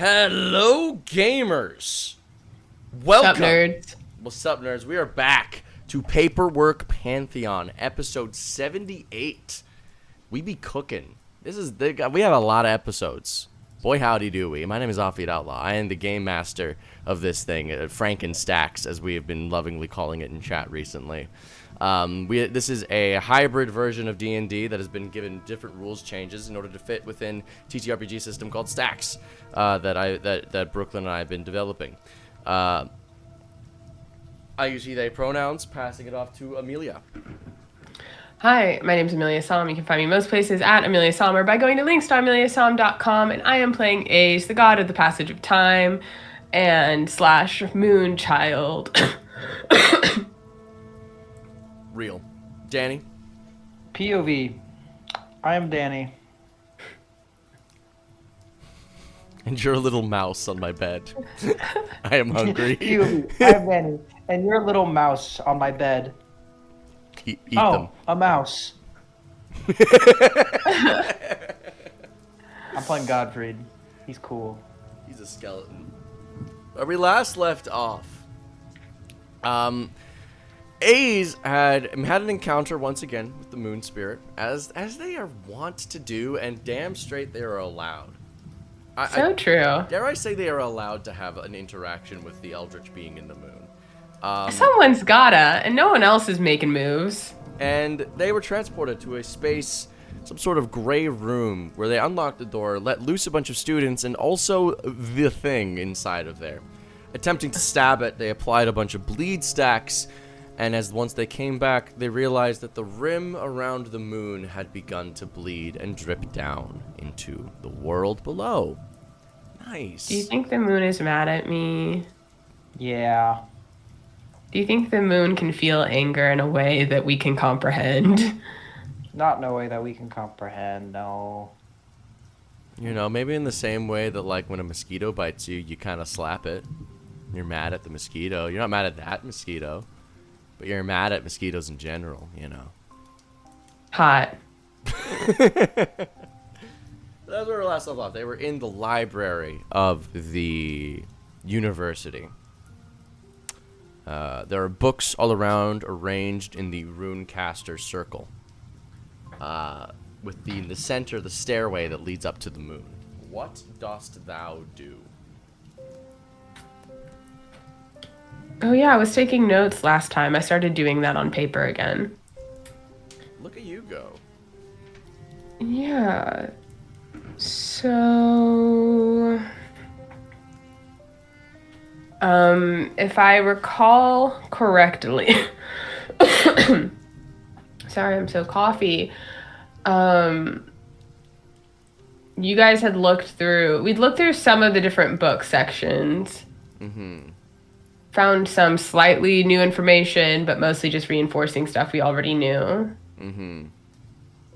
Hello, gamers. Welcome. Sup, nerds? What's up, nerds? We are back to Paperwork Pantheon, episode 78. We be cooking. We have a lot of episodes. Boy, howdy do we. My name is Offbeat Outlaw. I am the game master of this thing, Frankenstacks, as we have been lovingly calling it in chat recently. This is a hybrid version of D&D that has been given different rules changes in order to fit within TTRPG system called Stacks that Brooklyn and I have been developing. I use he, they pronouns, passing it off to Amelia. Hi, my name is Amelia Som. You can find me most places at Amelia Som or by going to links.ameliasom.com, and I am playing Ace, the god of the passage of time, and / moon child. Real. Danny? POV. I am Danny. And you're a little mouse on my bed. I am hungry. POV. I am Danny. And you're a little mouse on my bed. Eat them. A mouse. I'm playing Godfrey. He's cool. He's a skeleton. Where we last left off, A's had an encounter once again with the moon spirit, as they are wont to do, and damn straight they are allowed. True. Dare I say they are allowed to have an interaction with the eldritch being in the moon. Someone's gotta, and no one else is making moves. And they were transported to a space, some sort of gray room, where they unlocked the door, let loose a bunch of students, and also the thing inside of there. Attempting to stab it, they applied a bunch of bleed stacks, and once they came back, they realized that the rim around the moon had begun to bleed and drip down into the world below. Nice. Do you think the moon is mad at me? Yeah. Do you think the moon can feel anger in a way that we can comprehend? Not in a way that we can comprehend, no. You know, maybe in the same way that, like, when a mosquito bites you, you kind of slap it. You're mad at the mosquito. You're not mad at that mosquito. But you're mad at mosquitoes in general, you know. Hot. That's where we last left off. They were in the library of the university. There are books all around, arranged in the runecaster circle. With in the center, the stairway that leads up to the moon. What dost thou do? Oh yeah, I was taking notes last time. I started doing that on paper again. Look at you go. Yeah. So... if I recall correctly... Sorry, I'm so coffee. You guys had we'd looked through some of the different book sections. Mm-hmm. Found some slightly new information, but mostly just reinforcing stuff we already knew. Mm-hmm.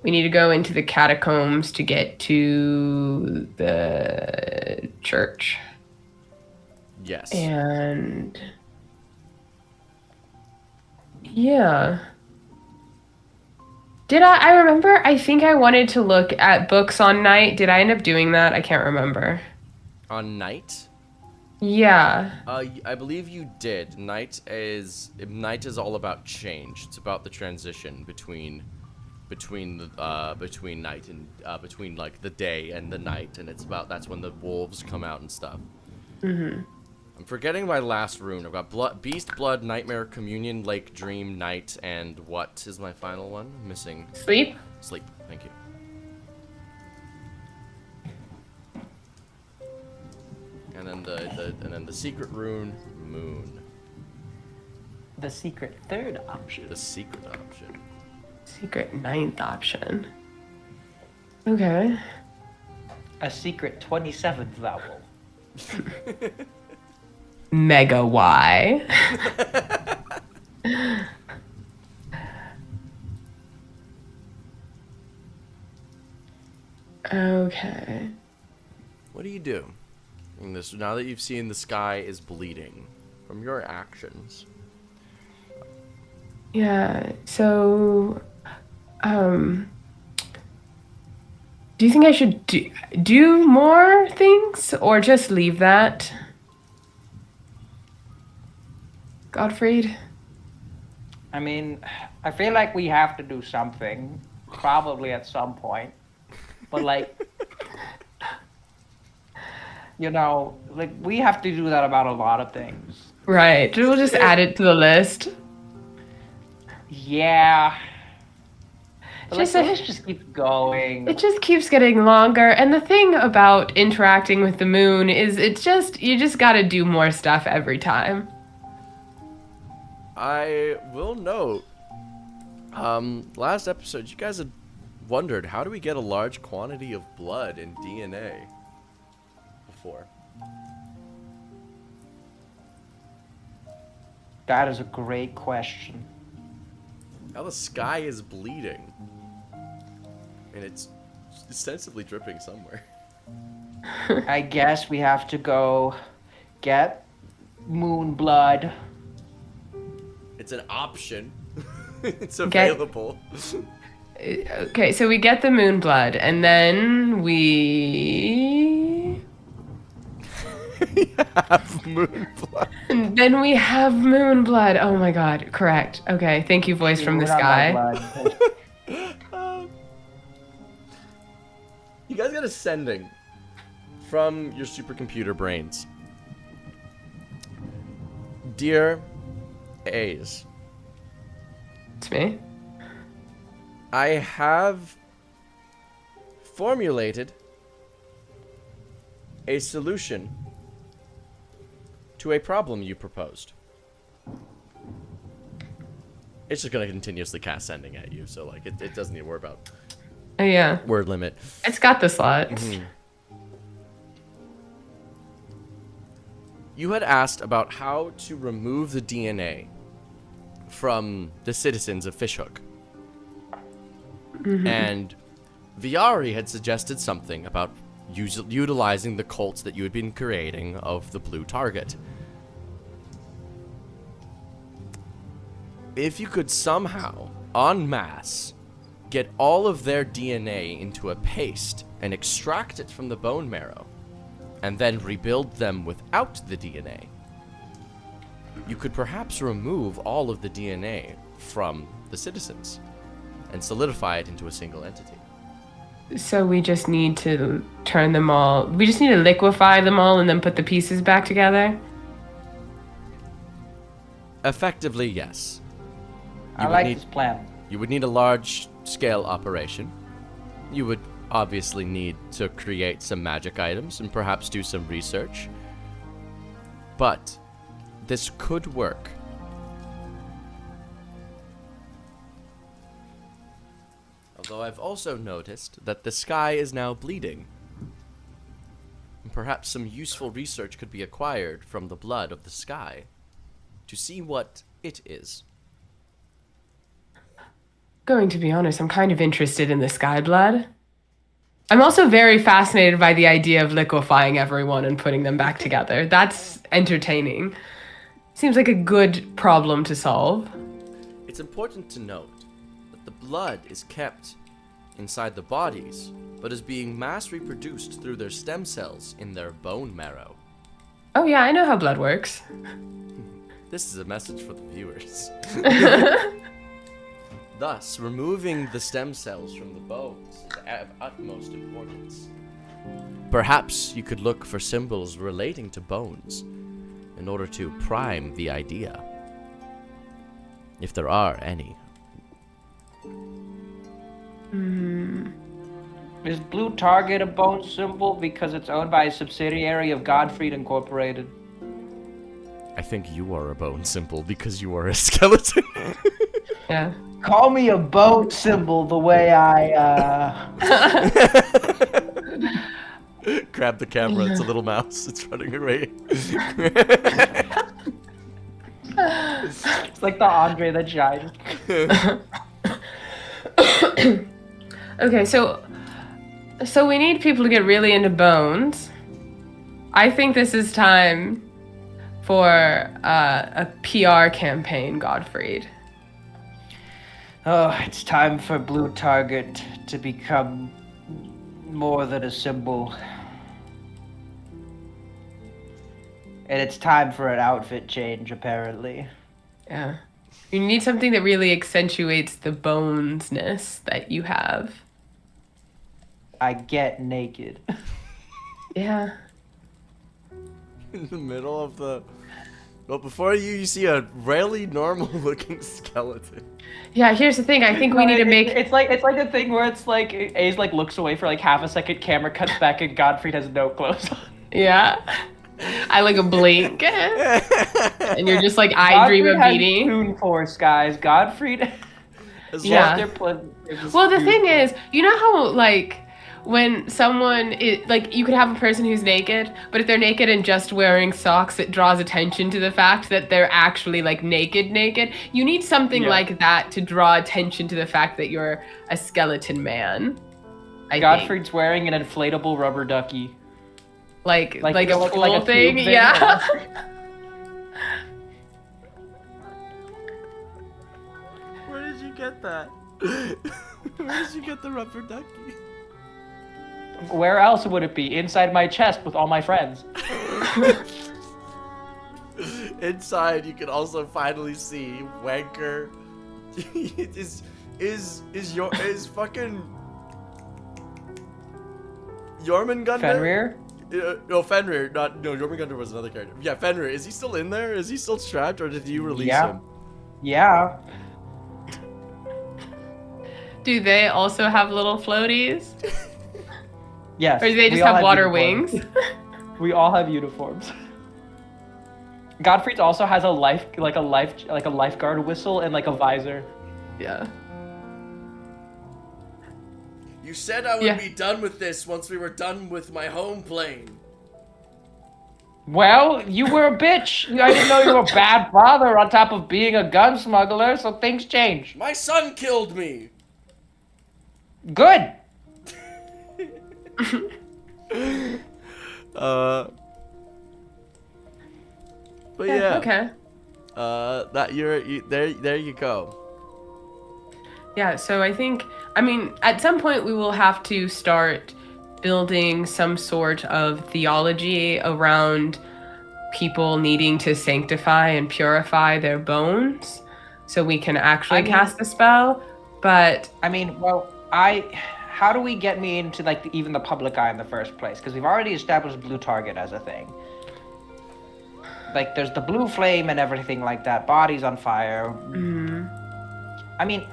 We need to go into the catacombs to get to the church. Yes. And... yeah. I remember, I think I wanted to look at books on night. Did I end up doing that? I can't remember. On night? Yeah. I believe you did. Night is all about change. It's about the transition between night and between like the day and the night, and that's when the wolves come out and stuff. Mm-hmm. I'm forgetting my last rune. I've got Beast, Blood, Nightmare, Communion, Lake, Dream, Night, and what is my final one? I'm missing. Sleep? Sleep. Thank you. And then the secret rune, Moon. The secret third option. The secret option. Secret ninth option. Okay. A secret 27th vowel. Mega Y. Okay. What do you do? Now that you've seen the sky is bleeding from your actions. Yeah, so Do you think I should do more things or just leave that? Gottfried? I mean, I feel like we have to do something, probably at some point. But like, like we have to do that about a lot of things. Right. We'll just add it to the list. Yeah. But Just let's just keep going. It just keeps getting longer. And the thing about interacting with the moon is you just gotta do more stuff every time. I will note, last episode, you guys had wondered, how do we get a large quantity of blood and DNA before? That is a great question. Now the sky is bleeding. And it's ostensibly dripping somewhere. I guess we have to go get moon blood. It's an option. It's available. Okay, so we get the moon blood, and then we have moon blood. And then we have moon blood. Oh my god, correct. Okay, thank you, voice from the sky. You guys got a sending from your supercomputer brains. Dear A's. It's me. I have formulated a solution to a problem you proposed. It's just going to continuously cast sending at you, so like it doesn't need to worry about Oh yeah. word limit. It's got the slots. Mm-hmm. You had asked about how to remove the DNA from the citizens of Fishhook. Mm-hmm. And Viari had suggested something about utilizing the cults that you had been creating of the blue target. If you could somehow, en masse, get all of their DNA into a paste and extract it from the bone marrow, and then rebuild them without the DNA, you could perhaps remove all of the DNA from the citizens and solidify it into a single entity. So we just need to turn them all. We just need to liquefy them all and then put the pieces back together? Effectively, yes. I like this plan. You would need a large-scale operation. You would obviously need to create some magic items and perhaps do some research. But this could work. Although I've also noticed that the sky is now bleeding. And perhaps some useful research could be acquired from the blood of the sky to see what it is. Going to be honest, I'm kind of interested in the sky blood. I'm also very fascinated by the idea of liquefying everyone and putting them back together. That's entertaining. Seems like a good problem to solve. It's important to note that the blood is kept inside the bodies, but is being mass reproduced through their stem cells in their bone marrow. Oh yeah, I know how blood works. This is a message for the viewers. Thus, removing the stem cells from the bones is of utmost importance. Perhaps you could look for symbols relating to bones in order to prime the idea, if there are any. Is Blue Target a bone symbol because it's owned by a subsidiary of Godfried Incorporated? I think you are a bone symbol because you are a skeleton. Yeah. Call me a bone symbol the way I, Grab the camera, it's a little mouse, it's running away. It's like the Andre the Giant. Okay, so we need people to get really into bones. I think this is time for a PR campaign, Gottfried. Oh, it's time for Blue Target to become more than a symbol. And it's time for an outfit change, apparently. Yeah. You need something that really accentuates the bonesness that you have. I get naked. Yeah. In the middle of the... Well, before you see a really normal-looking skeleton. Yeah, here's the thing. I think we need to make... It's like a thing where it's like Ace like looks away for like half a second, camera cuts back, and Godfrey has no clothes on. Yeah. I like a blink. And you're just like, I dream of beating. Toon Force, guys. Godfrey. Yeah. Well, the thing is, you know how, like, when someone is, like, you could have a person who's naked, but if they're naked and just wearing socks, it draws attention to the fact that they're actually, like, naked. You need something like that to draw attention to the fact that you're a skeleton man. Godfrey's wearing an inflatable rubber ducky. Like a pool like a thing? thing? Yeah. Where did you get that? Where did you get the rubber ducky? Where else would it be? Inside my chest with all my friends. Inside, you can also finally see Wanker. is fucking Jormungandr? Fenrir? No, Fenrir. Jormungandr was another character. Yeah, Fenrir. Is he still in there? Is he still strapped, or did you release him? Yeah. Do they also have little floaties? Yes. Or do they just have water wings? We all have uniforms. Godfrey's also has a lifeguard whistle and like a visor. Yeah. You said I would be done with this once we were done with my home plane. Well, you were a bitch. I didn't know you were a bad father on top of being a gun smuggler, so things change. My son killed me. Good. But yeah. Okay. There you go. Yeah, so I think, I mean, at some point we will have to start building some sort of theology around people needing to sanctify and purify their bones so we can actually cast the spell. But I mean, well, how do we get me into like even the public eye in the first place? Because we've already established blue target as a thing. Like there's the blue flame and everything like that. Bodies on fire. Mm-hmm. I mean,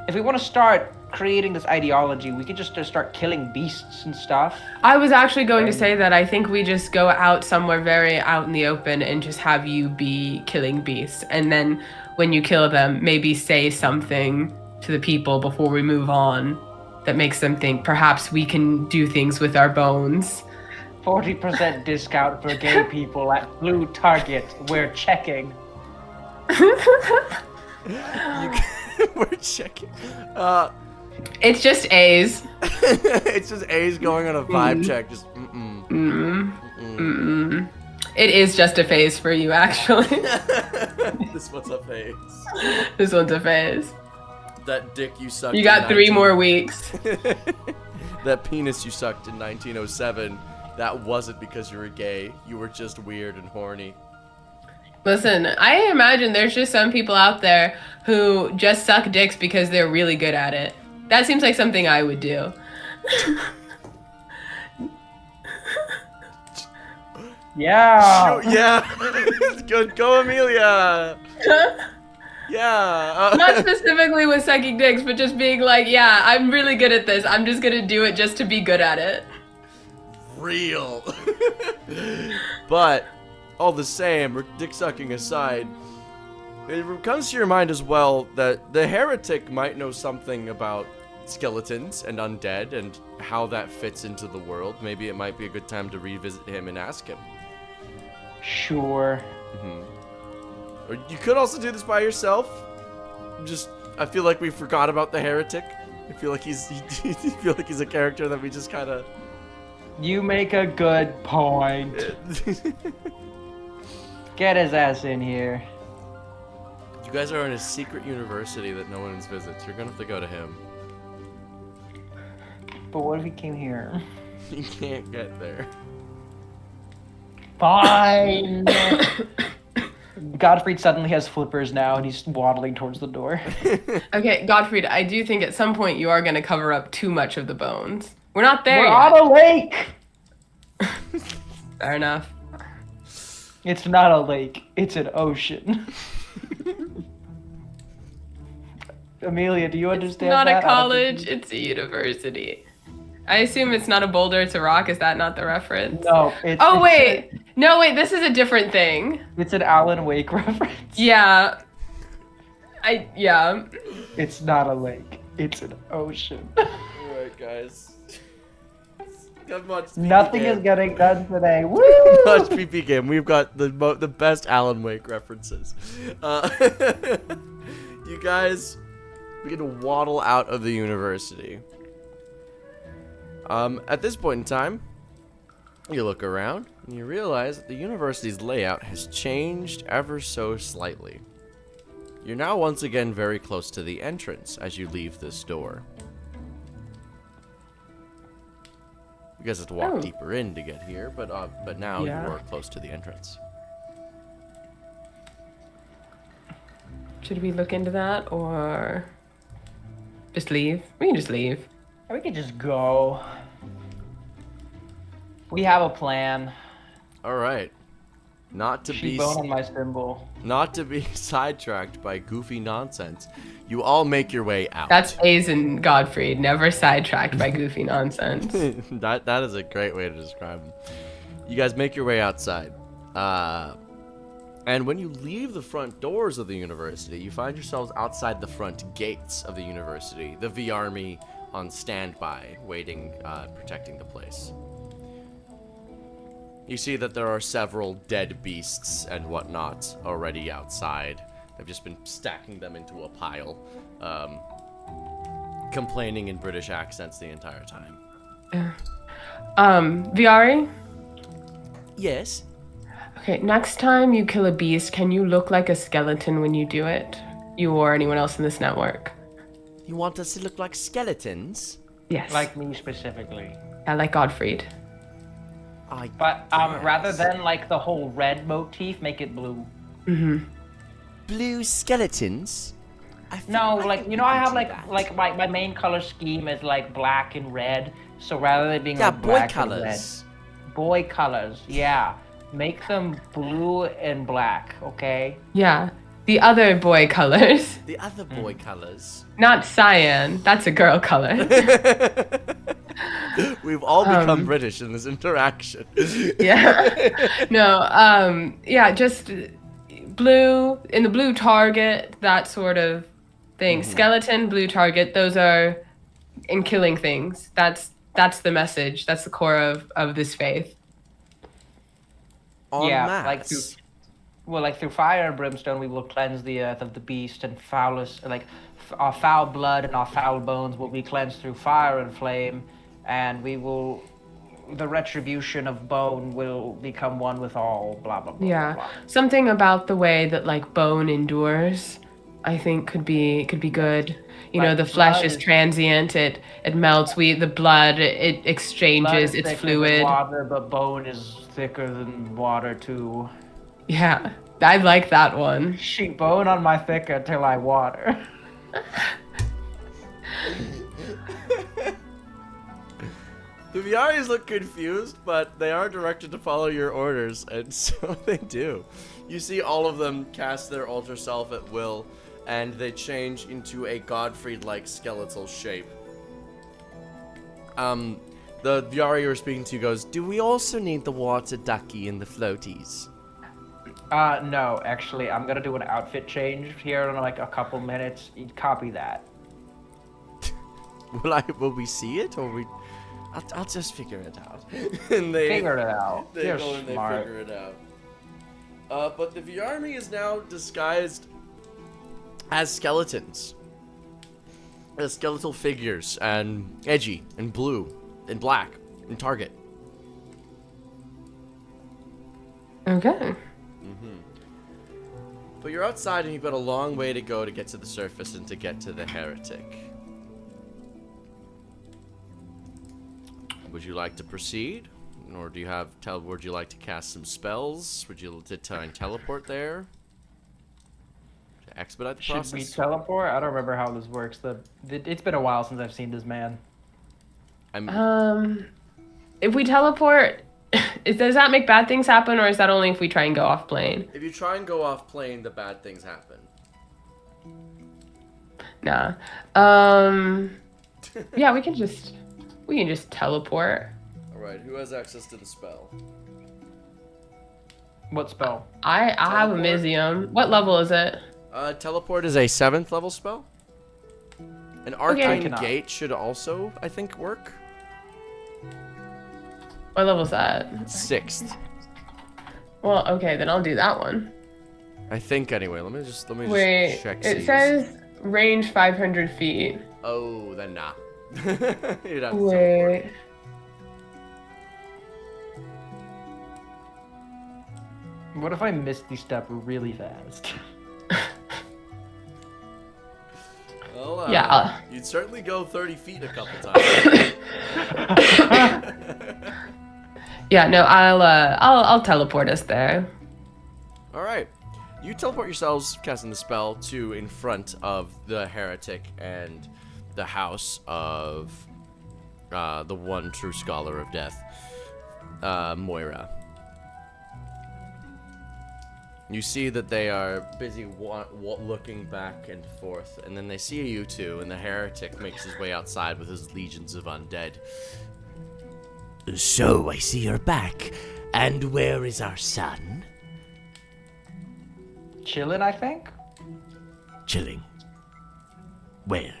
if we want to start creating this ideology, we could just start killing beasts and stuff. I was actually going to say that I think we just go out somewhere very out in the open and just have you be killing beasts. And then when you kill them, maybe say something to the people before we move on that makes them think perhaps we can do things with our bones. 40% discount for gay people at Blue Target. We're checking. We're checking. It's just A's. It's just A's going on a vibe check. Just It is just a phase for you, actually. This one's a phase. This one's a phase. That dick you sucked. You got 3 more weeks. That penis you sucked in 1907. That wasn't because you were gay. You were just weird and horny. Listen, I imagine there's just some people out there who just suck dicks because they're really good at it. That seems like something I would do. Yeah. Yeah. Good. Go, Amelia. Yeah. Not specifically with sucking dicks, but just being like, yeah, I'm really good at this. I'm just gonna do it just to be good at it. Real. But all the same, dick sucking aside, it comes to your mind as well that the heretic might know something about skeletons and undead and how that fits into the world. Maybe it might be a good time to revisit him and ask him. Sure. Or you could also do this by yourself. I feel like we forgot about the heretic. I feel like he's a character that we just kind of. You make a good point. Get his ass in here. You guys are in a secret university that no one visits. You're gonna have to go to him. But what if he came here? You can't get there. Fine. Gottfried suddenly has flippers now, and he's waddling towards the door. Okay, Gottfried, I do think at some point you are going to cover up too much of the bones. We're not there We're yet. on a lake! Fair enough. It's not a lake, it's an ocean. Amelia, do you understand Not that? a college, it's a university. I assume it's not a boulder, it's a rock. Is that not the reference? No, Oh, wait. No, wait, this is a different thing. It's an Alan Wake reference. Yeah. Yeah. It's not a lake, it's an ocean. Alright, guys. Come on, Nothing is getting done today. Woo! Much PP game. We've got the best Alan Wake references. You guys begin to waddle out of the university. At this point in time, you look around and you realize that the university's layout has changed ever so slightly. You're now once again very close to the entrance as you leave this door. You guys have to walk deeper in to get here, but now you are close to the entrance. Should we look into that or just leave? We can just leave. We could just go. We have a plan. All right. Not to be Bone on my symbol. not to be sidetracked by goofy nonsense. You all make your way out. That's A's and Gottfried, never sidetracked by goofy nonsense. that is a great way to describe them. You guys make your way outside. And when you leave the front doors of the university, you find yourselves outside the front gates of the university. The V Army on standby, waiting, protecting the place. You see that there are several dead beasts and whatnot already outside. They've just been stacking them into a pile, complaining in British accents the entire time. Viari? Yes? Okay, next time you kill a beast, can you look like a skeleton when you do it? You or anyone else in this network? You want us to look like skeletons? Yes. Like me specifically. I like Gottfried. But rather than like the whole red motif, make it blue. Mm-hmm. Blue skeletons? No, like you know, I have like my main color scheme is like black and red. So rather than being like boy black colors. and red, boy colors, yeah, make them blue and black, okay? Yeah. The other boy colors. The other boy colors. Not cyan. That's a girl color. We've all become British in this interaction. Yeah. No, yeah, just blue, in the blue target, that sort of thing. Mm-hmm. Skeleton, blue target, those are in killing things. That's the message. That's the core of this faith. Yeah, like through fire and brimstone, we will cleanse the earth of the beast, and foulest, like our foul blood and our foul bones will be cleansed through fire and flame, and the retribution of bone will become one with all. Blah blah blah. Yeah, blah, blah. Something about the way that like bone endures, I think could be good. You know, the flesh is transient. It melts. The blood it exchanges. It's fluid. Water, but bone is thicker than water too. Yeah, I like that one. Sheep bone on my thicker till I water. The Viaris look confused, but they are directed to follow your orders, and so they do. You see all of them cast their Ultra Self at will, and they change into a Godfried-like skeletal shape. The Viari you're speaking to goes, "Do we also need the water ducky and the floaties?" No, actually, I'm gonna do an outfit change here in like a couple minutes. Copy that. Will we see it, or we? I'll just figure it out. And they figure it out. They You're go and smart. they figure it out. But the V Army is now disguised as skeletons, as skeletal figures, and edgy, and blue, and black, and target. Okay. But you're outside, and you've got a long way to go to get to the surface and to get to the heretic. would you like to proceed? Or do you would you like to cast some spells? Would you to try and teleport there? To expedite the process? Should we teleport? I don't remember how this works. It's been a while since I've seen this man. If we teleport, does that make bad things happen, or is that only if we try and go off plane? If you try and go off plane, the bad things happen. Nah. Yeah, we can just teleport. Alright, who has access to the spell? What spell? I have a Mizium. What level is it? Teleport is a 7th level spell. An Arcane Okay. Gate should also, I think, work. What level is that? 6th. Well, okay, then I'll do that one. I think anyway. Let me just Wait, check. it says range 500 feet. Oh, then nah. You'd have to teleport. Wait. What if I Misty Step really fast? Well, Yeah. You'd certainly go 30 feet a couple times. Yeah, no, I'll teleport us there. All right. You teleport yourselves, casting the spell, to in front of the heretic and the house of the one true scholar of death, Moira. You see that they are busy looking back and forth, and then they see you two, and the heretic makes his way outside with his legions of undead. So, I see you're back. And where is our son? Chillin', I think? Chilling. Where?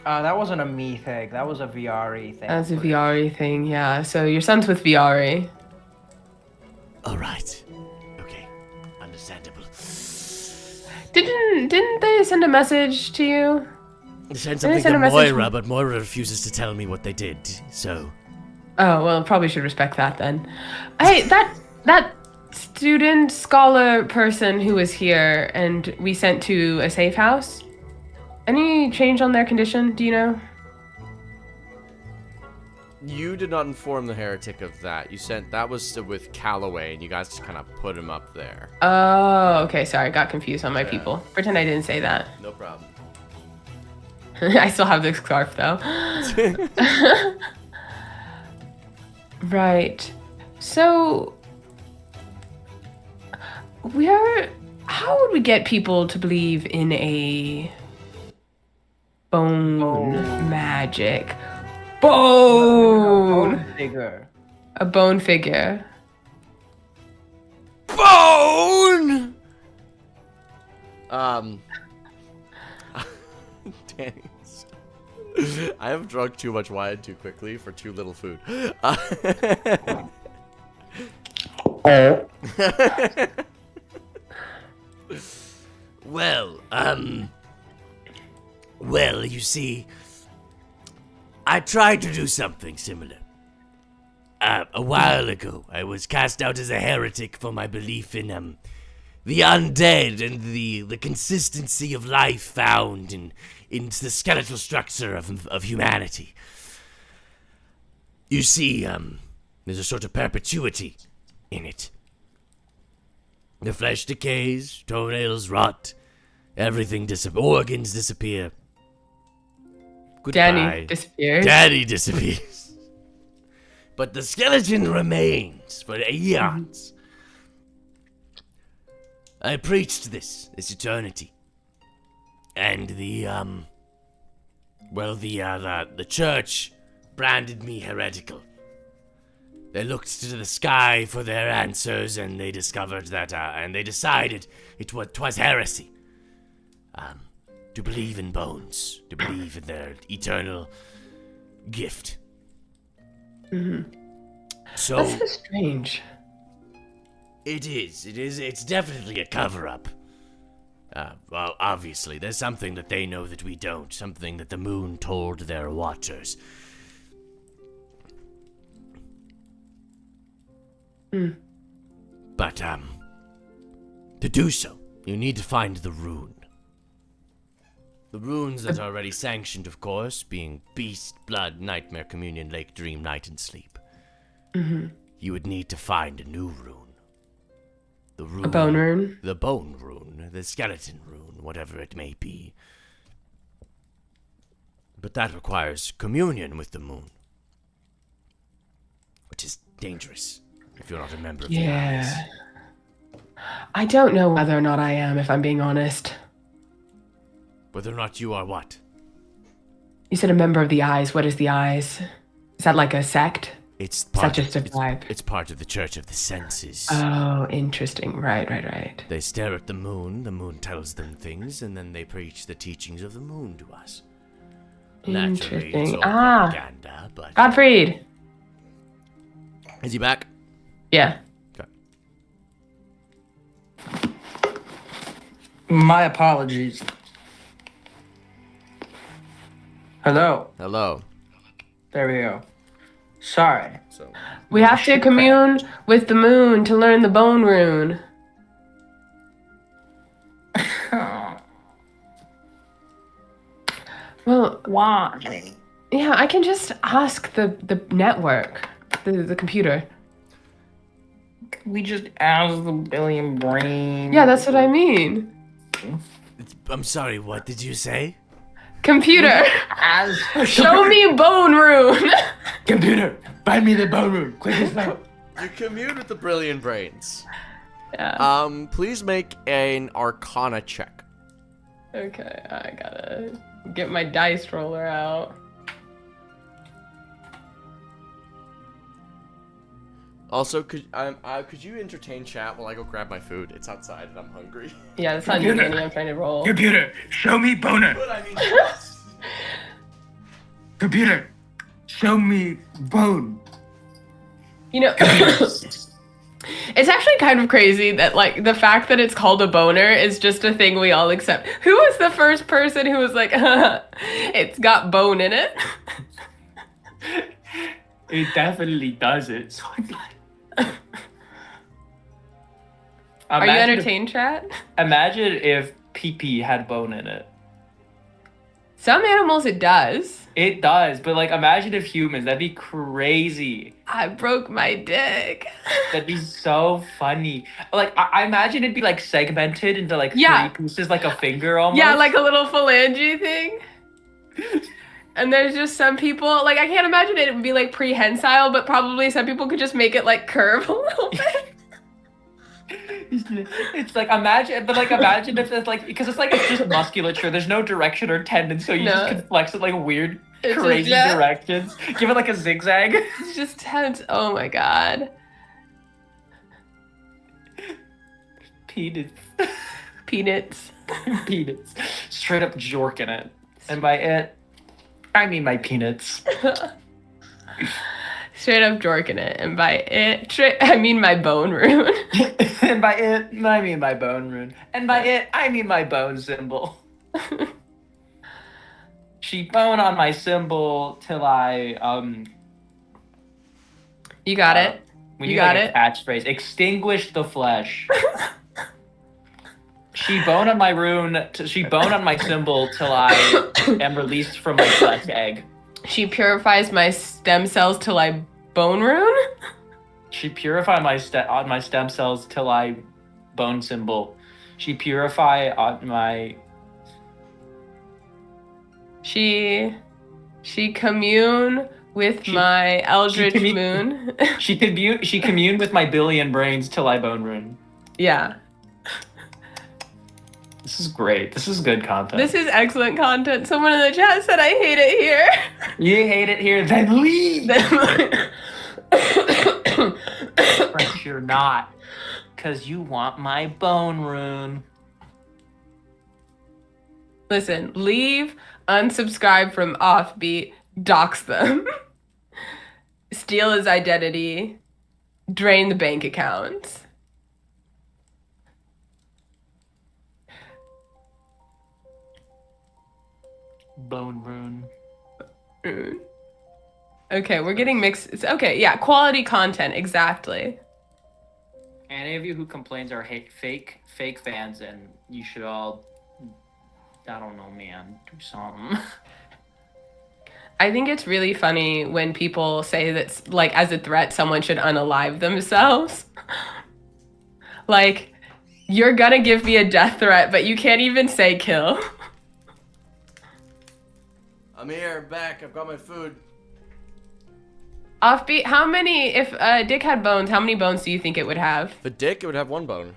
That wasn't a me thing. That was a VRE thing. That's a VRE thing, yeah. So your son's with VRE. Alright. Okay. Understandable. Didn't they send a message to you? They sent Didn't they something send to a message Moira, but Moira refuses to tell me what they did, so... Oh, well, probably should respect that then. Hey, that student scholar person who was here and we sent to a safe house, any change on their condition, do you know? You did not inform the heretic of that. That was with Calloway, and you guys just kind of put him up there. Oh, okay, sorry, got confused on my Yeah. people. Pretend I didn't say that. No problem. I still have the scarf though. Right. So, how would we get people to believe in a bone magic? Bone! Figure. A bone figure. Bone! Danny's. I have drunk too much wine too quickly for too little food. Well, you see, I tried to do something similar. A while ago, I was cast out as a heretic for my belief in, the undead and the consistency of life found in the skeletal structure of humanity. You see, there's a sort of perpetuity in it. The flesh decays, toenails rot, everything organs disappear. Goodbye. Danny disappears. Daddy disappears. But the skeleton remains for eons. I preached this eternity. And the church branded me heretical. They looked to the sky for their answers, and they discovered that, and they decided twas heresy. To believe in bones, to believe in their eternal gift. Mm-hmm. So That's so strange. It's definitely a cover-up. Well, obviously, there's something that they know that we don't, something that the moon told their watchers. But, to do so, you need to find the rune. The runes that are already sanctioned, of course, being Beast, Blood, Nightmare, Communion, Lake, Dream, Night, and Sleep. Mm-hmm. You would need to find a new rune. The rune. A bone rune? The bone rune, the skeleton rune, whatever it may be. But that requires communion with the moon. Which is dangerous, if you're not a member of the Eyes. I don't know whether or not I am, if I'm being honest. Whether or not you are what? You said a member of the Eyes. What is the Eyes? Is that like a sect? It's Is that just a vibe? It's part of the Church of the Senses. Oh, interesting. Right. They stare at the moon tells them things, and then they preach the teachings of the moon to us. Naturally, it's all propaganda, but... Gottfried! Is he back? Yeah. Okay. My apologies. Hello. Hello. There we go. Sorry. So, We have to commune with the moon to learn the bone rune. Well, Why? yeah, I can just ask the network, the computer. We just asked the billion brain. Yeah, that's what I mean. I'm sorry, what did you say? Computer, show me bone rune. Computer, find me the bone rune. Quick as now. You commune with the brilliant brains. Yeah. Please make an Arcana check. Okay, I gotta get my dice roller out. Also, could you entertain chat while I go grab my food? It's outside and I'm hungry. Yeah, that's not you, Danny. I'm trying to roll. Computer, show me boner. But I mean, Computer, show me bone. You know, it's actually kind of crazy that, like, the fact that it's called a boner is just a thing we all accept. Who was the first person who was like, it's got bone in it? It definitely does it. So Are you entertained, chat? Imagine if pee-pee had bone in it. Some animals it does. It does, but like imagine if humans, that'd be crazy. I broke my dick. That'd be so funny. Like I imagine it'd be like segmented into like Yeah. 3 pieces, like a finger almost. Yeah, like a little phalange thing. And there's just some people, like, I can't imagine it would be like prehensile, but probably some people could just make it like curve a little bit. It's like imagine if it's like because it's just musculature. There's no direction or tendon, so you just can flex it like weird, It's crazy just- directions. Give it like a zigzag. It's just tense. Oh my god. Peanuts. Peanuts. Peanuts. Straight up jorking it. And by it, I mean my peanuts. Straight up jorking it. And by it, I mean my bone rune. And by it, I mean my bone rune. And by it, I mean my bone symbol. She bone on my symbol till I, You got it. we You need got like it. a catchphrase. Extinguish the flesh. She bone on my rune, she bone on my symbol till I am released from my flesh egg. She purifies my stem cells till I bone rune? She purify my stem cells till I bone symbol. She purify on my She commune with my eldritch moon. she commune with my billion brains till I bone rune. Yeah. This is great. This is good content. This is excellent content. Someone in the chat said I hate it here. You hate it here, then leave. But you're not, cause you want my bone rune. Listen, leave, unsubscribe from Offbeat, dox them, steal his identity, drain the bank accounts. Bone rune. Okay, we're getting mixed. Okay, yeah, quality content, exactly. Any of you who complains are fake fans, and you should all I don't know, man. Do something. I think it's really funny when people say that, like, as a threat, someone should unalive themselves. Like, you're gonna give me a death threat, but you can't even say kill. I'm here, back. I've got my food. Offbeat, how many, if Dick had bones, how many bones do you think it would have? The dick, it would have 1 bone.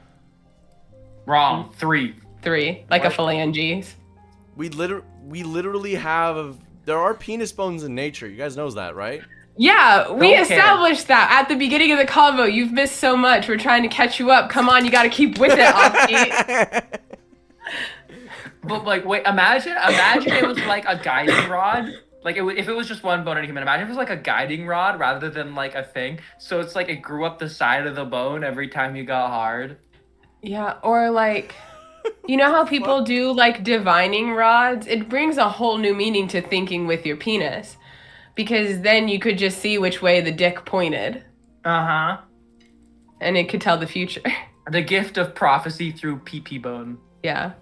Wrong. 3. 3, like What? a phalanges. We literally have. There are penis bones in nature. You guys knows that, right? Yeah, we Don't care. established that at the beginning of the convo. You've missed so much. We're trying to catch you up. Come on, you gotta keep with it, Offbeat. But like, wait, imagine it was like a guiding rod. Like, if it was just 1 bone in a human, imagine if it was like a guiding rod rather than like a thing. So it's like it grew up the side of the bone every time you got hard. Yeah, or like, you know how people do like divining rods? It brings a whole new meaning to thinking with your penis. Because then you could just see which way the dick pointed. Uh-huh. And it could tell the future. The gift of prophecy through pee-pee bone. Yeah.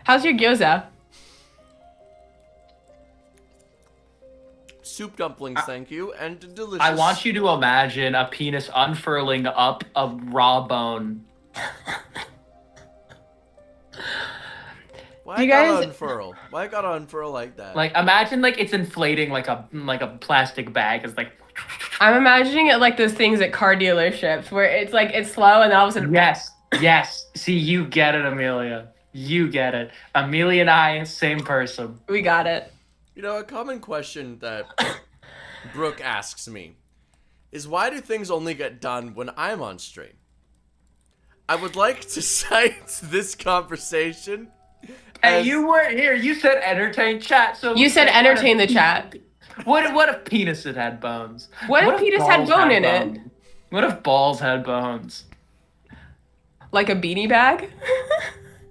How's your gyoza? Soup dumplings, thank you, and delicious. I want you to imagine a penis unfurling up a raw bone. Why You gotta guys- unfurl? Why gotta unfurl like that? Like, imagine like it's inflating like a plastic bag. It's like, I'm imagining it like those things at car dealerships where it's like, it's slow and then all of a sudden... yes. See, you get it, Amelia. You get it. Amelia and I, same person. We got it. You know, a common question that Brooke asks me is, why do things only get done when I'm on stream? I would like to cite this conversation. Hey, as- you weren't here. You said entertain chat. So You said entertain the chat. What if penis had bones? What if penis had balls bone in it? bones? What if balls had bones? Like a beanie bag?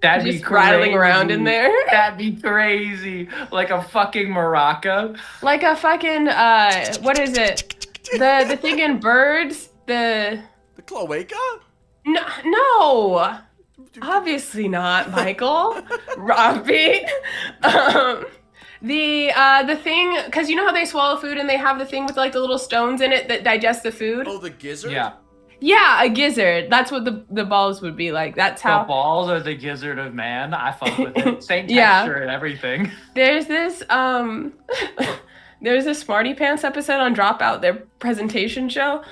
That'd be Just crazy. rattling around in there? That'd be crazy. Like a fucking maraca. Like a fucking, what is it? The thing in Birds? The cloaca? No. Obviously not, Michael. Robbie. The thing, because you know how they swallow food and they have the thing with like the little stones in it that digest the food? Oh, the gizzard? Yeah. Yeah, a gizzard. That's what the balls would be like. That's The how. balls are the gizzard of man. I fuck with it. Same texture Yeah. and everything. There's this there's this Smarty Pants episode on Dropout, their presentation show.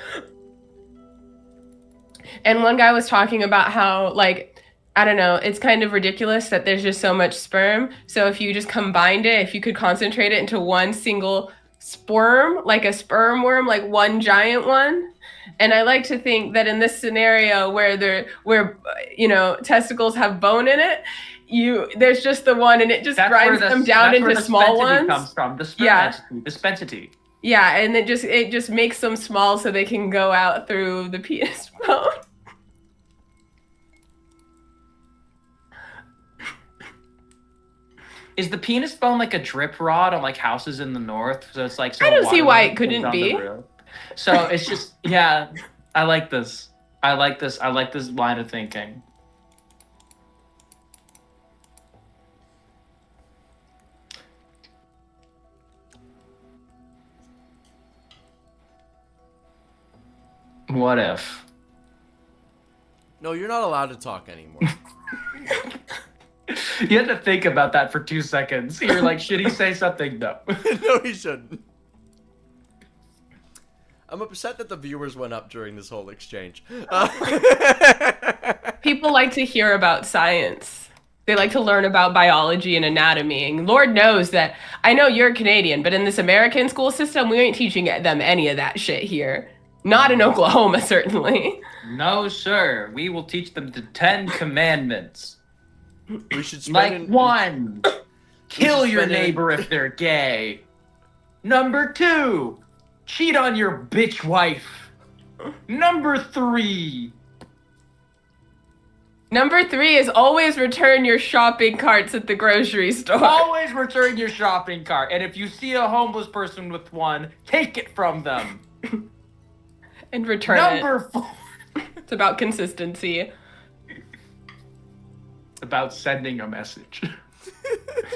And one guy was talking about how, like, I don't know, it's kind of ridiculous that there's just so much sperm. So if you just combined it, if you could concentrate it into one single sperm, like a sperm worm, like one giant one. And I like to think that in this scenario where you know, testicles have bone in it, there's just the one and it just grinds them down into small ones. Comes from the Yeah. spensity. Yeah, and it just makes them small so they can go out through the penis bone. Is the penis bone like a drip rod on like houses in the north? So it's like, so I don't see water why it comes couldn't down the be. roof. So it's just, yeah, I like this. I like this line of thinking. What if? No, you're not allowed to talk anymore. You had to think about that for 2 seconds. You're like, should he say something? No. No, he shouldn't. I'm upset that the viewers went up during this whole exchange. People like to hear about science. They like to learn about biology and anatomy. And Lord knows that, I know you're Canadian, but in this American school system, we ain't teaching them any of that shit here. Not in Oklahoma, certainly. No, sir. We will teach them the 10 Commandments. We should spend Like, an- 1, kill your spend it- neighbor if they're gay. Number 2, cheat on your bitch wife. Number 3, Number 3 is always return your shopping carts at the grocery store. always return your shopping cart. And if you see a homeless person with one, take it from them. And return Number it. 4, It's about consistency. It's about sending a message.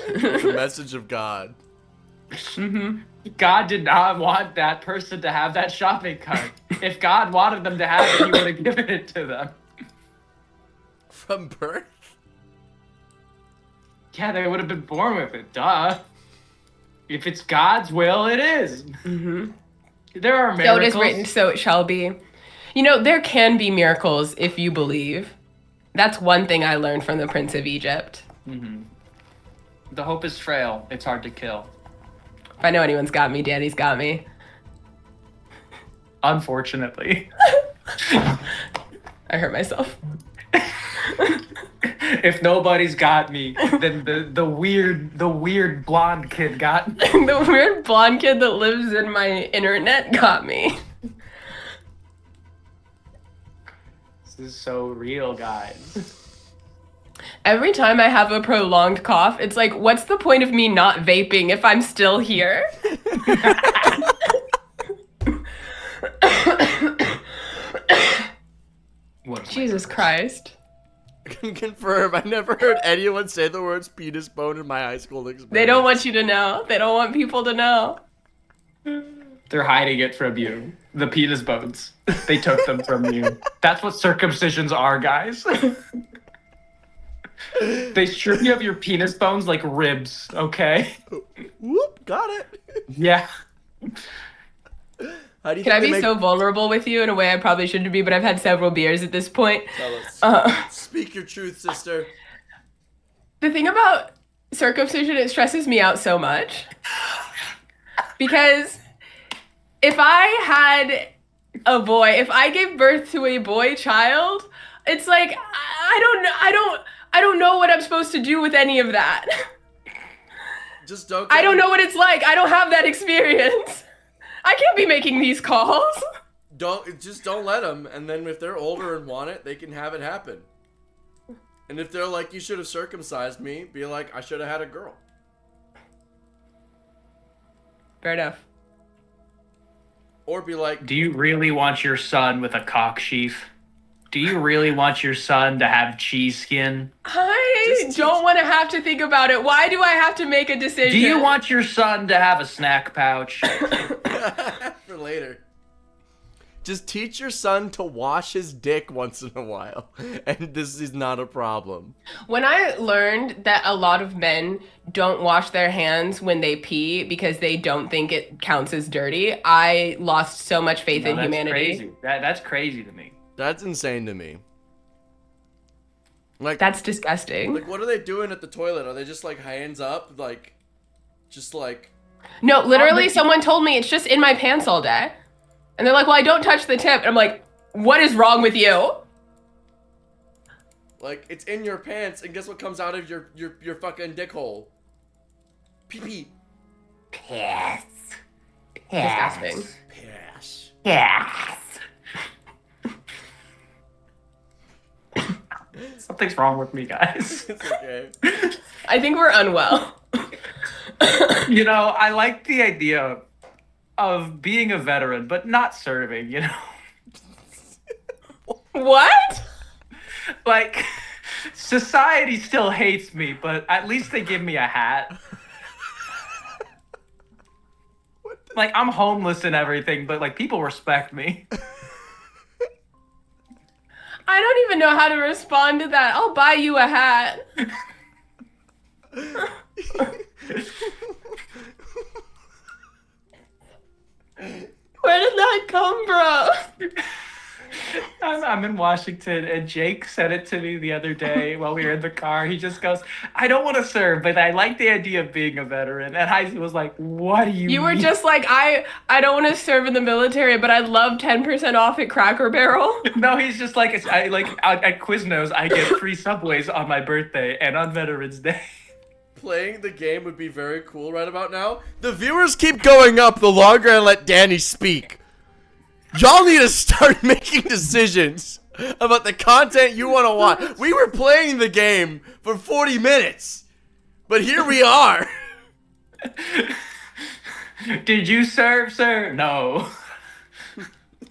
The message of God. God did not want that person to have that shopping cart. If God wanted them to have it, he would have given it to them. From birth? Yeah, they would have been born with it, duh. If it's God's will, it is. There are miracles. So it is written, so it shall be. You know, there can be miracles if you believe. That's one thing I learned from the Prince of Egypt. The hope is frail. It's hard to kill. If I know anyone's got me, Daddy's got me. Unfortunately. I hurt myself. If nobody's got me, then the weird blonde kid got me. The weird blonde kid that lives in my internet got me. This is so real, guys. Every time I have a prolonged cough, it's like, what's the point of me not vaping if I'm still here? Jesus Christ. I can confirm, I never heard anyone say the words penis bone in my high school experience. They don't want you to know. They don't want people to know. They're hiding it from you. The penis bones. They took them from you. That's what circumcisions are, guys. They strip you of your penis bones like ribs, okay? Whoop, got it. Yeah. How do you Can I think be they so vulnerable with you in a way I probably shouldn't be, but I've had several beers at this point. Tell us. Speak your truth, sister. The thing about circumcision, it stresses me out so much. Because if I had a boy, if I gave birth to a boy child, it's like, I don't know what I'm supposed to do with any of that. Just don't. I don't know what it's like. I don't have that experience. I can't be making these calls. Don't let them. And then if they're older and want it, they can have it happen. And if they're like, you should have circumcised me, be like, I should have had a girl. Fair enough. Or be like, Do you really want your son with a cock sheath? Do you really want your son to have cheese skin? I don't want to have to think about it. Why do I have to make a decision? Do you want your son to have a snack pouch? for later. Just teach your son to wash his dick once in a while, and this is not a problem. When I learned that a lot of men don't wash their hands when they pee because they don't think it counts as dirty, I lost so much faith in humanity. Crazy. That's crazy to me. That's insane to me. Like, that's disgusting. Like, what are they doing at the toilet? Are they just like hands up, like, just like? No, literally, someone told me it's just in my pants all day. And they're like, well, I don't touch the tip. And I'm like, what is wrong with you? Like, it's in your pants, and guess what comes out of your fucking dick hole? Pee-pee. Piss. Disgusting. Piss. Yes. Something's wrong with me, guys. It's okay. I think we're unwell. You know, I like the idea of being a veteran, but not serving, you know? What? Like, society still hates me, but at least they give me a hat. Like, I'm homeless and everything, but, like, people respect me. I don't even know how to respond to that. I'll buy you a hat. Where did that come from? I'm in Washington, and Jake said it to me the other day while we were in the car. He just goes, I don't want to serve, but I like the idea of being a veteran. And I was like, what do you You were mean? just like, I don't want to serve in the military, but I'd love 10% off at Cracker Barrel. No, he's just like, at Quiznos, I get free Subways on my birthday and on Veterans Day. Playing the game would be very cool right about now. The viewers keep going up the longer I let Danny speak. Y'all need to start making decisions about the content you want to watch. We were playing the game for 40 minutes, but here we are. Did you serve, sir? No.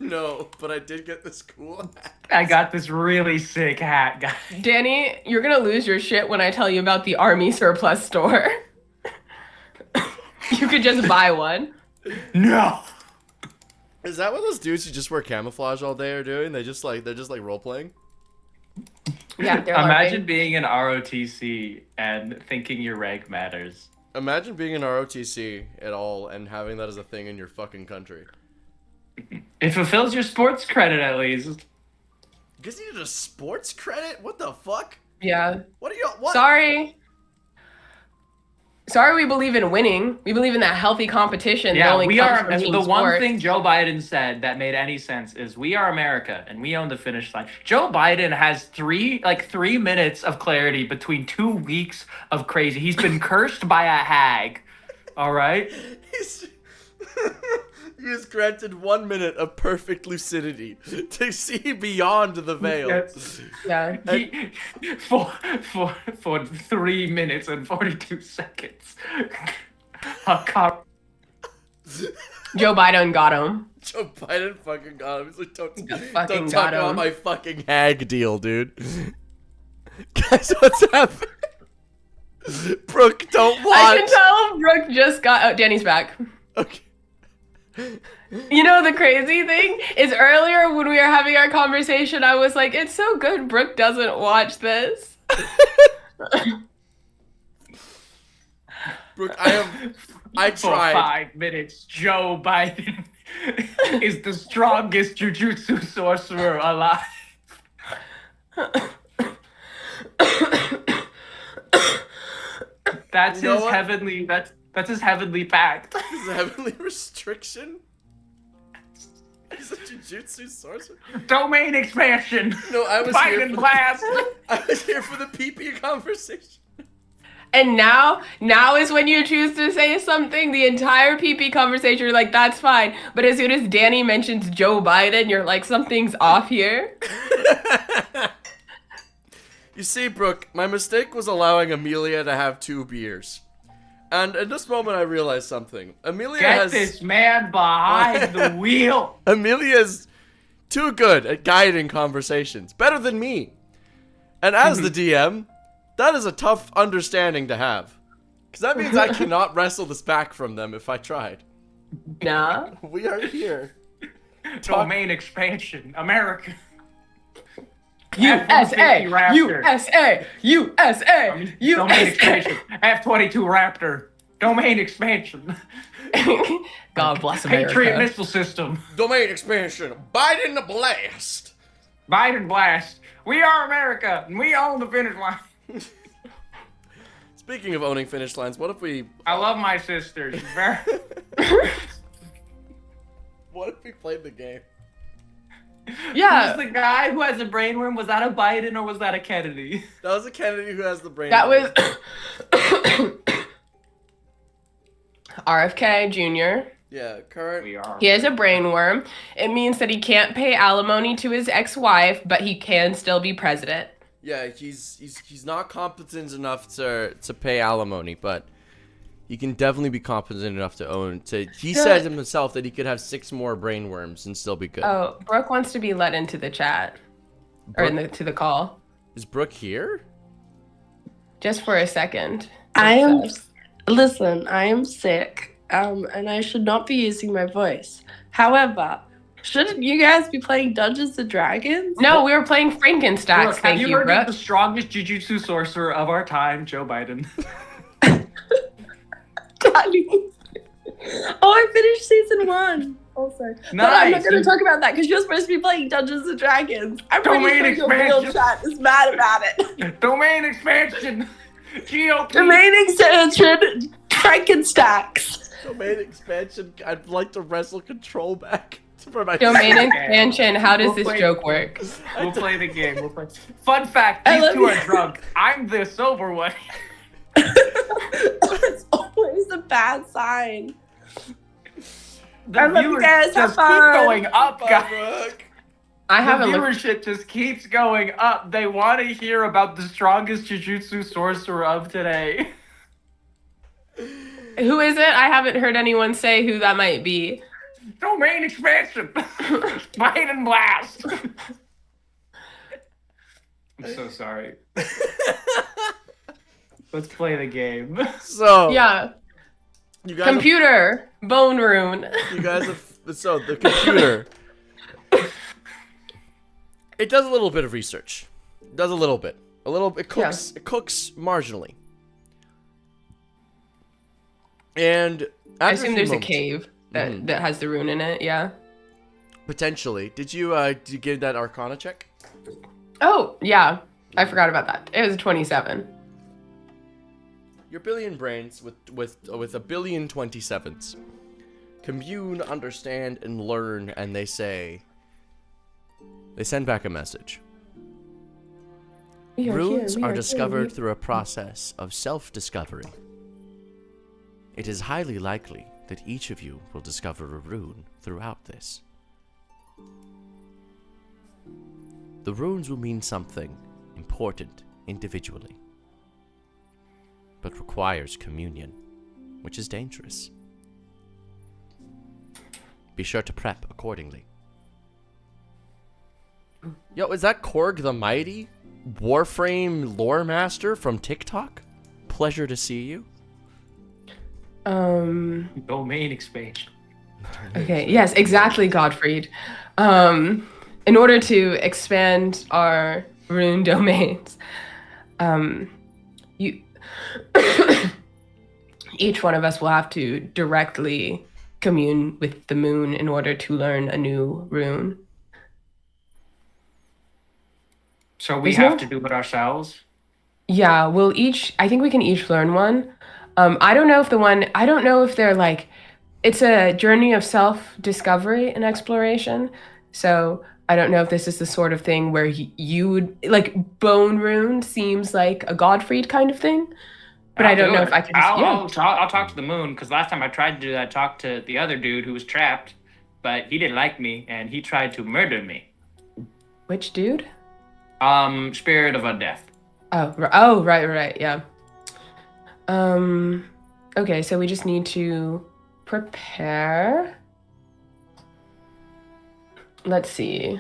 No, but I did get this cool hat. I got this really sick hat, guys. Danny, you're gonna lose your shit when I tell you about the Army surplus store. You could just buy one. No. Is that what those dudes who just wear camouflage all day are doing? They're just like role playing. Yeah, they're Imagine LARPing. being an ROTC and thinking your rank matters. Imagine being an ROTC at all and having that as a thing in your fucking country. It fulfills your sports credit at least. Gives you a sports credit? What the fuck? Yeah. What are y'all? What? Sorry, we believe in winning. We believe in that healthy competition. that Yeah, only we comes are. from team The one sports. thing Joe Biden said that made any sense is we are America and we own the finish line. Joe Biden has 3 minutes of clarity between 2 weeks of crazy. He's been cursed by a hag. All right. He is granted 1 minute of perfect lucidity to see beyond the veil. Yes. Yeah. For 3 minutes and 42 seconds. A cop. Joe Biden got him. Joe Biden fucking got him. He's like, don't Fucking talk got about him. my fucking hag deal, dude. Guys, what's happening? Brooke, don't watch. I can tell Brooke just got. Oh, Danny's back. Okay. You know, the crazy thing is earlier when we were having our conversation, I was like, it's so good Brooke doesn't watch this. Brooke, I For tried. 5 minutes, Joe Biden is the strongest jujutsu sorcerer alive. That's You know his what? heavenly. That's his heavenly pact. Is a heavenly restriction? He's a jujutsu sorcerer? Domain expansion. No, I was here Biden for blast. I was here for the pee-pee conversation. And now is when you choose to say something. The entire PP conversation, you're like, that's fine. But as soon as Danny mentions Joe Biden, you're like, something's off here. You see, Brooke, my mistake was allowing Amelia to have 2 beers. And in this moment, I realized something. Amelia Get has... this man behind the wheel. Amelia's too good at guiding conversations. Better than me. And as the DM, that is a tough understanding to have. Because that means I cannot wrestle this back from them if I tried. Nah. We are here. Domain expansion. America. USA! F-150 Raptor. USA! USA! Domain USA! expansion. F-22 Raptor. Domain expansion. God bless America. Patriot missile system. Domain expansion. Biden the blast. Biden blast. We are America, and we own the finish line. Speaking of owning finish lines, what if we... I love my sister. She's very... What if we played the game? Yeah, Who's the guy who has a brainworm? Was that a Biden or was that a Kennedy? That was a Kennedy who has the brain. that was RFK Jr. Yeah, current... We are. He has a brain worm. It means that he can't pay alimony to his ex-wife, but he can still be president. Yeah, he's not competent enough to pay alimony, but he can definitely be competent enough to own... He said himself that he could have 6 more brain worms and still be good. Oh, Brooke wants to be let into the chat. Or to the call. Is Brooke here? Just for a second. Listen, I am sick, and I should not be using my voice. However, shouldn't you guys be playing Dungeons and Dragons? No, we were playing Frankenstacks, Brooke, thank have you, heard of Brooke. the strongest jujutsu sorcerer of our time, Joe Biden? Daddy. Oh, I finished season 1. Also, but I'm not going to talk about that because you're supposed to be playing Dungeons and Dragons. I'm Domain pretty sure your real expansion. chat is mad about it. Domain expansion. GOP. Domain extension, Frankenstacks. Domain expansion. I'd like to wrestle control back. For my Domain expansion, how does We'll this play- joke work? We'll play the game. Fun fact, I these love 2 you. are drunk. I'm the sober one. It's always a bad sign. The I love you viewers guys. Have just keep fun. going up, Bye, guys. Brooke. I The haven't looked. viewership just keeps going up. They want to hear about the strongest jujutsu sorcerer of today. Who is it? I haven't heard anyone say who that might be. Domain expansion. Bite and blast. I'm so sorry. Let's play the game. So Yeah. you guys Computer. Bone rune. you guys have so the computer. It does a little bit of research. It does a little bit. It cooks. Yeah. It cooks marginally. And I after assume few there's a moments- cave that has the rune in it, yeah. Potentially. Did you give that Arcana check? Oh, yeah. I forgot about that. It was a 27. Your billion brains with a billion 27s commune, understand, and learn, and they say. They send back a message. Runes are discovered through a process of self-discovery. It is highly likely that each of you will discover a rune throughout this. The runes will mean something important individually, but requires communion, which is dangerous. Be sure to prep accordingly. Yo, is that Korg the Mighty? Warframe lore master from TikTok? Pleasure to see you. Domain expansion. Okay, yes, exactly, Gottfried. In order to expand our rune domains, you each one of us will have to directly commune with the moon in order to learn a new rune. So we There's have no- to do it ourselves? Yeah, I think we can each learn one. I don't know if they're like, it's a journey of self-discovery and exploration. So I don't know if this is the sort of thing where you would, like, bone rune seems like a Godfried kind of thing. But I don't know if I can just, I'll talk to the moon, because last time I tried to do that, I talked to the other dude who was trapped, but he didn't like me, and he tried to murder me. Which dude? Spirit of Undeath. Oh, right, yeah. Okay, so we just need to prepare. Let's see.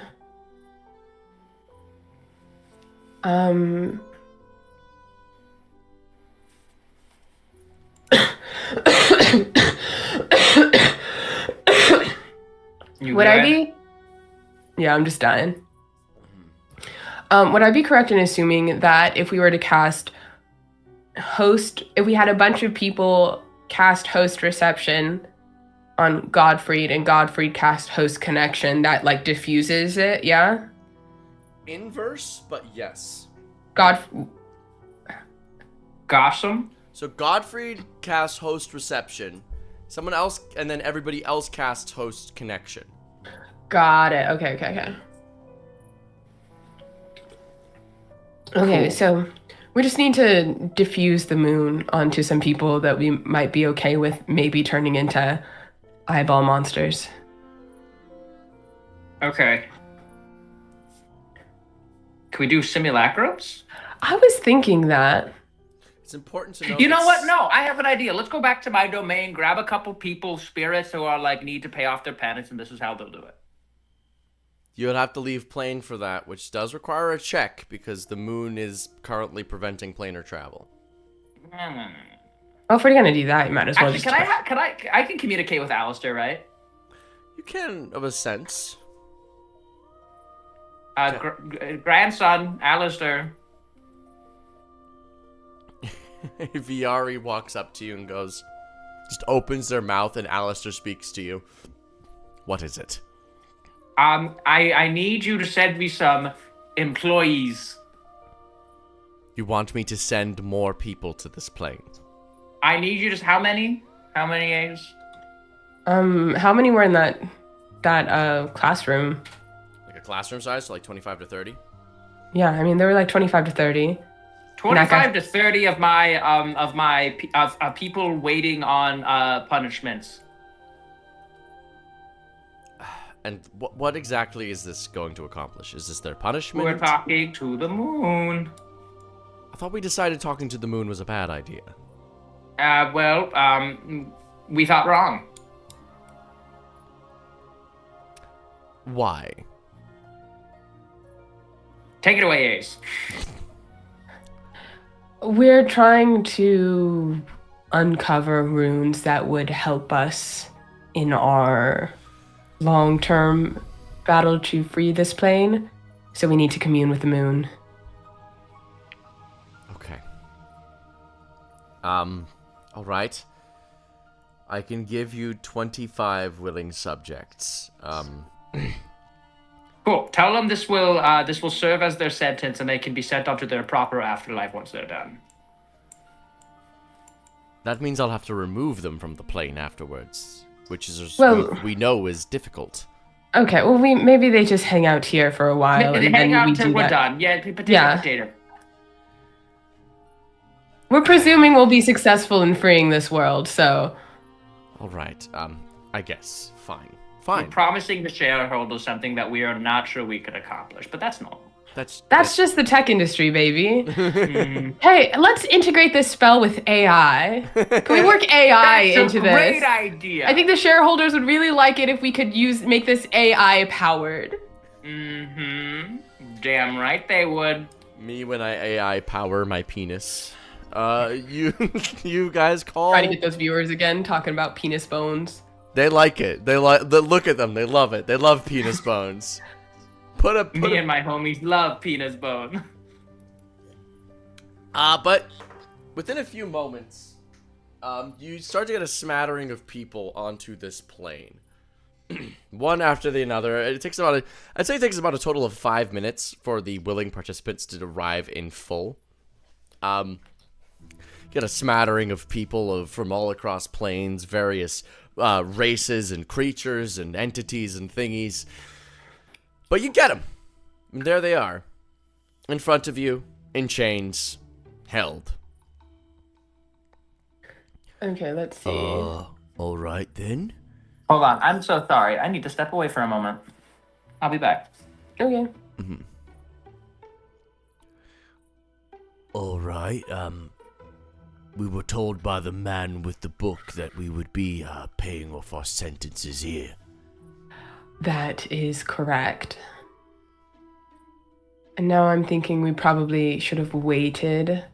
Would I be? Yeah, I'm just dying. Would I be correct in assuming that if we were to cast if we had a bunch of people cast host reception on Godfried and Godfried cast host connection, that like diffuses it, yeah? Inverse, but yes. Gossam? So Godfried casts host reception. Someone else, and then everybody else casts host connection. Got it. Okay. Okay, Cool. so we just need to diffuse the moon onto some people that we might be okay with maybe turning into eyeball monsters. Okay. Can we do simulacrums? I was thinking that. It's important to know. You know that what? No, I have an idea. Let's go back to my domain, grab a couple people, spirits who are like need to pay off their penance, and this is how they'll do it. You would have to leave plane for that, which does require a check because the moon is currently preventing planar travel. Well, if we're gonna do that, you might as well Actually, just. I can communicate with Alistair, right? You can, of a sense. Grandson, Alistair. Viari walks up to you and goes, just opens their mouth, and Alistair speaks to you. What is it? I need you to send me some employees. You want me to send more people to this plane? I need you to. How many? How many A's? How many were in that classroom? Like a classroom size, so like 25 to 30? Yeah, I mean there were like 25 to 30. 25 to 30 of my people waiting on punishments. And what exactly is this going to accomplish? Is this their punishment? We're talking to the moon. I thought we decided talking to the moon was a bad idea. We thought wrong. Why? Take it away, Ace. We're trying to uncover runes that would help us in our long-term battle to free this plane. So we need to commune with the moon. Okay. All right. I can give you 25 willing subjects. Cool. Tell them this will serve as their sentence, and they can be sent off to their proper afterlife once they're done. That means I'll have to remove them from the plane afterwards, which is we know is difficult. Okay, well, maybe they just hang out here for a while, They and hang then out we until do we're that. done. Yeah, Yeah. potato. We're presuming we'll be successful in freeing this world, so All right. I guess. Fine. We're Fine. promising the shareholders something that we are not sure we could accomplish, but that's normal. that's just the tech industry, baby. Hey, let's integrate this spell with AI. Can we work AI That's into a great this? idea. I think the shareholders would really like it if we could make this AI powered. Mm-hmm. Damn right they would. Me when I AI power my penis. You guys call. Trying to get those viewers again talking about penis bones. They like it. Look at them. They love it. They love penis bones. Me and my homies love penis bone. But within a few moments, you start to get a smattering of people onto this plane. One after the other. I'd say it takes about a total of 5 minutes for the willing participants to arrive in full. Get a smattering of people from all across planes, various races and creatures and entities and thingies. But you get them. And there they are. In front of you, in chains, held. Okay, let's see. All right then. Hold on, I'm so sorry. I need to step away for a moment. I'll be back. Okay. All right, we were told by the man with the book that we would be paying off our sentences here. That is correct. And now I'm thinking we probably should have waited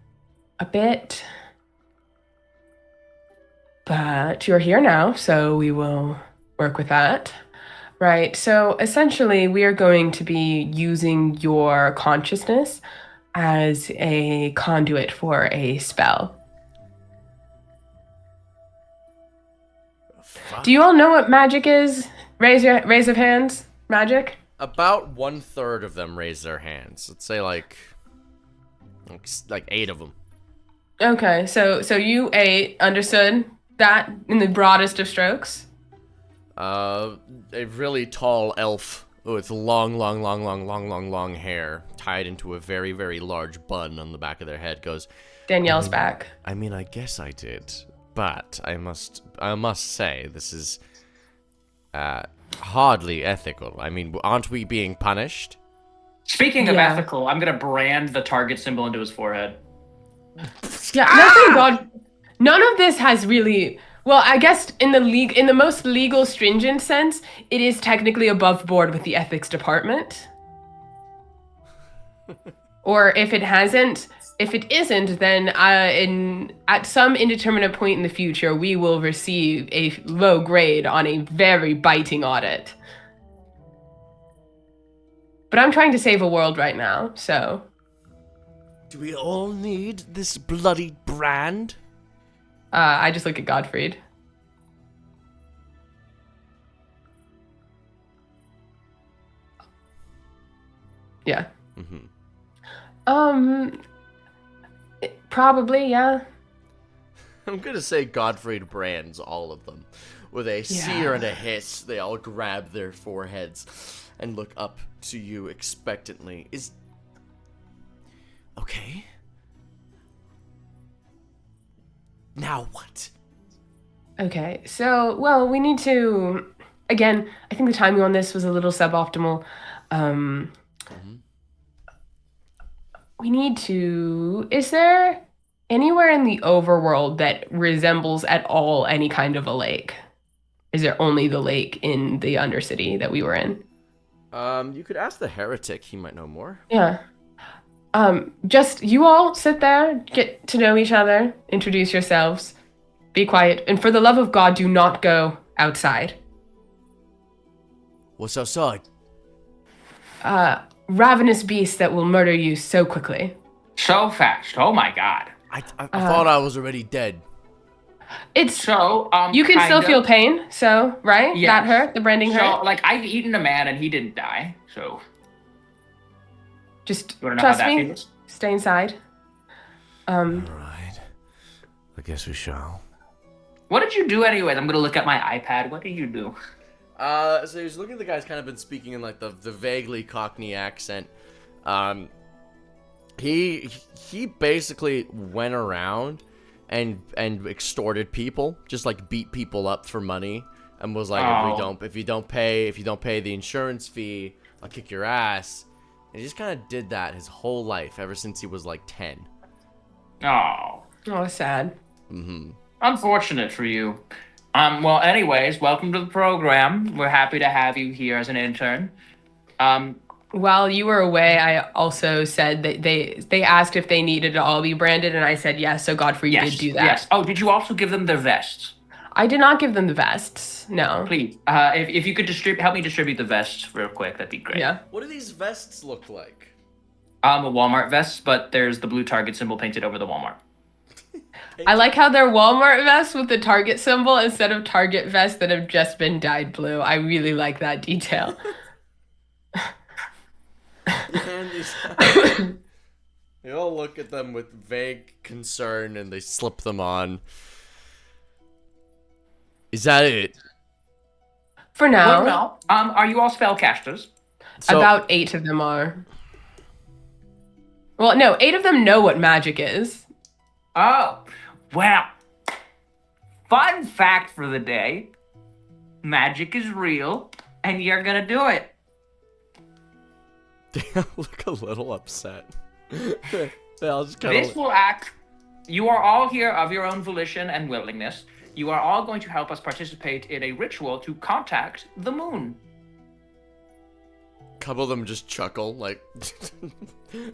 a bit. But you're here now, so we will work with that. Right, so essentially we are going to be using your consciousness as a conduit for a spell. Fuck. Do you all know what magic is? Raise of hands. Magic? About 1/3 of them raise their hands. Let's say like 8 of them. Okay, so you 8 understood that in the broadest of strokes. A really tall elf with long hair tied into a very, very large bun on the back of their head goes, Danielle's back. I mean, I guess I did, but I must say this is hardly ethical. I mean, aren't we being punished? Speaking of Yeah. ethical, I'm gonna brand the target symbol into his forehead. Yeah, thank God. None of this has really. Well, I guess in the most legal, stringent sense, it is technically above board with the ethics department. Or if it isn't, then at some indeterminate point in the future, we will receive a low grade on a very biting audit. But I'm trying to save a world right now, so. Do we all need this bloody brand? I just look at Godfried. Yeah. Probably, yeah. I'm gonna say Godfried brands all of them. With a sear and a hiss, they all grab their foreheads and look up to you expectantly. Okay. Now what? Okay, so, well, we need to. Again, I think the timing on this was a little suboptimal. We need to. Is there anywhere in the overworld that resembles at all any kind of a lake? Is there only the lake in the Undercity that we were in? You could ask the heretic. He might know more. Yeah. Just you all sit there, get to know each other, introduce yourselves, be quiet, and for the love of God, do not go outside. What's outside? Ravenous beasts that will murder you so quickly. So fast. Oh my god. I thought I was already dead. It's So, you can still kinda. feel pain, so right? Yes. That hurt, the branding So, hurt. like, I've eaten a man and he didn't die. So, Just you wanna know how trust that me. feels? Stay inside. Right. I guess we shall. What did you do anyways? I'm gonna look at my iPad. What did you do? So he's looking at the guy's kind of been speaking in like the vaguely Cockney accent. He basically went around and extorted people, just like beat people up for money, and was like, if you don't pay the insurance fee, I'll kick your ass. And he just kind of did that his whole life ever since he was like 10. Oh, Oh, sad. unfortunate for you. Well, anyways, welcome to the program. We're happy to have you here as an intern. While you were away, I also said that they asked if they needed to all be branded, and I said yes. So Godfrey Yes, did do that. yes. Oh, did you also give them their vests? I did not give them the vests. No. Please, if you could help me distribute the vests real quick, that'd be great. Yeah. What do these vests look like? A Walmart vest, but there's the blue Target symbol painted over the Walmart. I like how they're Walmart vests with the Target symbol instead of Target vests that have just been dyed blue. I really like that detail. And they all look at them with vague concern and they slip them on. Is that it? For now, Well, no. Are you all spellcasters? So, about 8 of them are. Well, no, 8 of them know what magic is. Oh, well. Fun fact for the day. Magic is real, and you're gonna do it. they look a little upset. They all just kind This will act. You are all here of your own volition and willingness. You are all going to help us participate in a ritual to contact the moon. couple of them just chuckle like.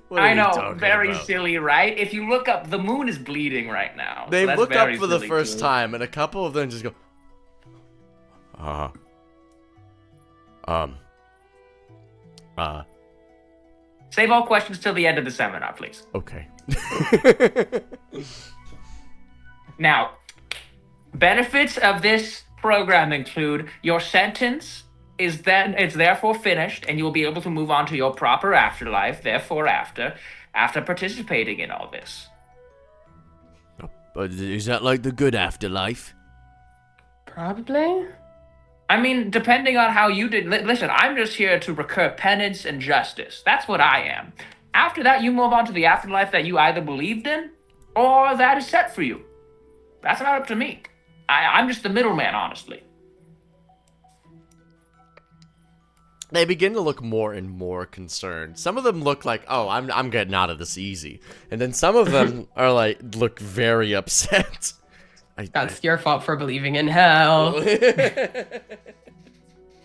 What are I you know, talking very about? silly, right? If you look up, the moon is bleeding right now. They so that's look up very for the silly, first too. time, and a couple of them just go. Save all questions till the end of the seminar, please. Okay. Now, benefits of this program include your sentence is then it's therefore finished, and you will be able to move on to your proper afterlife. Therefore, after participating in all this. But is that like the good afterlife? Probably. I mean, depending on how you did. Listen, I'm just here to recur penance and justice. That's what I am. After that, you move on to the afterlife that you either believed in, or that is set for you. That's not up to me. I'm just the middleman, honestly. They begin to look more and more concerned. Some of them look like, oh, I'm getting out of this easy, and then some of them are like look very upset. That's your fault for believing in hell.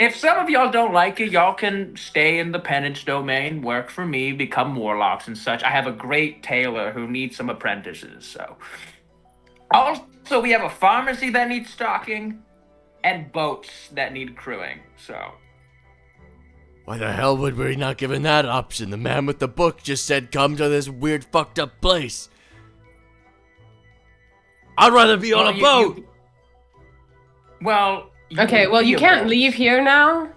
If some of y'all don't like it, y'all can stay in the penance domain, work for me, become warlocks and such. I have a great tailor who needs some apprentices, so. Also, we have a pharmacy that needs stocking, and boats that need crewing, so. Why the hell would we not given that option? The man with the book just said come to this weird fucked up place. I'd rather be on a boat. Okay, well, you can't leave here now.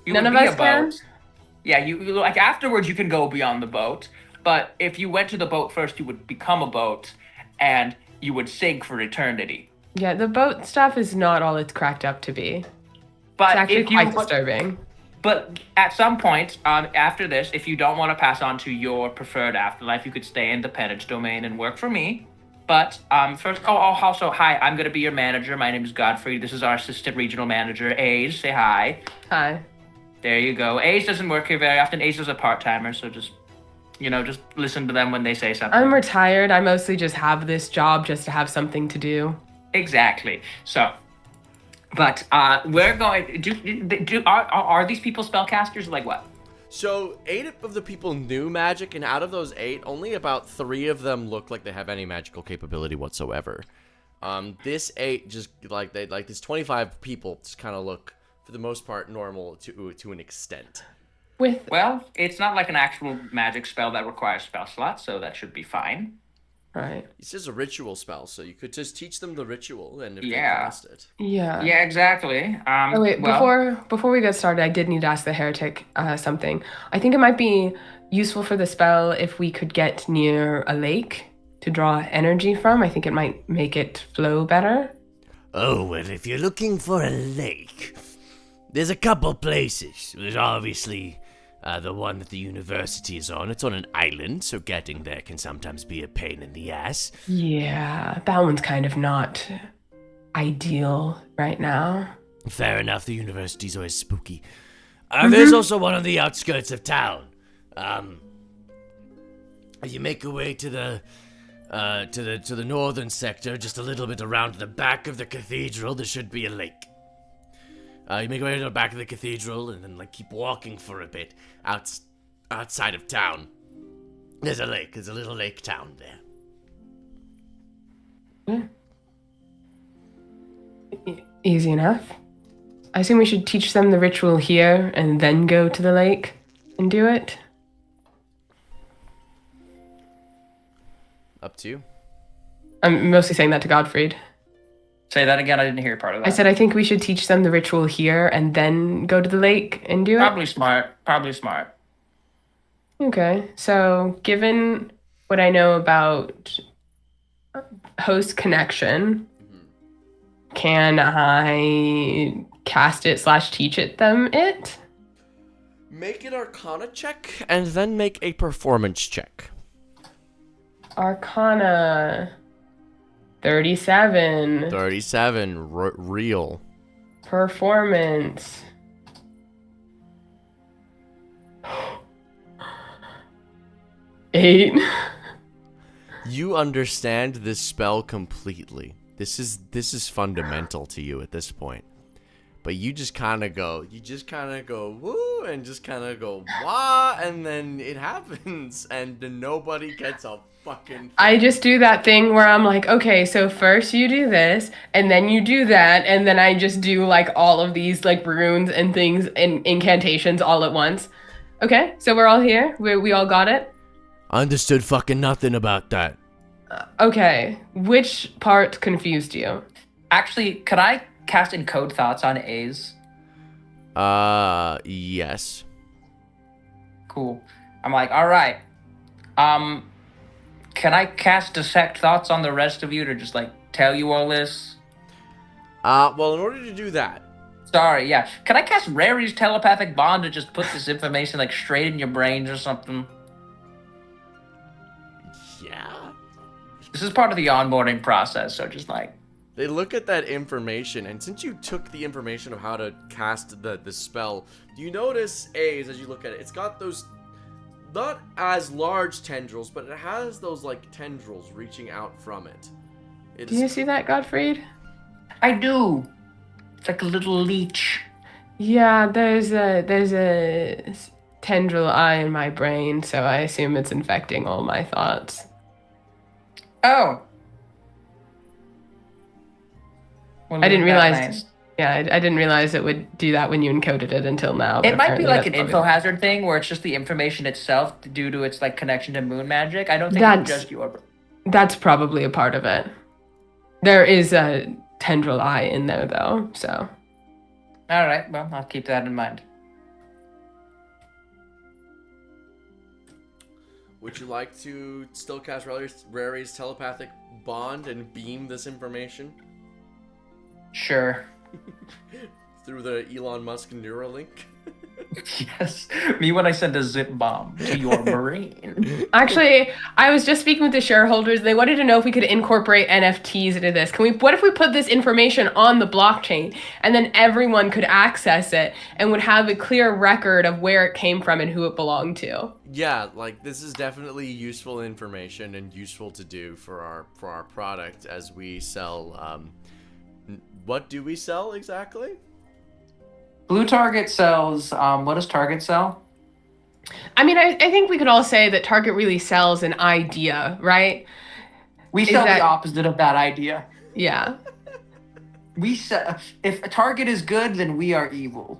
None of us can. Yeah, you like afterwards you can go beyond the boat, but if you went to the boat first, you would become a boat, and you would sink for eternity. Yeah, the boat stuff is not all it's cracked up to be. But It's actually if you quite disturbing. But at some point, after this, if you don't want to pass on to your preferred afterlife, you could stay in the penance domain and work for me. But first, also, hi, I'm going to be your manager. My name is Godfrey. This is our assistant regional manager, Ace. Say hi. Hi. There you go. Ace doesn't work here very often. Ace is a part-timer, so just listen to them when they say something. I'm retired. I mostly just have this job just to have something to do. Exactly. So, But we're going. Are these people spellcasters? Like what? So 8 of the people knew magic, and out of those 8, only about 3 of them look like they have any magical capability whatsoever. This 8 just like this 25 people just kind of look, for the most part, normal to an extent. Well, it's not like an actual magic spell that requires spell slots, so that should be fine. Right. It's just a ritual spell, so you could just teach them the ritual, and if they Yeah. cast it. Yeah. Yeah, exactly. Oh wait, before we get started, I did need to ask the heretic something. I think it might be useful for the spell if we could get near a lake to draw energy from. I think it might make it flow better. Oh, well, if you're looking for a lake, there's a couple places. There's obviously the one that the university is on. It's on an island, so getting there can sometimes be a pain in the ass. Yeah, that one's kind of not ideal right now. Fair enough, the university's always spooky. There's also one on the outskirts of town. You make your way to the northern sector, just a little bit around the back of the cathedral. There should be a lake. You make your way to the back of the cathedral, and then keep walking for a bit outside of town. There's a lake. There's a little lake town there. Easy enough. I assume we should teach them the ritual here and then go to the lake and do it. Up to you. I'm mostly saying that to Godfried. Say that again. I didn't hear part of that. I said I think we should teach them the ritual here and then go to the lake and do it. Probably smart. Okay, so given what I know about host connection, can I cast it / teach it? Make an Arcana check, and then make a performance check. Arcana 37. 37, real. Performance. Eight. You understand this spell completely. This is fundamental to you at this point. But you just kind of go woo, and just kind of go wah, and then it happens, and nobody gets a fucking thing. I just do that thing where I'm like, okay, so first you do this, and then you do that, and then I just do all of these runes and things and incantations all at once. Okay, so we're all here. We all got it. Understood fucking nothing about that. Okay, which part confused you? Actually, could I cast Encode Thoughts on A's? Yes. Cool. I'm like, all right. Can I cast Dissect Thoughts on the rest of you to just tell you all this? Well, in order to do that, Sorry, yeah. Can I cast Rary's Telepathic Bond to just put this information straight in your brains or something? yeah. This is part of the onboarding process, so just They look at that information, and since you took the information of how to cast the spell, you notice, as you look at it, it's got those not as large tendrils, but it has those tendrils reaching out from it. Do you see that, Godfried? I do. It's like a little leech. Yeah, there's a tendril eye in my brain, so I assume it's infecting all my thoughts. Oh. Well, I didn't realize. nice. Yeah, I didn't realize it would do that when you encoded it until now. It might be apparently like that's an probably- info hazard thing where it's just the information itself due to its connection to moon magic. I don't think That's- it's just your. That's probably a part of it. There is a tendril eye in there though, so. All right, well, I'll keep that in mind. Would you like to still cast Rary's Telepathic Bond and beam this information Sure. through the Elon Musk Neuralink? Yes. Me when I send a zip bomb to your brain. Actually, I was just speaking with the shareholders. They wanted to know if we could incorporate NFTs into this. What if we put this information on the blockchain and then everyone could access it and would have a clear record of where it came from and who it belonged to? Yeah, this is definitely useful information and useful to do for our product as we sell What do we sell exactly? Blue Target sells. What does Target sell? I mean, I think we could all say that Target really sells an idea, right? We Is sell that- the opposite of that idea. Yeah. We sell. If Target is good, then we are evil.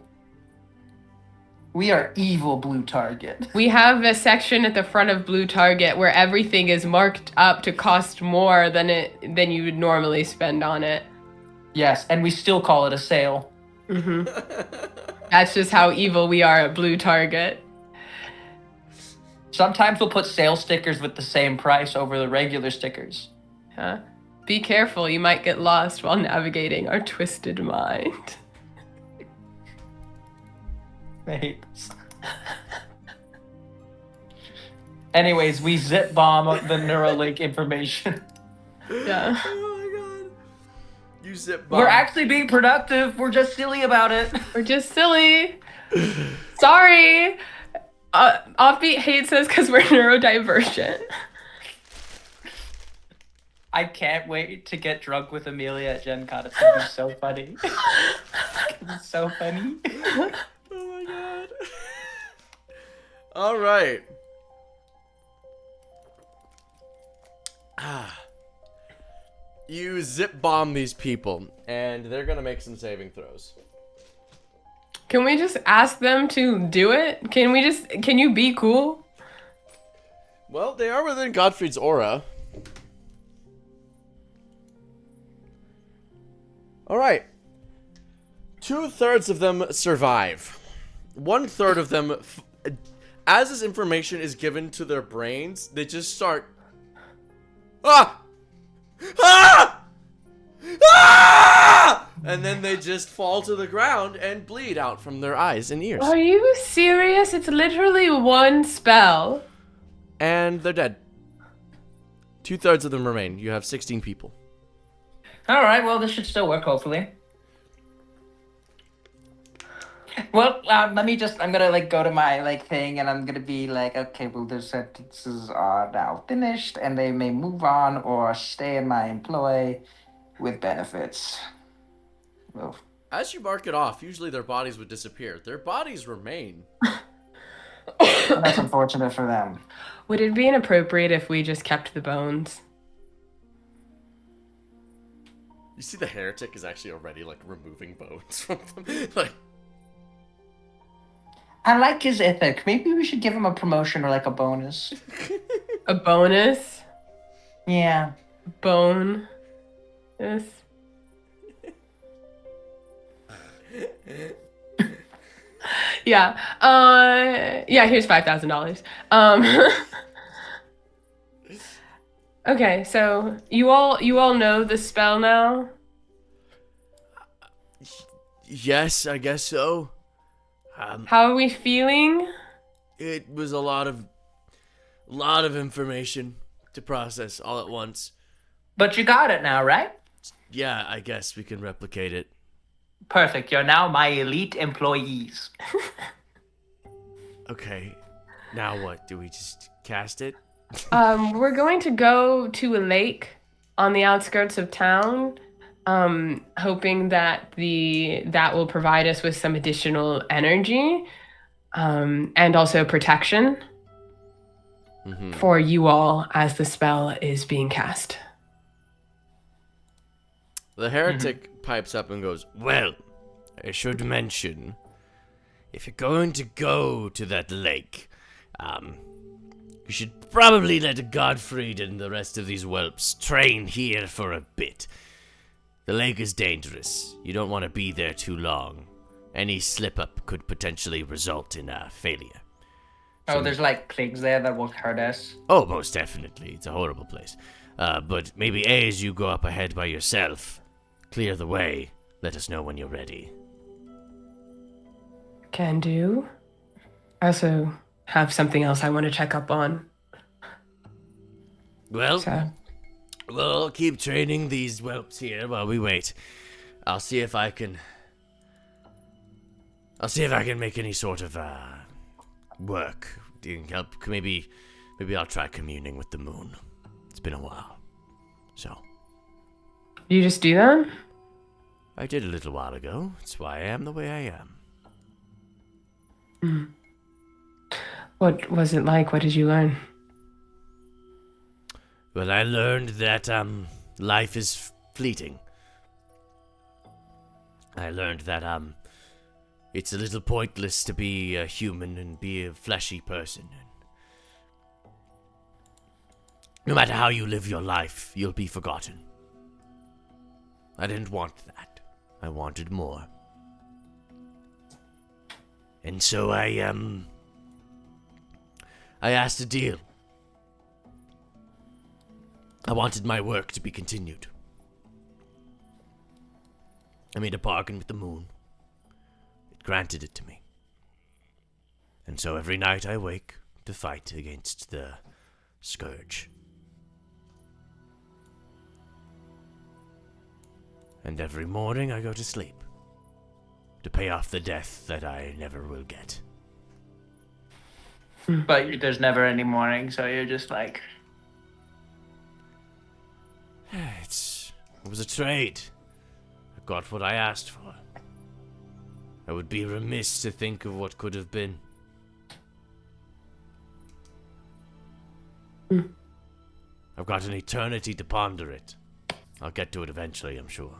We are evil, Blue Target. We have a section at the front of Blue Target where everything is marked up to cost more than you would normally spend on it. Yes, and we still call it a sale. That's just how evil we are at Blue Target. Sometimes we'll put sale stickers with the same price over the regular stickers. Huh? Be careful, you might get lost while navigating our twisted mind. I hate this. Anyways, we zip bomb the Neuralink information. Yeah. Oh my god. You zip bomb. We're actually being productive. We're just silly about it. We're just silly. Sorry. Offbeat hates us because we're neurodivergent. I can't wait to get drunk with Amelia at Gen Con. It's gonna be so funny. It's so funny. Oh my god. All right. You zip bomb these people, and they're gonna make some saving throws. Can we just ask them to do it? Can you be cool? Well, they are within Godfrey's aura. All right. 2/3 of them survive. 1/3 of them, as this information is given to their brains, they just start. Ah! Ah! Ah! And then they just fall to the ground and bleed out from their eyes and ears. Are you serious? It's literally one spell. And they're dead. 2/3 of them remain. You have 16 people. All right. Well, this should still work, hopefully. Well, let me just. I'm gonna go to my thing, and I'm gonna be like, okay, well, their sentences are now finished, and they may move on or stay in my employ with benefits. Well, As you mark it off, usually their bodies would disappear. Their bodies remain. that's unfortunate for them. Would it be inappropriate if we just kept the bones? You see the heretic is actually already removing bones from them. I like his ethic. Maybe we should give him a promotion or a bonus. A bonus? Yeah. Bone. Yes. Yeah. Yeah, here's $5,000. Okay, so you all know the spell now? Yes, I guess so. How are we feeling? It was a lot of information to process all at once. But you got it now, right? Yeah, I guess we can replicate it. Perfect. You're now my elite employees. Okay. Now what? Do we just cast it? We're going to go to a lake on the outskirts of town, hoping that that will provide us with some additional energy, and also protection for you all as the spell is being cast. The heretic pipes up and goes, Well, I should mention, if you're going to go to that lake, you should probably let Godfried and the rest of these whelps train here for a bit. The lake is dangerous. You don't want to be there too long. Any slip-up could potentially result in failure. Oh, there's pigs there that will hurt us. Oh, most definitely. It's a horrible place. But maybe as you go up ahead by yourself, clear the way. Let us know when you're ready. Can do. I also have something else I want to check up on. Well, So, we'll keep training these whelps here while we wait. I'll see if I can make any sort of work. You can help. Maybe I'll try communing with the moon. It's been a while. So, you just do that? I did a little while ago. That's why I am the way I am. What was it like? What did you learn? Well, I learned that, life is fleeting. I learned that, it's a little pointless to be a human and be a fleshy person. No matter how you live your life, you'll be forgotten. I didn't want that. I wanted more. And so I asked a deal. I wanted my work to be continued. I made a bargain with the moon. It granted it to me. And so every night I wake to fight against the scourge. And every morning I go to sleep to pay off the death that I never will get. But there's never any morning, so you're just like, It was a trade. I got what I asked for. I would be remiss to think of what could have been. I've got an eternity to ponder it. I'll get to it eventually, I'm sure.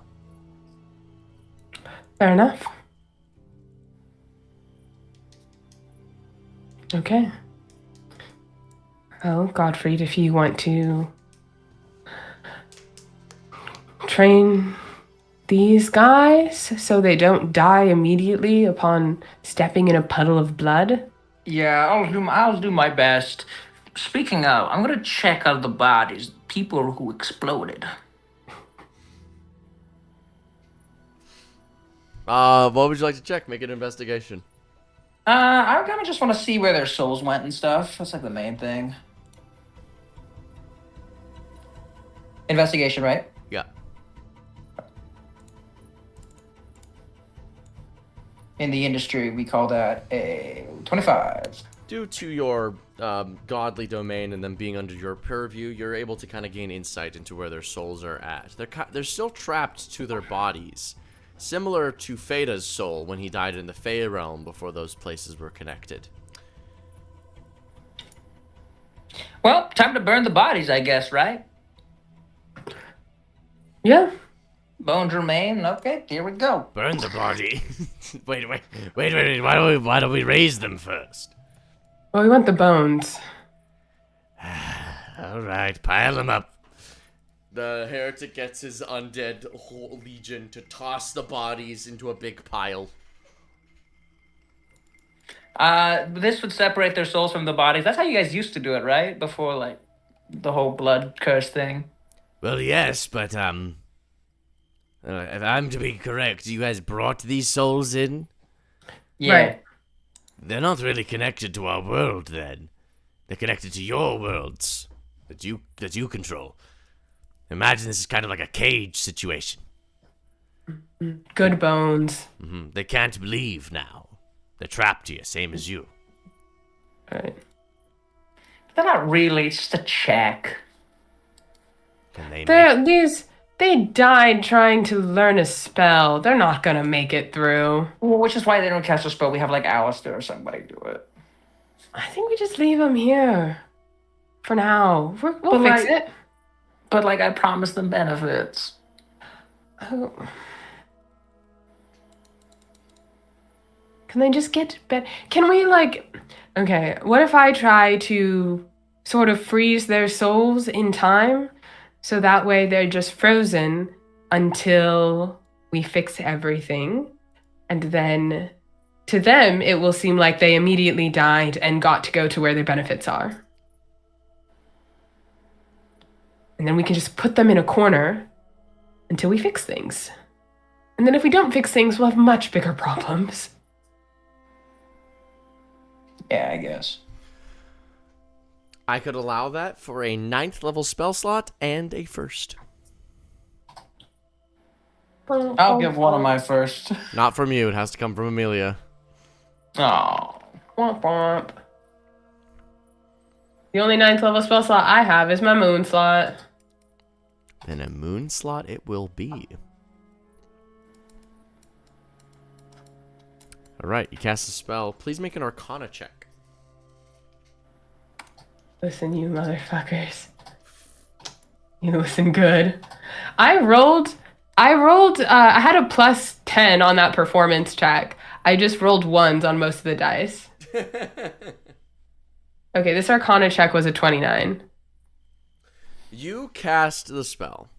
Fair enough. Okay. Well, Gottfried, if you want to train these guys so they don't die immediately upon stepping in a puddle of blood. Yeah, I'll do my best. Speaking of, I'm gonna check out the bodies, people who exploded. What would you like to check? Make an investigation. I kind of just want to see where their souls went and stuff. That's like the main thing. Investigation, right? Yeah. In the industry, we call that a 25. Due to your godly domain and them being under your purview, you're able to kind of gain insight into where their souls are at. They're still trapped to their bodies, similar to Feda's soul when he died in the Fey realm before those places were connected. Well, time to burn the bodies, I guess, right? Yeah. Bones remain. Okay, here we go. Burn the body. Wait. Why don't we raise them first? Well, we want the bones. All right, pile them up. The heretic gets his undead whole legion to toss the bodies into a big pile. This would separate their souls from the bodies. That's how you guys used to do it, right? Before, like, the whole blood curse thing. Well, yes, but if I'm to be correct, you guys brought these souls in? Yeah. Right. They're not really connected to our world, then. They're connected to your worlds that you control. Imagine this is kind of like a cage situation. Good bones. They can't leave now. They're trapped here, same as you. All right. They're not really, it's just a check. Can they They died trying to learn a spell. They're not gonna make it through. Well, which is why they don't cast a spell. We have, like, Alistair or somebody do it. I think we just leave them here. For now. We'll But, fix like- it. But, like, I promised them benefits. Oh. Can they just get Can we, like... Okay, what if I try to sort of freeze their souls in time? So that way they're just frozen until we fix everything. And then to them, it will seem like they immediately died and got to go to where their benefits are. And then we can just put them in a corner until we fix things. And then if we don't fix things, we'll have much bigger problems. Yeah, I guess. I could allow that for a 9th level spell slot and a first. I'll give one of my first. Not from you, it has to come from Amelia. Oh. Womp womp. The only 9th level spell slot I have is my moon slot. Then a moon slot it will be. All right, you cast a spell. Please make an Arcana check. Listen, you motherfuckers. You listen good. I rolled, I had a plus 10 on that performance check. I just rolled ones on most of the dice. Okay, this Arcana check was a 29. You cast the spell.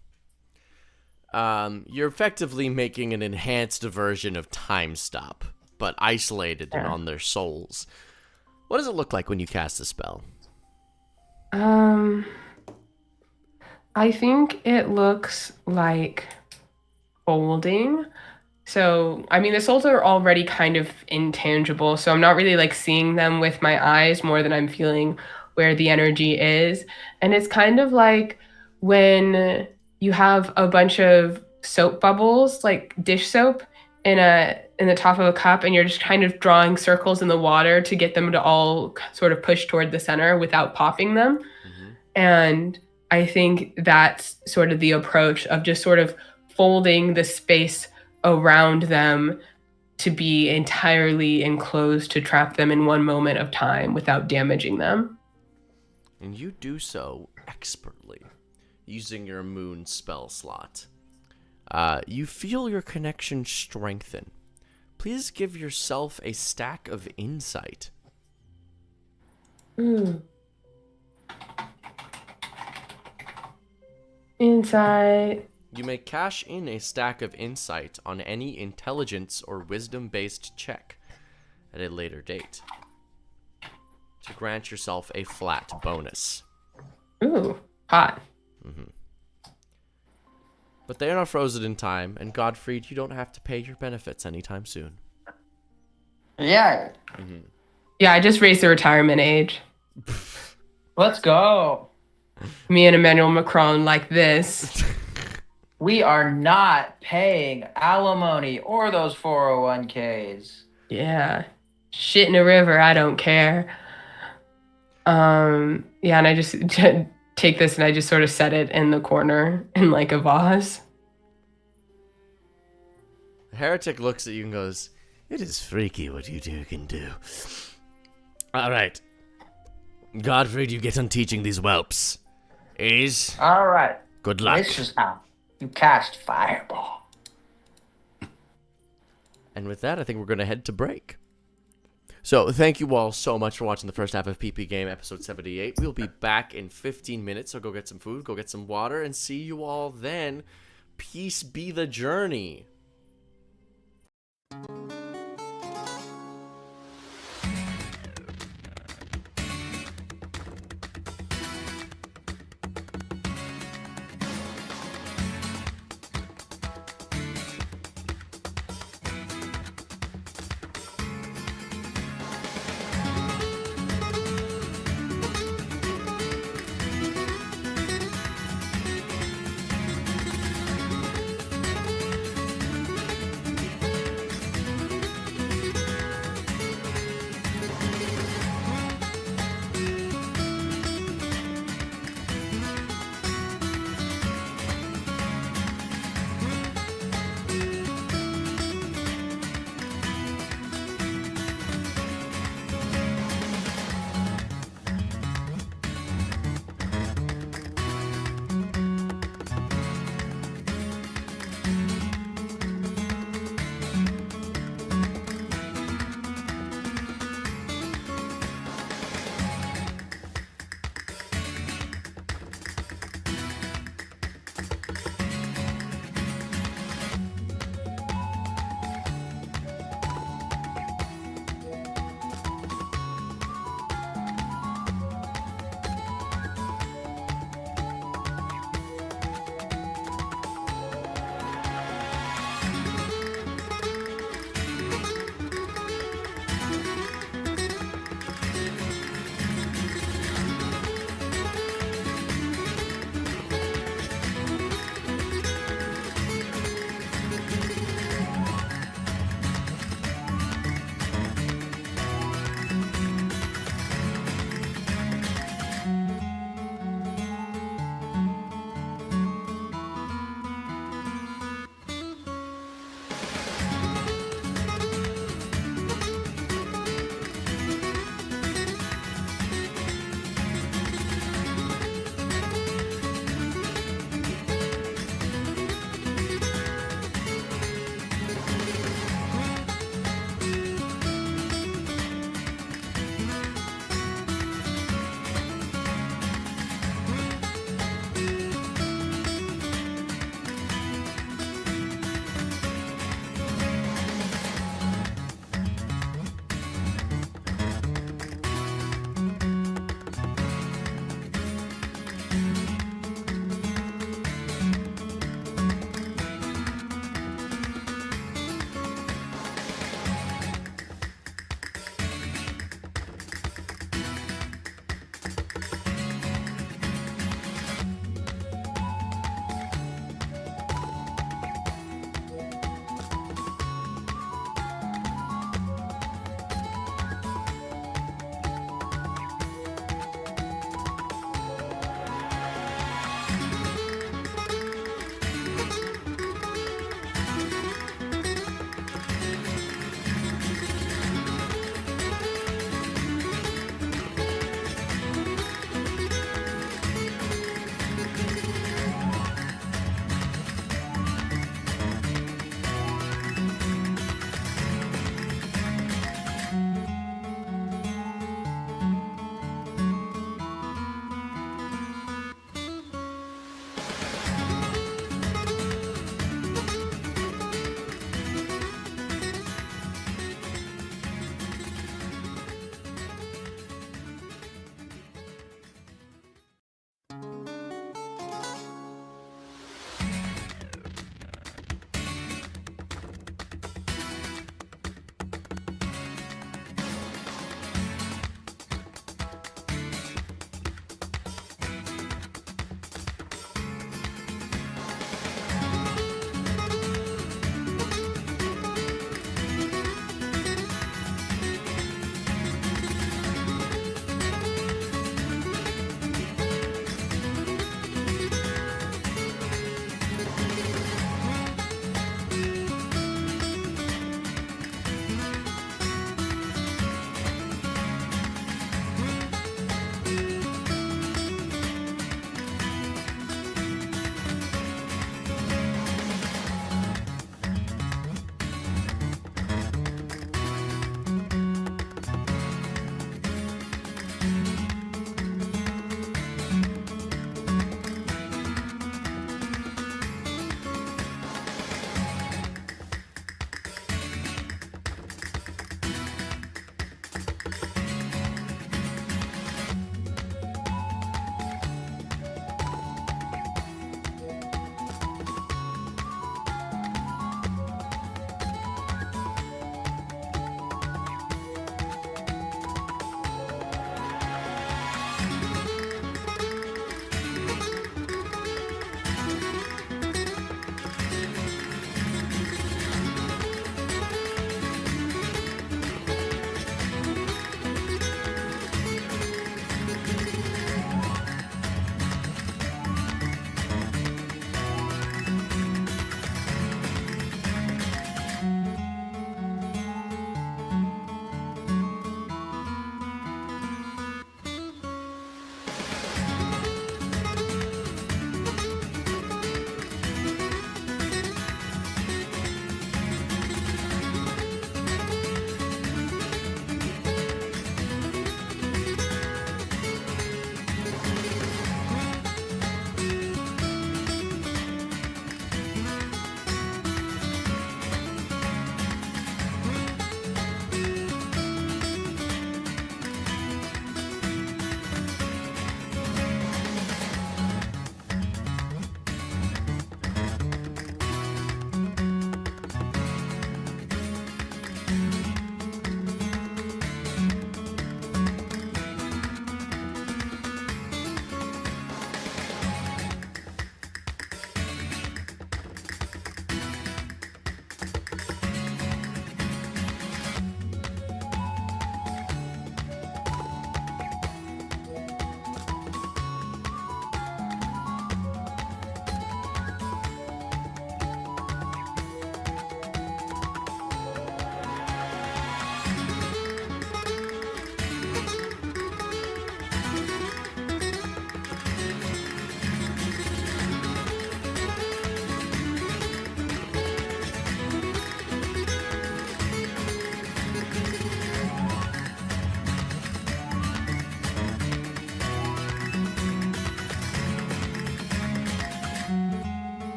You're effectively making an enhanced version of Time Stop, but isolated and on their souls. What does it look like when you cast the spell? I think it looks like folding. So, I mean, the souls are already kind of intangible, so I'm not really like seeing them with my eyes more than I'm feeling where the energy is. And it's kind of like when you have a bunch of soap bubbles, like dish soap, in the top of a cup, and you're just kind of drawing circles in the water to get them to all sort of push toward the center without popping them. Mm-hmm. And I think that's sort of the approach of just sort of folding the space around them to be entirely enclosed to trap them in one moment of time without damaging them. And you do so expertly, using your moon spell slot. You feel your connection strengthen. Please give yourself a stack of insight. Insight. You may cash in a stack of insight on any intelligence or wisdom-based check at a later date to grant yourself a flat bonus. Ooh, hot. But they are not frozen in time, and Godfried, you don't have to pay your benefits anytime soon. Yeah. Yeah, I just raised the retirement age. Let's go. Me and Emmanuel Macron like this. We are not paying alimony or those 401ks. Yeah. Shit in a river, I don't care. Yeah, and I just take this and I just sort of set it in the corner in like a vase. The heretic looks at you and goes, "It is freaky what you two can do." All right. Godfried, you get on teaching these whelps. Ace, All right. good luck. This is how you cast Fireball. And with that, I think we're going to head to break. So, thank you all so much for watching the first half of PP Game episode 78. We'll be back in 15 minutes, so go get some food, go get some water, and see you all then. Peace be the journey.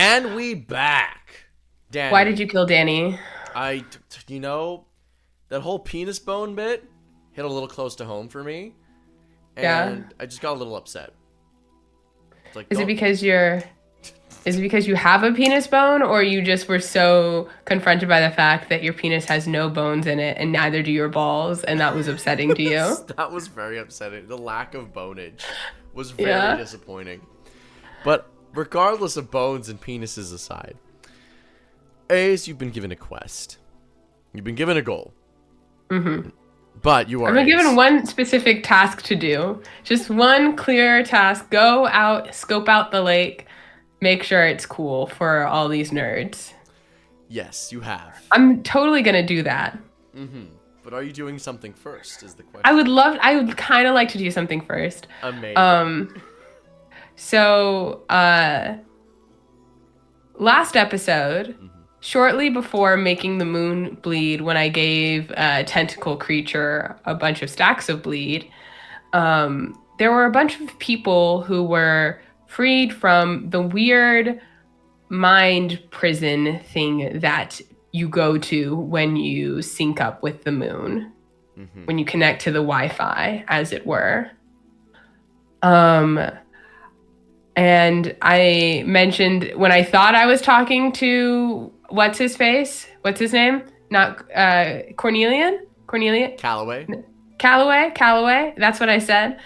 And we back. Danny. Why did you kill Danny? That whole penis bone bit hit a little close to home for me. And Yeah. I just got a little upset. It's like, Is it don't- because you have a penis bone, or you just were so confronted by the fact that your penis has no bones in it and neither do your balls, and that was upsetting to you? That was very upsetting. The lack of bonage was very Yeah. disappointing. But regardless of bones and penises aside, Ace, you've been given a quest. You've been given a goal. Mm-hmm. But you are I've been Ace. given one specific task to do. Just one clear task. Go out, scope out the lake, make sure it's cool for all these nerds. Yes, you have. I'm totally gonna do that. But are you doing something first is the question. I would kind of like to do something first. Amazing. So, last episode, shortly before making the moon bleed, when I gave a tentacle creature a bunch of stacks of bleed, there were a bunch of people who were freed from the weird mind prison thing that you go to when you sync up with the moon, when you connect to the Wi-Fi, as it were. And I mentioned when I thought I was talking to what's his name? Not Cornelian? Callaway. Callaway. That's what I said.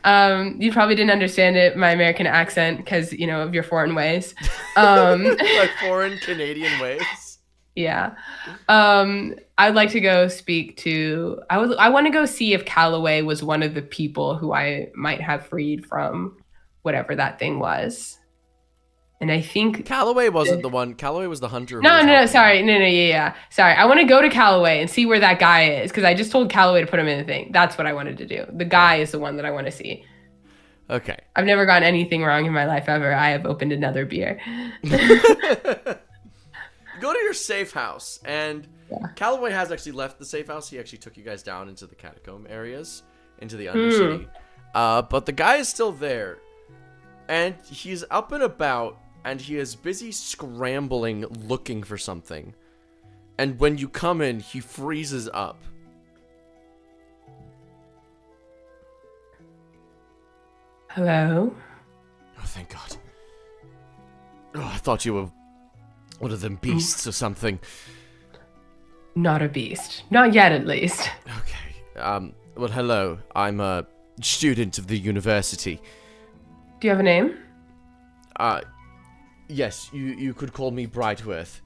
You probably didn't understand it, my American accent, because, of your foreign ways. Like foreign Canadian ways. Yeah. I'd like to go speak to... I want to go see if Callaway was one of the people who I might have freed from whatever that thing was. And I think... Callaway wasn't the one. Callaway was the hunter. No, sorry. Yeah. Sorry. I want to go to Callaway and see where that guy is, because I just told Callaway to put him in the thing. That's what I wanted to do. The guy is the one that I want to see. Okay. I've never gotten anything wrong in my life ever. I have opened another beer. Go to your safe house, and Callaway has actually left the safe house. He actually took you guys down into the catacomb areas, into the Undercity. But the guy is still there, and he's up and about, and he is busy scrambling, looking for something. And when you come in, he freezes up. Hello? Oh, thank God. Oh, I thought you were one of them beasts or something. Not a beast. Not yet, at least. Okay. Well, hello. I'm a student of the university. Do you have a name? Yes, you could call me Brightworth.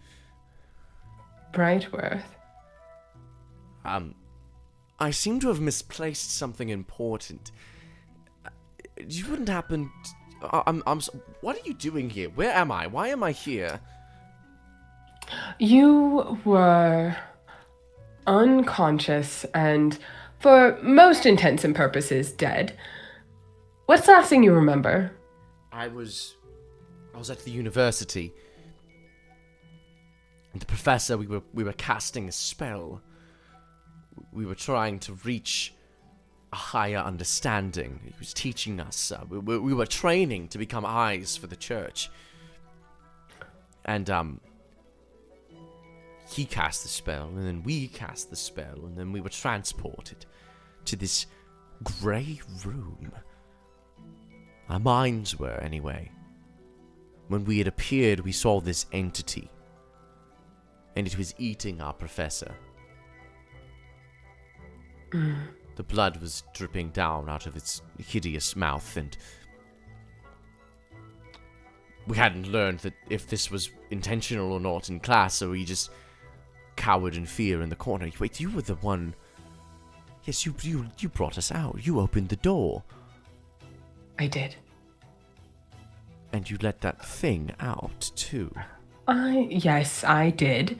Brightworth. I seem to have misplaced something important. You wouldn't happen... what are you doing here? Where am I? Why am I here? You were unconscious and, for most intents and purposes, dead. What's the last thing you remember? I was at the university. And the professor, we were casting a spell. We were trying to reach a higher understanding. He was teaching us. We were training to become eyes for the church. And, he cast the spell, and then we cast the spell, and then we were transported to this grey room. Our minds were, anyway. When we had appeared, we saw this entity, and it was eating our professor. The blood was dripping down out of its hideous mouth, and we hadn't learned that if this was intentional or not in class, so we just cowered in fear in the corner. Wait, you were the one... Yes, you brought us out. You opened the door. I did. And you let that thing out, too. Yes, I did.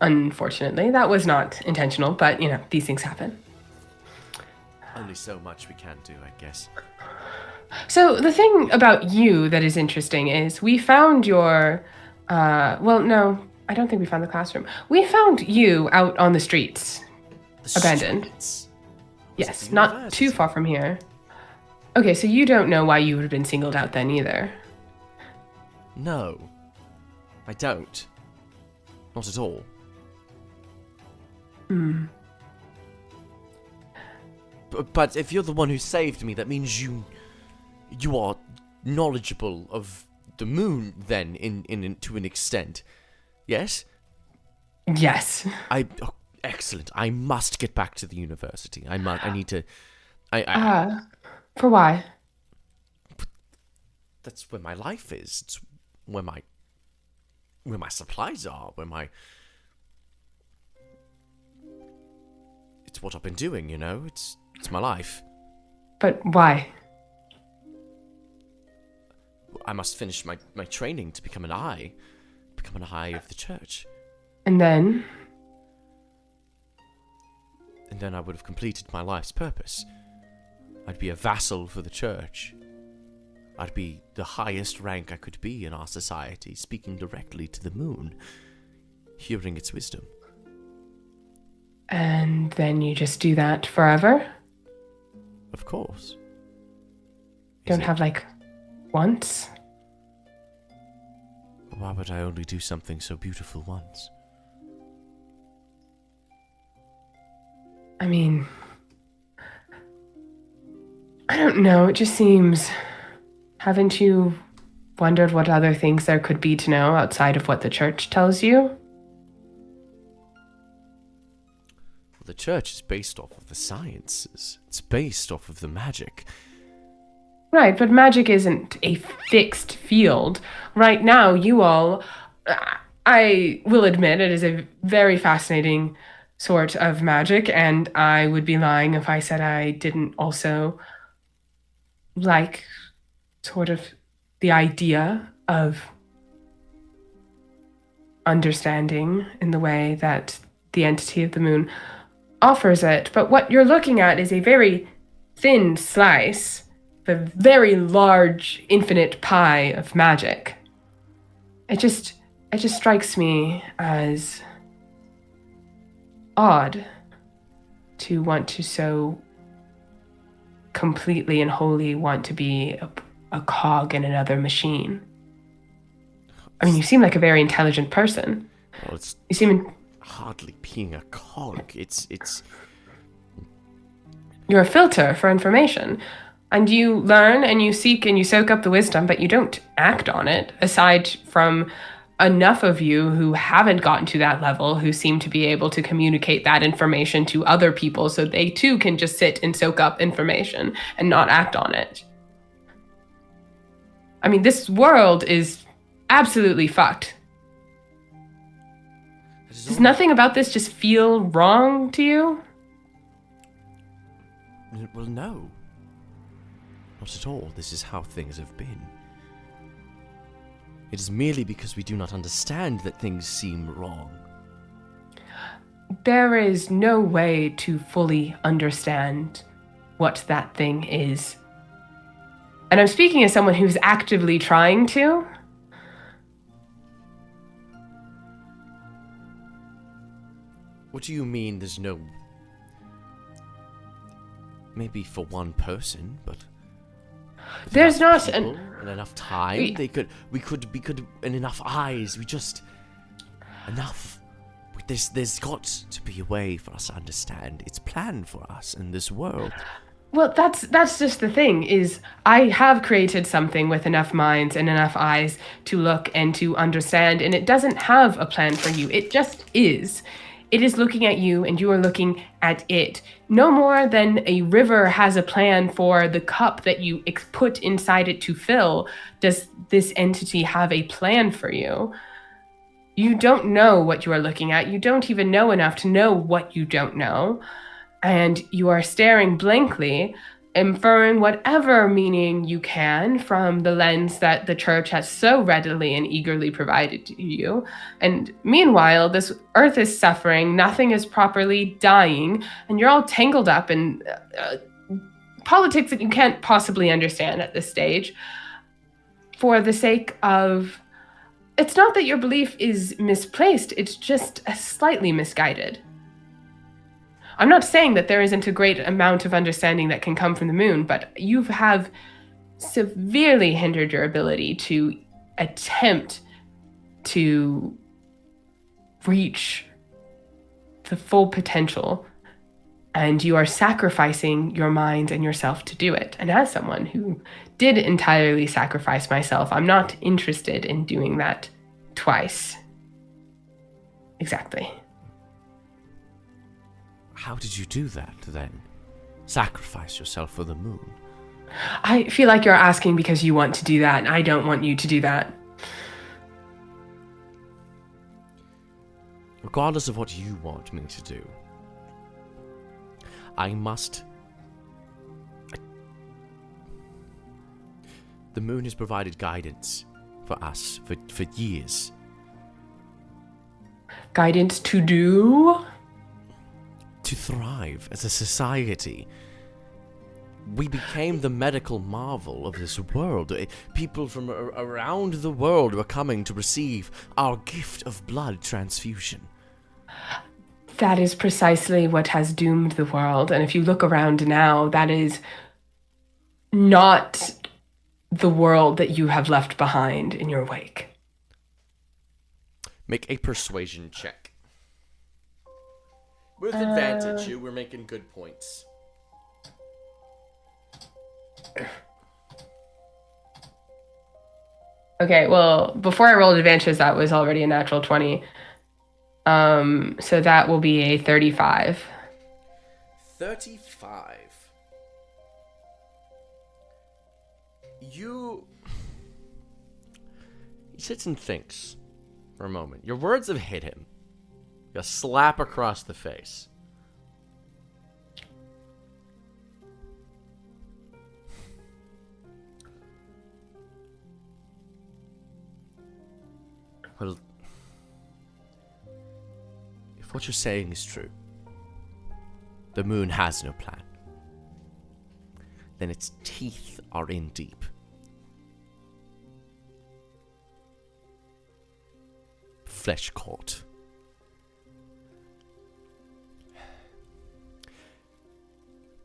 Unfortunately, that was not intentional, but, these things happen. Only so much we can do, I guess. So the thing about you that is interesting is we found your... well, no, I don't think we found the classroom. We found you out on the streets. Abandoned. Streets? Yes, not too far from here. Okay, so you don't know why you would have been singled out then either. No. I don't. Not at all. But if you're the one who saved me, that means you are knowledgeable of the moon, then, in to an extent. Yes? Yes. Excellent. I must get back to the university. I need to... For why? That's where my life is. It's where my supplies are, It's what I've been doing, you know? It's my life. But why? I must finish my training to become an eye of the church. And then? And then I would have completed my life's purpose. I'd be a vassal for the church. I'd be the highest rank I could be in our society, speaking directly to the moon, hearing its wisdom. And then you just do that forever? Of course. Don't have, like, once? Why would I only do something so beautiful once? I mean, I don't know, it just seems... Haven't you wondered what other things there could be to know outside of what the church tells you? Well, the church is based off of the sciences. It's based off of the magic. Right, but magic isn't a fixed field. Right now, you all... I will admit it is a very fascinating sort of magic, and I would be lying if I said I didn't also like sort of the idea of understanding in the way that the entity of the moon offers it. But what you're looking at is a very thin slice of a very large, infinite pie of magic. It just strikes me as odd to want to so completely and wholly want to be a cog in another machine. I mean, you seem like a very intelligent person. Well, it's You seem... hardly being a cog. It's You're a filter for information. And you learn and you seek and you soak up the wisdom, but you don't act on it, aside from enough of you who haven't gotten to that level, who seem to be able to communicate that information to other people so they too can just sit and soak up information and not act on it. I mean, this world is absolutely fucked. Does nothing about this just feel wrong to you? Well, no. Not at all. This is how things have been. It is merely because we do not understand that things seem wrong. There is no way to fully understand what that thing is. And I'm speaking as someone who's actively trying to. What do you mean there's no... Maybe for one person, but... with There's enough not people and enough time, we could, and enough eyes, enough. There's got to be a way for us to understand. It's planned for us in this world. Well, that's just the thing, is I have created something with enough minds and enough eyes to look and to understand, and it doesn't have a plan for you. It just is. It is looking at you, and you are looking at it. No more than a river has a plan for the cup that you put inside it to fill, does this entity have a plan for you. You don't know what you are looking at. You don't even know enough to know what you don't know. And you are staring blankly, inferring whatever meaning you can from the lens that the church has so readily and eagerly provided to you. And meanwhile, this earth is suffering, nothing is properly dying, and you're all tangled up in politics that you can't possibly understand at this stage for the sake of... It's not that your belief is misplaced, it's just slightly misguided. I'm not saying that there isn't a great amount of understanding that can come from the moon, but you have severely hindered your ability to attempt to reach the full potential, and you are sacrificing your mind and yourself to do it. And as someone who did entirely sacrifice myself, I'm not interested in doing that twice. Exactly. How did you do that, then? Sacrifice yourself for the moon? I feel like you're asking because you want to do that, and I don't want you to do that. Regardless of what you want me to do, I must... The moon has provided guidance for us for years. Guidance to do? To thrive as a society. We became the medical marvel of this world. People from around the world were coming to receive our gift of blood transfusion. That is precisely what has doomed the world. And if you look around now, that is not the world that you have left behind in your wake. Make a persuasion check. With advantage, you were making good points. Okay, well, before I rolled advantage, that was already a natural 20. So that will be a 35. 35. He sits and thinks for a moment. Your words have hit him. A slap across the face. Well, if what you're saying is true, the moon has no plan, then its teeth are in deep. Flesh caught.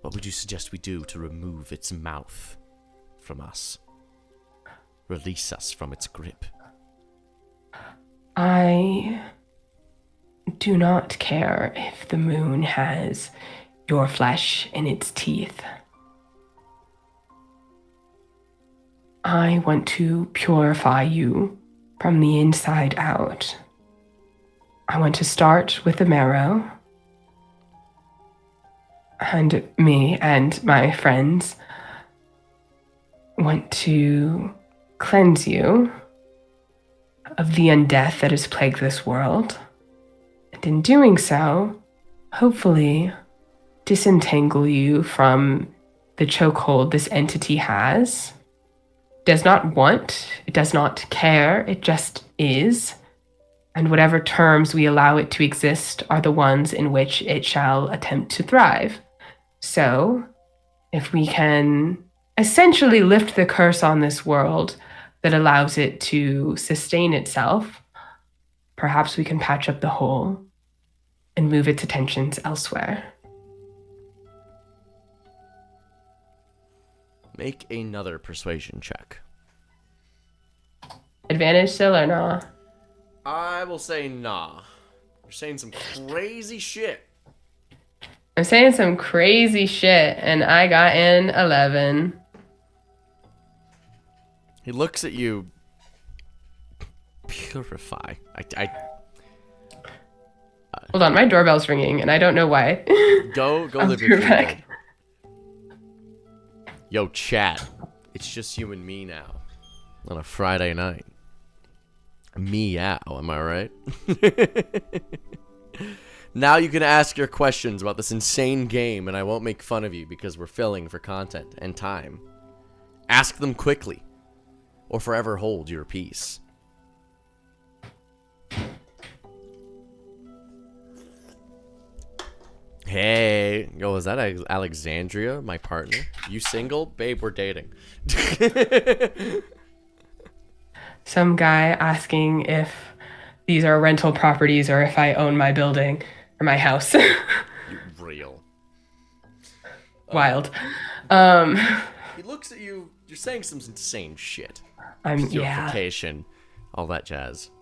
What would you suggest we do to remove its mouth from us? Release us from its grip? I do not care if the moon has your flesh in its teeth. I want to purify you from the inside out. I want to start with the marrow, and me and my friends want to cleanse you of the undeath that has plagued this world, and in doing so, hopefully disentangle you from the chokehold this entity has. Does not want, it does not care, it just is. And whatever terms we allow it to exist are the ones in which it shall attempt to thrive. So, if we can essentially lift the curse on this world that allows it to sustain itself, perhaps we can patch up the hole and move its attentions elsewhere. Make another persuasion check. Advantage still or no? I will say nah. You're saying some crazy shit. I'm saying some crazy shit, and I got an 11. He looks at you. Purify. Hold on, my doorbell's ringing, and I don't know why. Go I'll live be your right dream. back. Yo, chat. It's just you and me now. On a Friday night. Meow, am I right? Now you can ask your questions about this insane game, and I won't make fun of you because we're filling for content and time. Ask them quickly, or forever hold your peace. Hey, yo, is that Alexandria, my partner? You single? Babe, we're dating. Some guy asking if these are rental properties or if I own my building or my house. You real. Wild. He looks at you. You're saying some insane shit. Yeah. Purification, all that jazz.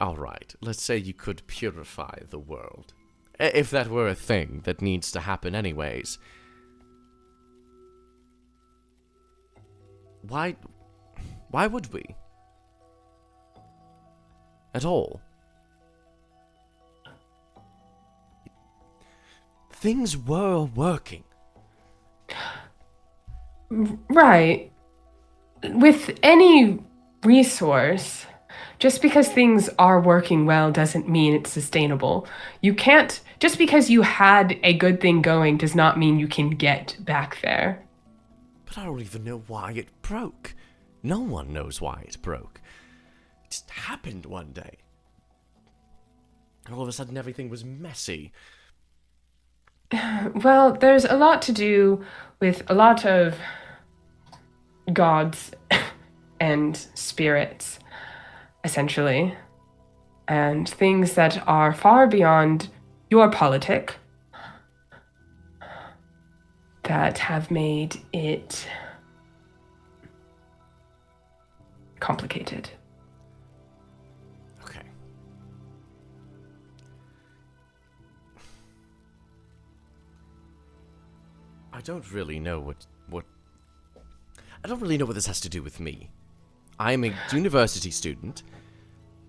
All right, let's say you could purify the world. If that were a thing that needs to happen anyways. Why would we? At all? Things were working. Right. With any resource, just because things are working well doesn't mean it's sustainable. You can't, just because you had a good thing going does not mean you can get back there. But I don't even know why it broke. No one knows why it broke. It just happened one day. All of a sudden everything was messy. Well, there's a lot to do with a lot of gods and spirits, essentially, and things that are far beyond your politic that have made it complicated. Okay. I don't really know what I don't really know what this has to do with me. I'm a university student.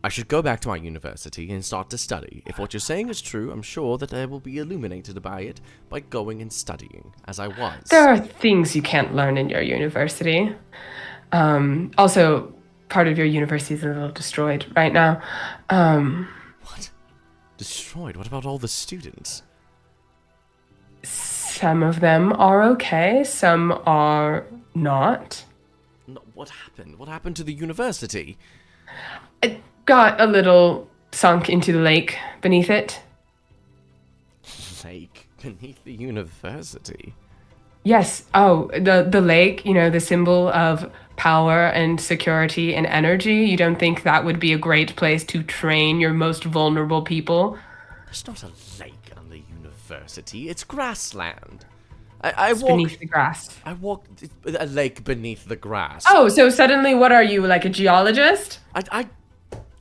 I should go back to my university and start to study. If what you're saying is true, I'm sure that I will be illuminated by it by going and studying, as I was. There are things you can't learn in your university. Also, part of your university is a little destroyed right now. What? Destroyed? What about all the students? Some of them are okay, some are not. No, what happened? What happened to the university? It got a little sunk into the lake beneath it. Lake beneath the university? Yes. Oh, the lake, you know, the symbol of power and security and energy. You don't think that would be a great place to train your most vulnerable people? There's not a lake on the university. It's grassland. It's beneath the grass. I walked a lake beneath the grass. Oh, so suddenly what are you, like a geologist?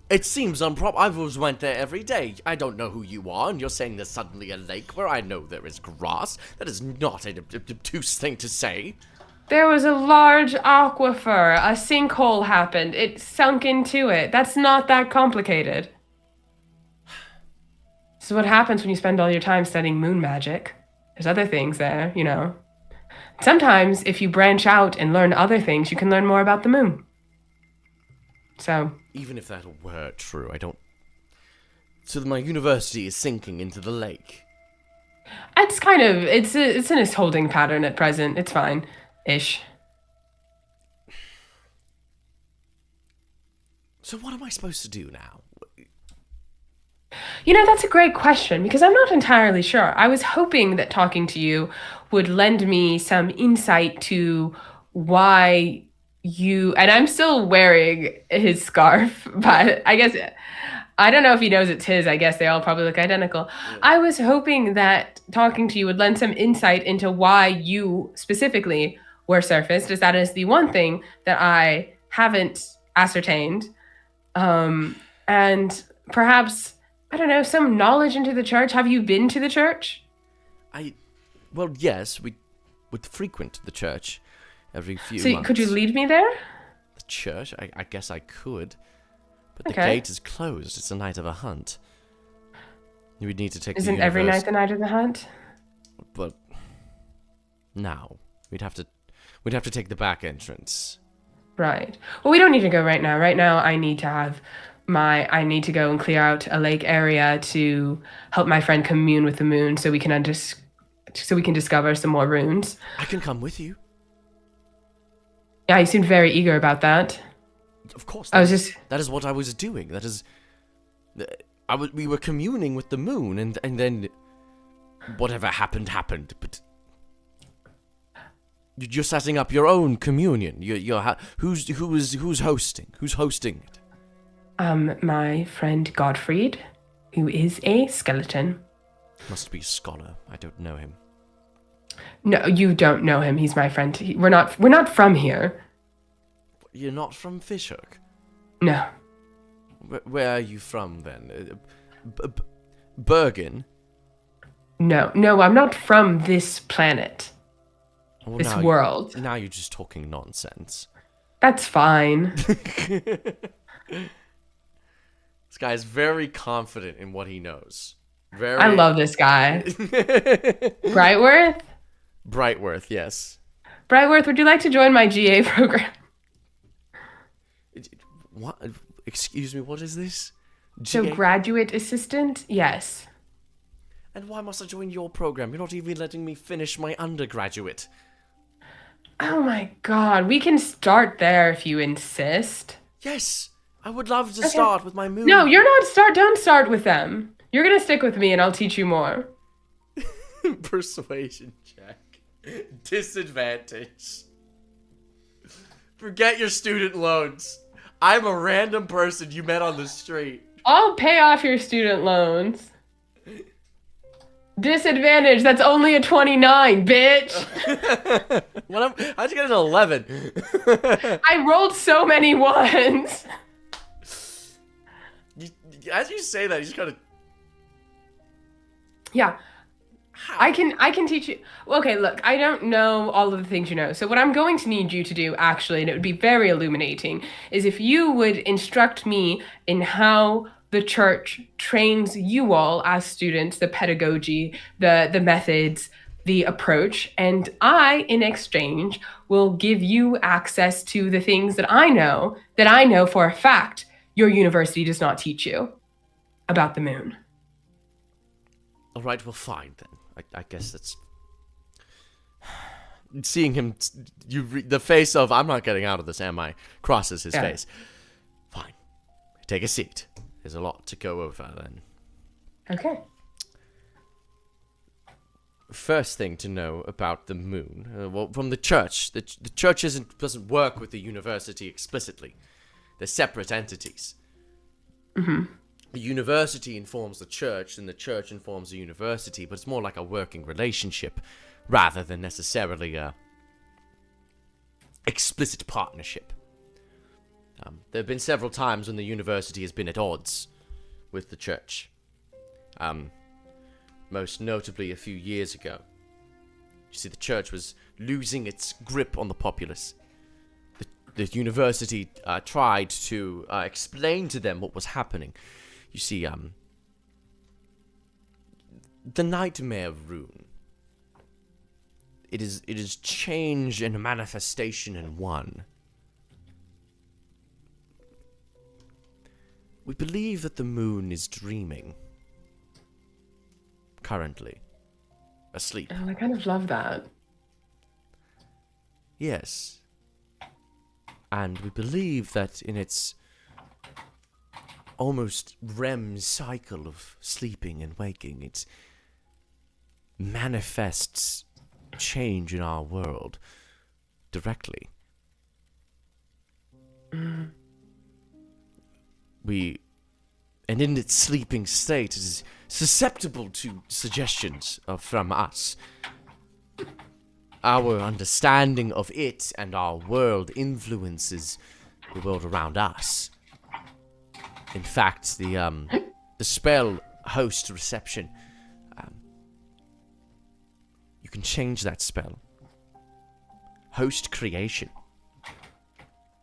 It seems improper. I've always went there every day. I don't know who you are, and you're saying there's suddenly a lake where I know there is grass. That is not an obtuse thing to say. There was a large aquifer. A sinkhole happened. It sunk into it. That's not that complicated. This is what happens when you spend all your time studying moon magic. There's other things there, you know. Sometimes, if you branch out and learn other things, you can learn more about the moon. So... Even if that were true, I don't... So my university is sinking into the lake. It's kind of... It's in its holding pattern at present. It's fine. Ish. So what am I supposed to do now? You know, that's a great question, because I'm not entirely sure. I was hoping that talking to you would lend me some insight to why you... And I'm still wearing his scarf, but I guess... I don't know if he knows it's his. I guess they all probably look identical. Yeah. I was hoping that talking to you would lend some insight into why you specifically were surfaced, as that is the one thing that I haven't ascertained. And perhaps... I don't know, some knowledge into the church. Have you been to the church? Well, yes, we would frequent the church every few months. So could you lead me there? The church? I guess I could. But the gate is closed. It's the night of a hunt. You would need to take Isn't every night the night of the hunt? But now we'd have to take the back entrance. Right. Well, we don't need to go right now. Right now I need to go and clear out a lake area to help my friend commune with the moon so we can discover some more runes. I can come with you. Yeah, you seemed very eager about that. Of course. That is what I was doing. That is... we were communing with the moon, and then whatever happened, but... You're setting up your own communion. Who's hosting? Who's hosting it? My friend Godfried, who is a skeleton. Must be a scholar. I don't know him. No, you don't know him. He's my friend. We're not from here. You're not from Fishhook? No. Where are you from, then? Bergen? No, I'm not from this planet. Well, This world. Now you're just talking nonsense. That's fine. This guy is very confident in what he knows. I love this guy. Brightworth? Brightworth, yes. Brightworth, would you like to join my GA program? What? Excuse me, what is this? So GA? graduate assistant? Yes. And why must I join your program? You're not even letting me finish my undergraduate. Oh my god, we can start there if you insist. Yes, I would love to start with my moon. No, don't start with them. You're gonna stick with me and I'll teach you more. Persuasion check. Disadvantage. Forget your student loans. I'm a random person you met on the street. I'll pay off your student loans. Disadvantage, that's only a 29, bitch. How'd you get an 11? I rolled so many ones. As you say that, you just gotta... Yeah. I can teach you. Okay, look, I don't know all of the things you know. So what I'm going to need you to do, actually, and it would be very illuminating, is if you would instruct me in how the church trains you all as students, the pedagogy, the methods, the approach, and I, in exchange, will give you access to the things that I know for a fact your university does not teach you about the moon. All right, well, fine then. I guess that's... Seeing him, the face of, I'm not getting out of this, am I? Crosses his face. Fine. Take a seat. There's a lot to go over then. Okay. First thing to know about the moon, well, from the church. The church doesn't work with the university explicitly. They're separate entities. Mm-hmm. The university informs the church, and the church informs the university, but it's more like a working relationship, rather than necessarily a explicit partnership. There have been several times when the university has been at odds with the church. Most notably a few years ago. You see, the church was losing its grip on the populace. The university tried to explain to them what was happening. You see, the Nightmare Rune. It is change and manifestation in one. We believe that the moon is dreaming. Currently. Asleep. Oh, I kind of love that. Yes. And we believe that in its almost REM cycle of sleeping and waking, it manifests change in our world directly. And in its sleeping state, it is susceptible to suggestions from us. Our understanding of it and our world influences the world around us. In fact, the spell host reception, you can change that spell. Host creation.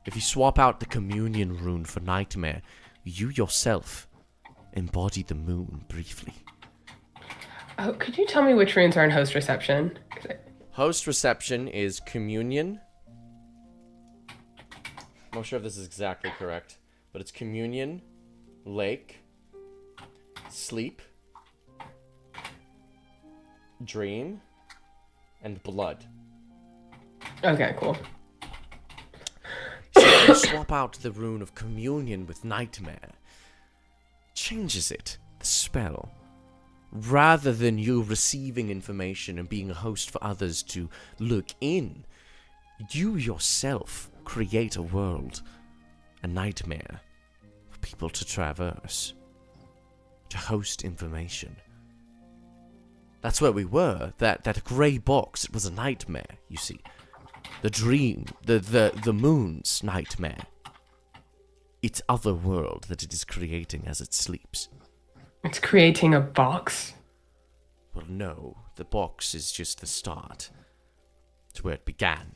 If you swap out the communion rune for nightmare, you yourself embody the moon briefly. Oh, could you tell me which runes are in host reception? Host reception is communion. I'm not sure if this is exactly correct, but it's communion, lake, sleep, dream, and blood. Okay, cool. So if you swap out the rune of communion with nightmare, changes it, the spell. Rather than you receiving information and being a host for others to look in, you yourself create a world, a nightmare, for people to traverse, to host information. That's where we were. That grey box, it was a nightmare, you see. The dream, the moon's nightmare. It's other world that it is creating as it sleeps. It's creating a box. Well, no, the box is just the start. It's where it began.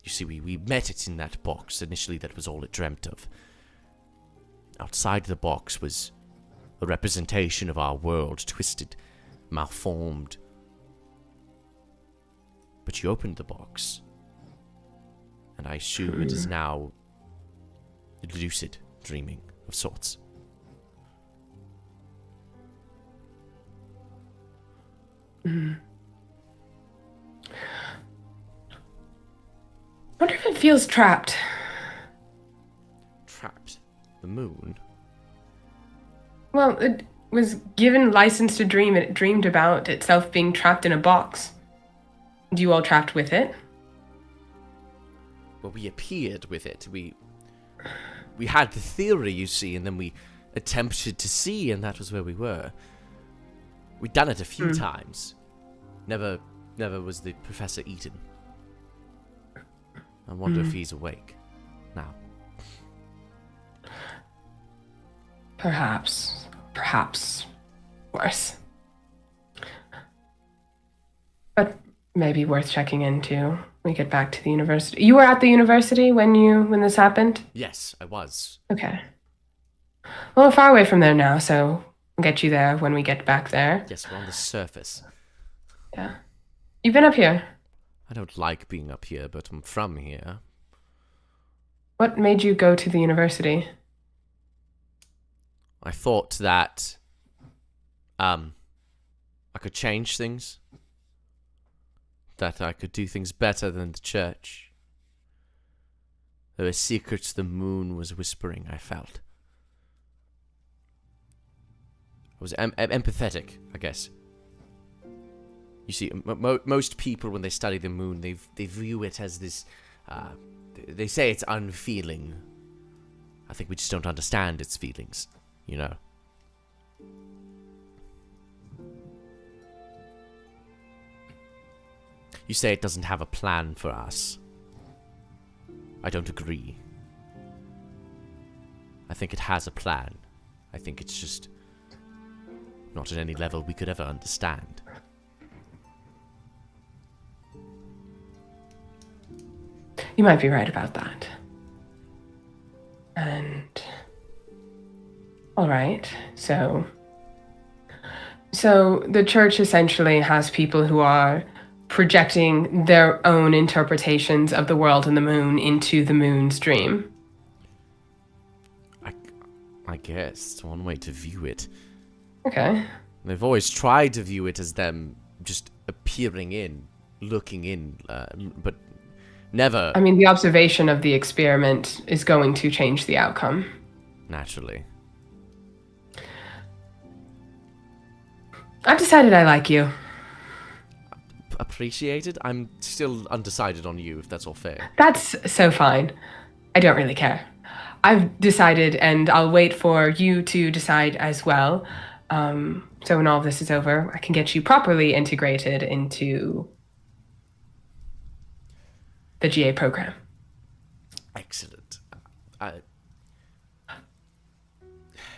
You see, we met it in that box. Initially, that was all it dreamt of. Outside the box was a representation of our world, twisted, malformed. But you opened the box, and I assume it is now lucid dreaming of sorts. I wonder if it feels trapped. Trapped? The moon? Well, it was given license to dream. It dreamed about itself being trapped in a box. And you all trapped with it? Well, we appeared with it. We had the theory, you see, and then we attempted to see, and that was where we were. We'd done it a few times. Never was the professor eaten. I wonder if he's awake now. Perhaps worse. But maybe worth checking into. We get back to the university. You were at the university when this happened? Yes, I was. Okay. Well, we're far away from there now, so we'll get you there when we get back there. Yes, we're on the surface. Yeah. You've been up here. I don't like being up here, but I'm from here. What made you go to the university? I thought that I could change things. That I could do things better than the church. There were secrets the moon was whispering, I felt. I was empathetic, I guess. You see, most people, when they study the moon, they view it as this... they say it's unfeeling. I think we just don't understand its feelings, you know. You say it doesn't have a plan for us. I don't agree. I think it has a plan. I think it's just not at any level we could ever understand. You might be right about that. And... Alright, so the church essentially has people who are projecting their own interpretations of the world and the moon into the moon's dream. I guess it's one way to view it. Okay. They've always tried to view it as them just appearing in, looking in, but never... I mean, the observation of the experiment is going to change the outcome. Naturally. I've decided I like you. Appreciated? I'm still undecided on you, if that's all fair. That's so fine. I don't really care. I've decided, and I'll wait for you to decide as well. So when all of this is over, I can get you properly integrated into the GA program. Excellent.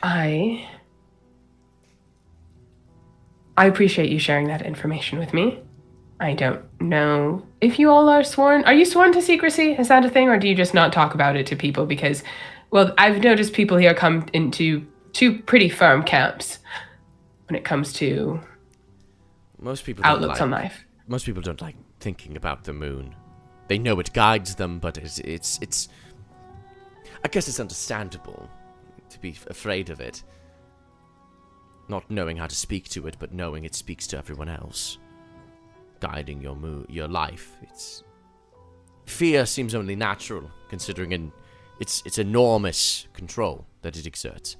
I appreciate you sharing that information with me. I don't know if you all are sworn. Are you sworn to secrecy? Is that a thing? Or do you just not talk about it to people? Because, well, I've noticed people here come into two pretty firm camps when it comes to most people don't outlooks on life. Most people don't like thinking about the moon. They know it guides them, but it's I guess it's understandable to be afraid of it. Not knowing how to speak to it, but knowing it speaks to everyone else. Guiding your life. Fear seems only natural, considering its enormous control that it exerts.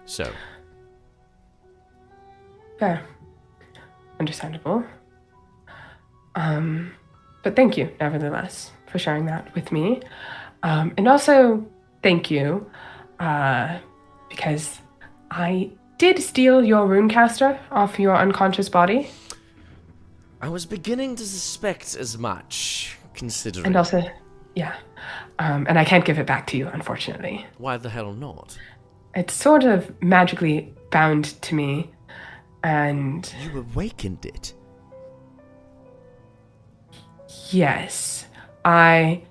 So. Fair. Understandable. But thank you, nevertheless, for sharing that with me. And also, thank you, because I did steal your runecaster off your unconscious body. I was beginning to suspect as much, considering. And also, yeah. And I can't give it back to you, unfortunately. Why the hell not? It's sort of magically bound to me, and You awakened it. yes, I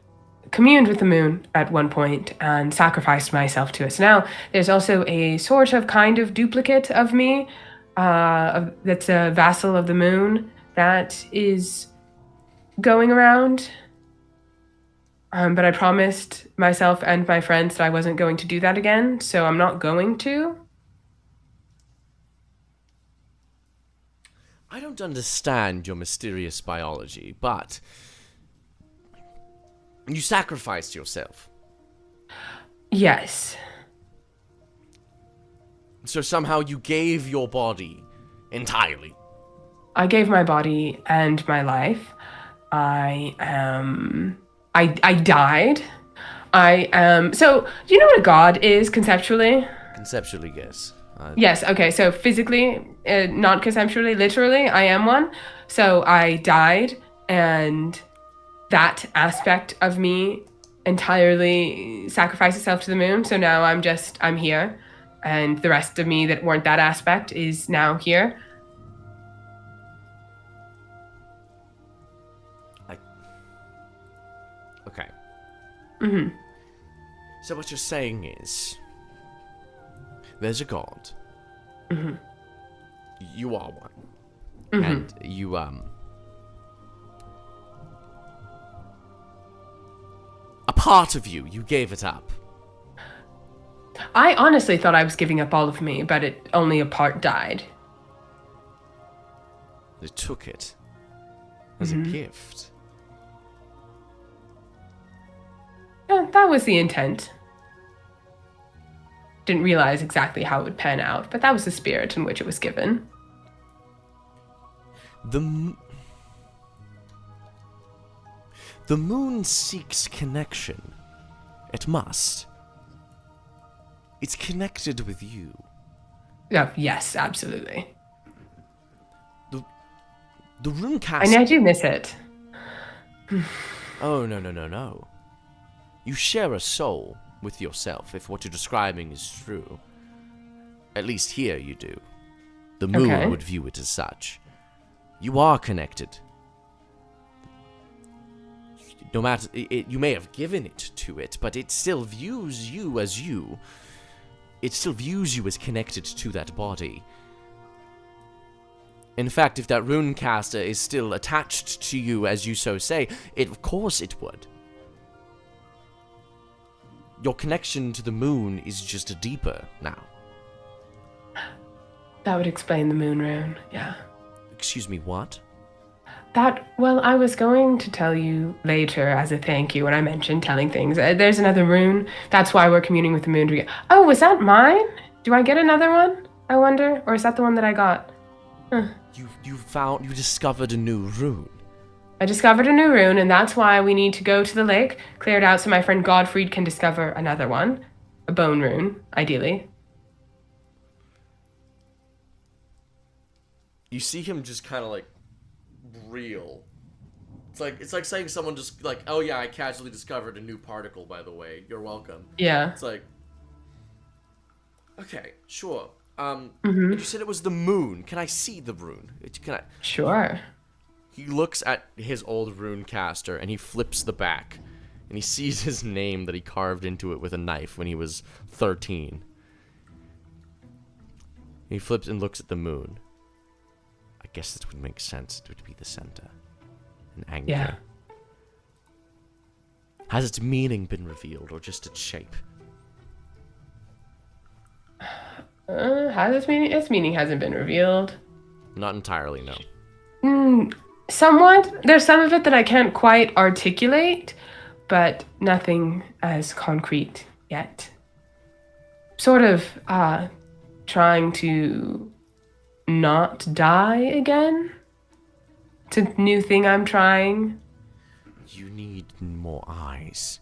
communed with the moon at one point and sacrificed myself to it. So now there's also a sort of kind of duplicate of me that's a vassal of the moon that is going around. But I promised myself and my friends that I wasn't going to do that again, so I'm not going to. I don't understand your mysterious biology, but you sacrificed yourself. Yes. So somehow you gave your body entirely. I gave my body and my life. I died. So do you know what a god is conceptually? Conceptually, yes. Yes, okay, so physically, not conceptually, literally, I am one. So I died, and that aspect of me entirely sacrificed itself to the moon. So now I'm here, and the rest of me that weren't that aspect is now here. Okay. Mm-hmm. So what you're saying is, there's a god. Mm-hmm. You are one. Mm-hmm. And you, a part of you gave it up. I honestly thought I was giving up all of me, but only a part died. They took it as a gift. Yeah, that was the intent. Didn't realize exactly how it would pan out, but that was the spirit in which it was given. The moon seeks connection. It must. It's connected with you. Yeah, yes, absolutely. The rune cast. And I do miss it. Oh, no. You share a soul with yourself, if what you're describing is true. At least here you do. The moon Okay. would view it as such. You are connected. No matter, you may have given it to it, but it still views you as you. It still views you as connected to that body. In fact, if that runecaster is still attached to you, as you so say, of course it would. Your connection to the moon is just deeper now. That would explain the moon rune, yeah. Excuse me, what? Well, I was going to tell you later as a thank you when I mentioned telling things. There's another rune. That's why we're communing with the moon. Oh, was that mine? Do I get another one? I wonder? Or is that the one that I got? Huh. You discovered a new rune. I discovered a new rune, and that's why we need to go to the lake, clear it out so my friend Godfried can discover another one. A bone rune, ideally. You see him just kind of like reel. It's like saying someone just like, oh yeah, I casually discovered a new particle, by the way. You're welcome. Yeah. It's like, okay, sure. Mm-hmm. You said it was the moon. Can I see the rune? Can I? Sure. He looks at his old rune caster and he flips the back, and he sees his name that he carved into it with a knife when he was 13. He flips and looks at the moon. I guess this would make sense. It would be the center. An anchor. Yeah. Has its meaning been revealed, or just its shape? Has its meaning? Its meaning hasn't been revealed. Not entirely, no. Somewhat. There's some of it that I can't quite articulate, but nothing as concrete yet. Sort of trying to not die again. It's a new thing I'm trying. You need more eyes.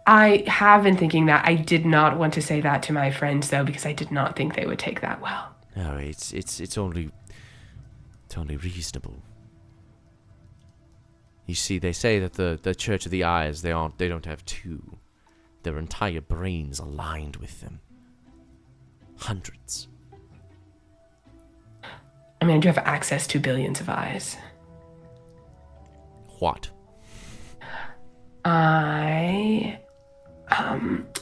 I have been thinking that. I did not want to say that to my friends, though, because I did not think they would take that well. No, it's only reasonable. You see, they say that the Church of the Eyes, they don't have two. Their entire brains aligned with them. Hundreds. I mean, I do have access to billions of eyes. What? I,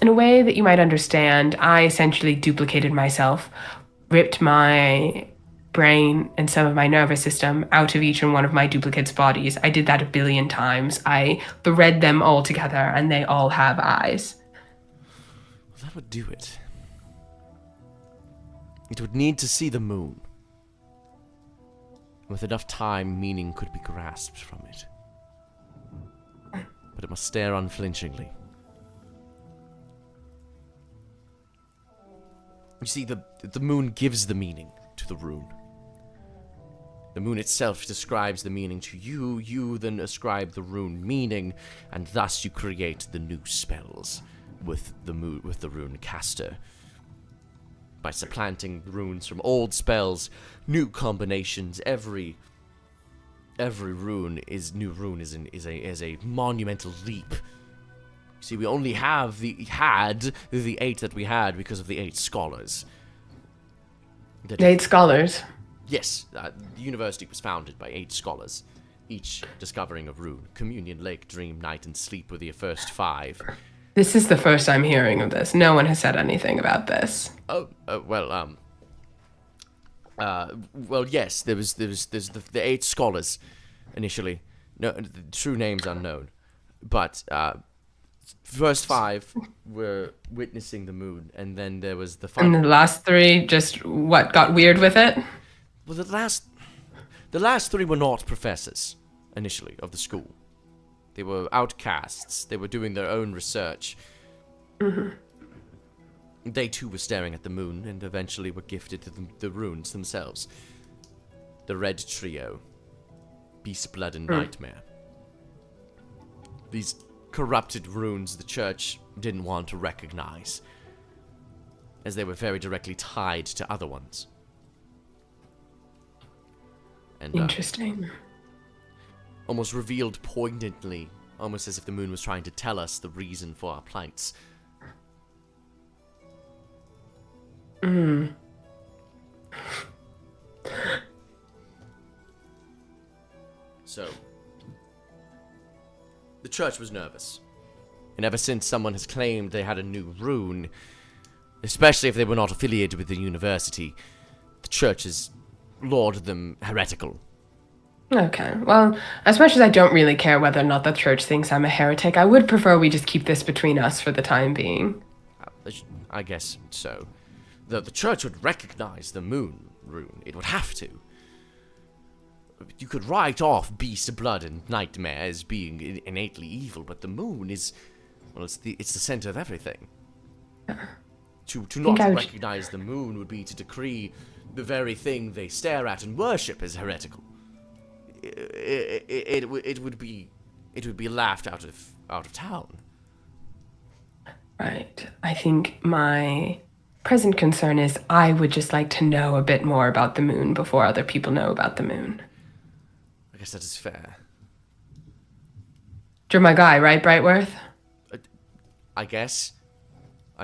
in a way that you might understand, I essentially duplicated myself, ripped my brain and some of my nervous system out of each and one of my duplicates' bodies. I did that 1 billion times. I thread them all together, and they all have eyes. Well, that would do it. It would need to see the moon. With enough time, meaning could be grasped from it. But it must stare unflinchingly. You see, the moon gives the meaning to the rune. The moon itself describes the meaning to you, you then ascribe the rune meaning, and thus you create the new spells with the rune caster. By supplanting runes from old spells, new combinations, every rune is a monumental leap. See, we only had the 8 that we had because of the 8 scholars. The 8 scholars? Yes, the university was founded by 8 scholars, each discovering a rune. Communion, Lake, Dream, Night, and Sleep were the first 5. This is the first I'm hearing of this. No one has said anything about this. Well, yes, there's the 8 scholars initially. No, the true names unknown, but first 5 were witnessing the moon, and then there was the final. And the last 3 just got weird with it? Well, the last 3 were not professors initially of the school. They were outcasts. They were doing their own research. Mm-hmm. They too were staring at the moon, and eventually were gifted to the runes themselves. The Red Trio, Beast, Blood, and Nightmare. These corrupted runes the church didn't want to recognize, as they were very directly tied to other ones. And, interesting. almost revealed poignantly, almost as if the moon was trying to tell us the reason for our plights. So, the church was nervous. And ever since someone has claimed they had a new rune, especially if they were not affiliated with the university, the church has lauded them heretical. Okay, well, as much as I don't really care whether or not the church thinks I'm a heretic, I would prefer we just keep this between us for the time being. I guess so. The church would recognize the moon rune. It would have to. You could write off Beast, Blood, and Nightmare as being innately evil, but the moon is, well, it's the center of everything. To not recognize the moon would be to decree the very thing they stare at and worship as heretical. It would be laughed out of town. Right. I think my present concern is I would just like to know a bit more about the moon before other people know about the moon. I guess that is fair. You're my guy, right, Brightworth? I guess.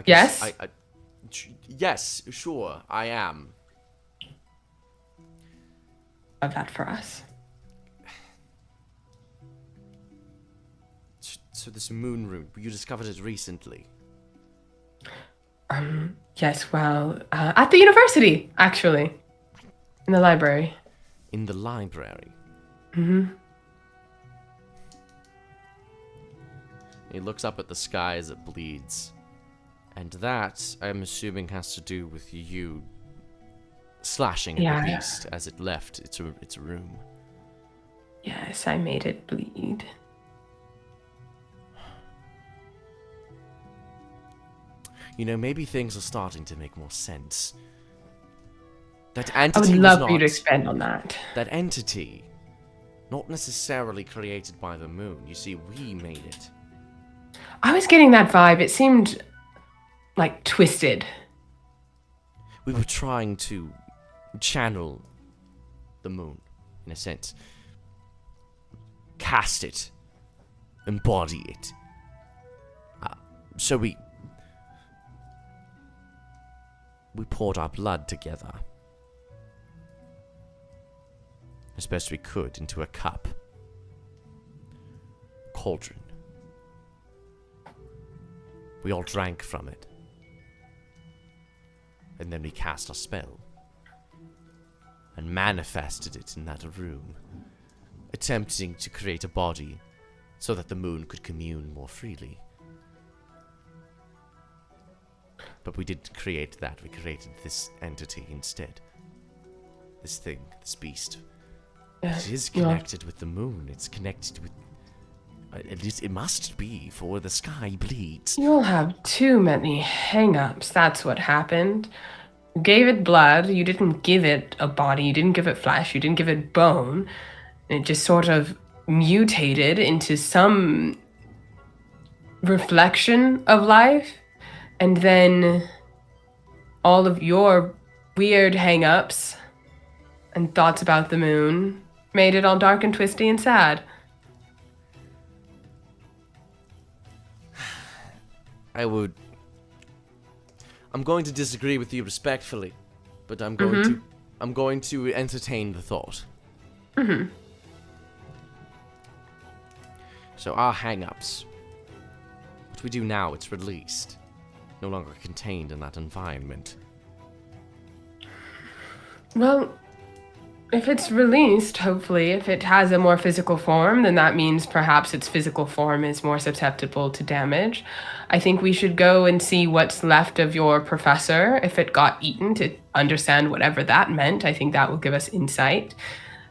Yes? Yes, sure, I am. Of that for us. So this moon rune, you discovered it recently? Yes, well, at the university, actually. In the library. In the library? Mm-hmm. He looks up at the sky as it bleeds. And that, I'm assuming, has to do with you slashing at the beast as it left its room. Yes, I made it bleed. You know, maybe things are starting to make more sense. That I entity would love for you to expand on that. That entity, not necessarily created by the moon. You see, we made it. I was getting that vibe. It seemed like twisted. We were trying to channel the moon, in a sense. Cast it. Embody it. So we poured our blood together. As best we could into a cup. Cauldron. We all drank from it. And then we cast a spell. And manifested it in that room. Attempting to create a body so that the moon could commune more freely. But we didn't create that, we created this entity instead. This thing, this beast. It is connected with the moon, it's connected with... At least it must be, for the sky bleeds. You'll have too many hang-ups. That's what happened. You gave it blood, you didn't give it a body, you didn't give it flesh, you didn't give it bone. It just sort of mutated into some reflection of life. And then all of your weird hang-ups and thoughts about the moon made it all dark and twisty and sad. I'm going to disagree with you respectfully, but I'm going to entertain the thought. Mm-hmm. So our hang-ups. What we do now, it's released. No longer contained in that environment. Well, if it's released, hopefully, if it has a more physical form, then that means perhaps its physical form is more susceptible to damage. I think we should go and see what's left of your professor, if it got eaten, to understand whatever that meant. I think that will give us insight.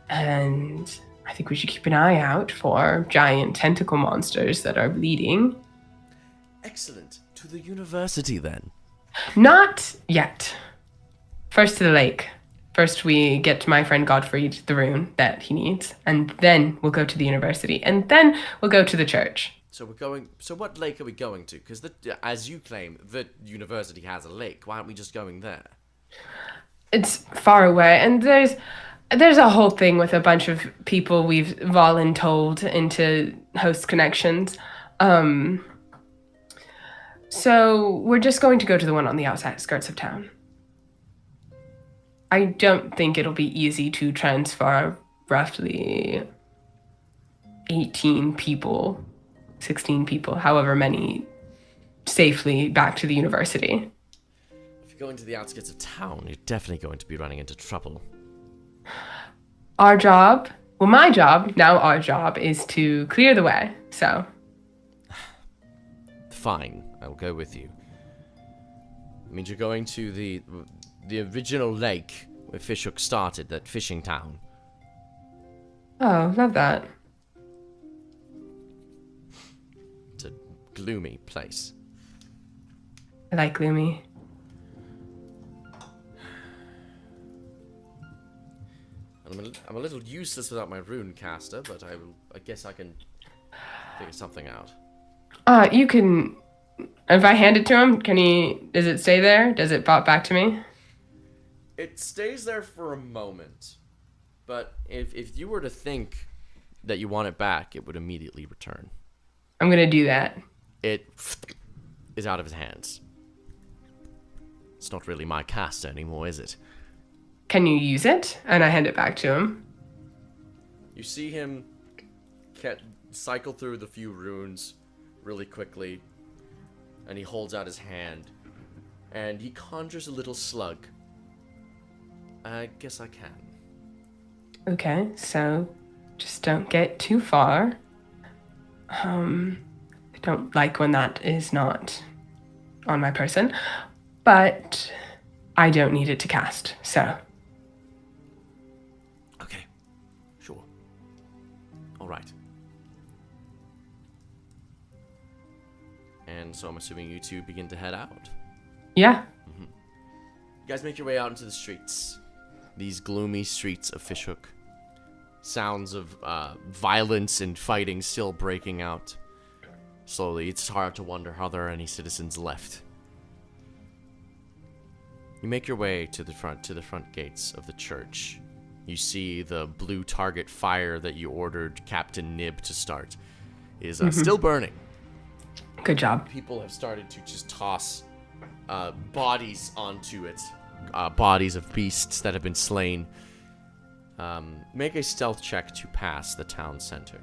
And I think we should keep an eye out for giant tentacle monsters that are bleeding. Excellent. To the university, then. Not yet. First to the lake. First we get my friend Godfrey the rune that he needs, and then we'll go to the university, and then we'll go to the church. So we're going... So what lake are we going to? Because, as you claim, the university has a lake. Why aren't we just going there? It's far away, and there's a whole thing with a bunch of people we've voluntold into host connections. So we're just going to go to the one on the outskirts of town. I don't think it'll be easy to transfer roughly 18 people, 16 people, however many, safely back to the university. If you're going to the outskirts of town, you're definitely going to be running into trouble. Our job, my job, now our job, is to clear the way, so... Fine, I'll go with you. It means you're going to the original lake where Fishhook started, that fishing town. Oh, love that. It's a gloomy place. I like gloomy. I'm a little useless without my rune caster, but I guess I can figure something out. You can... If I hand it to him, does it stay there? Does it pop back to me? It stays there for a moment, but if you were to think that you want it back, it would immediately return. I'm gonna do that. It is out of his hands. It's not really my caster anymore, is it? Can you use it? And I hand it back to him. You see him cycle through the few runes really quickly, and he holds out his hand, and he conjures a little slug. I guess I can. Okay, so just don't get too far. I don't like when that is not on my person, but I don't need it to cast, so. Okay, sure. All right. And so I'm assuming you two begin to head out. Yeah. You guys make your way out into the streets. These gloomy streets of Fishhook. Sounds of violence and fighting still breaking out. slowly. It's hard to wonder how there are any citizens left. You make your way to the front gates of the church. You see the blue target fire that you ordered Captain Nib to start is still burning. Good job. People have started to just toss bodies onto it. Bodies of beasts that have been slain. Make a stealth check to pass the town center.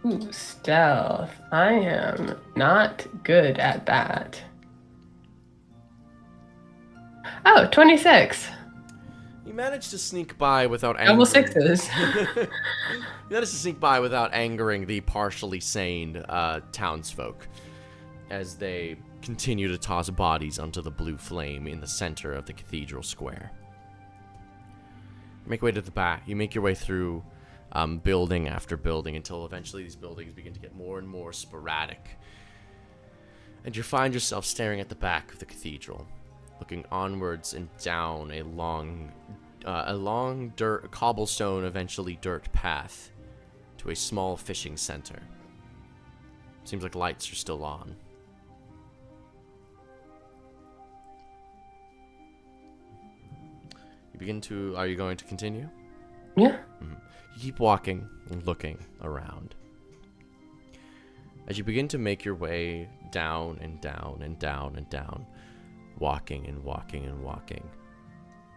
Ooh, stealth. I am not good at that. Oh, 26. You managed to sneak by without angering. Double sixes. You managed to sneak by without angering the partially sane townsfolk as they continue to toss bodies onto the blue flame in the center of the cathedral square. You make your way to the back. You make your way through building after building until eventually these buildings begin to get more and more sporadic. And you find yourself staring at the back of the cathedral, looking onwards and down a long dirt, cobblestone, eventually dirt path to a small fishing center. Seems like lights are still on. Are you going to continue? Yeah. You keep walking and looking around. As you begin to make your way down and down and down and down, walking and walking and walking,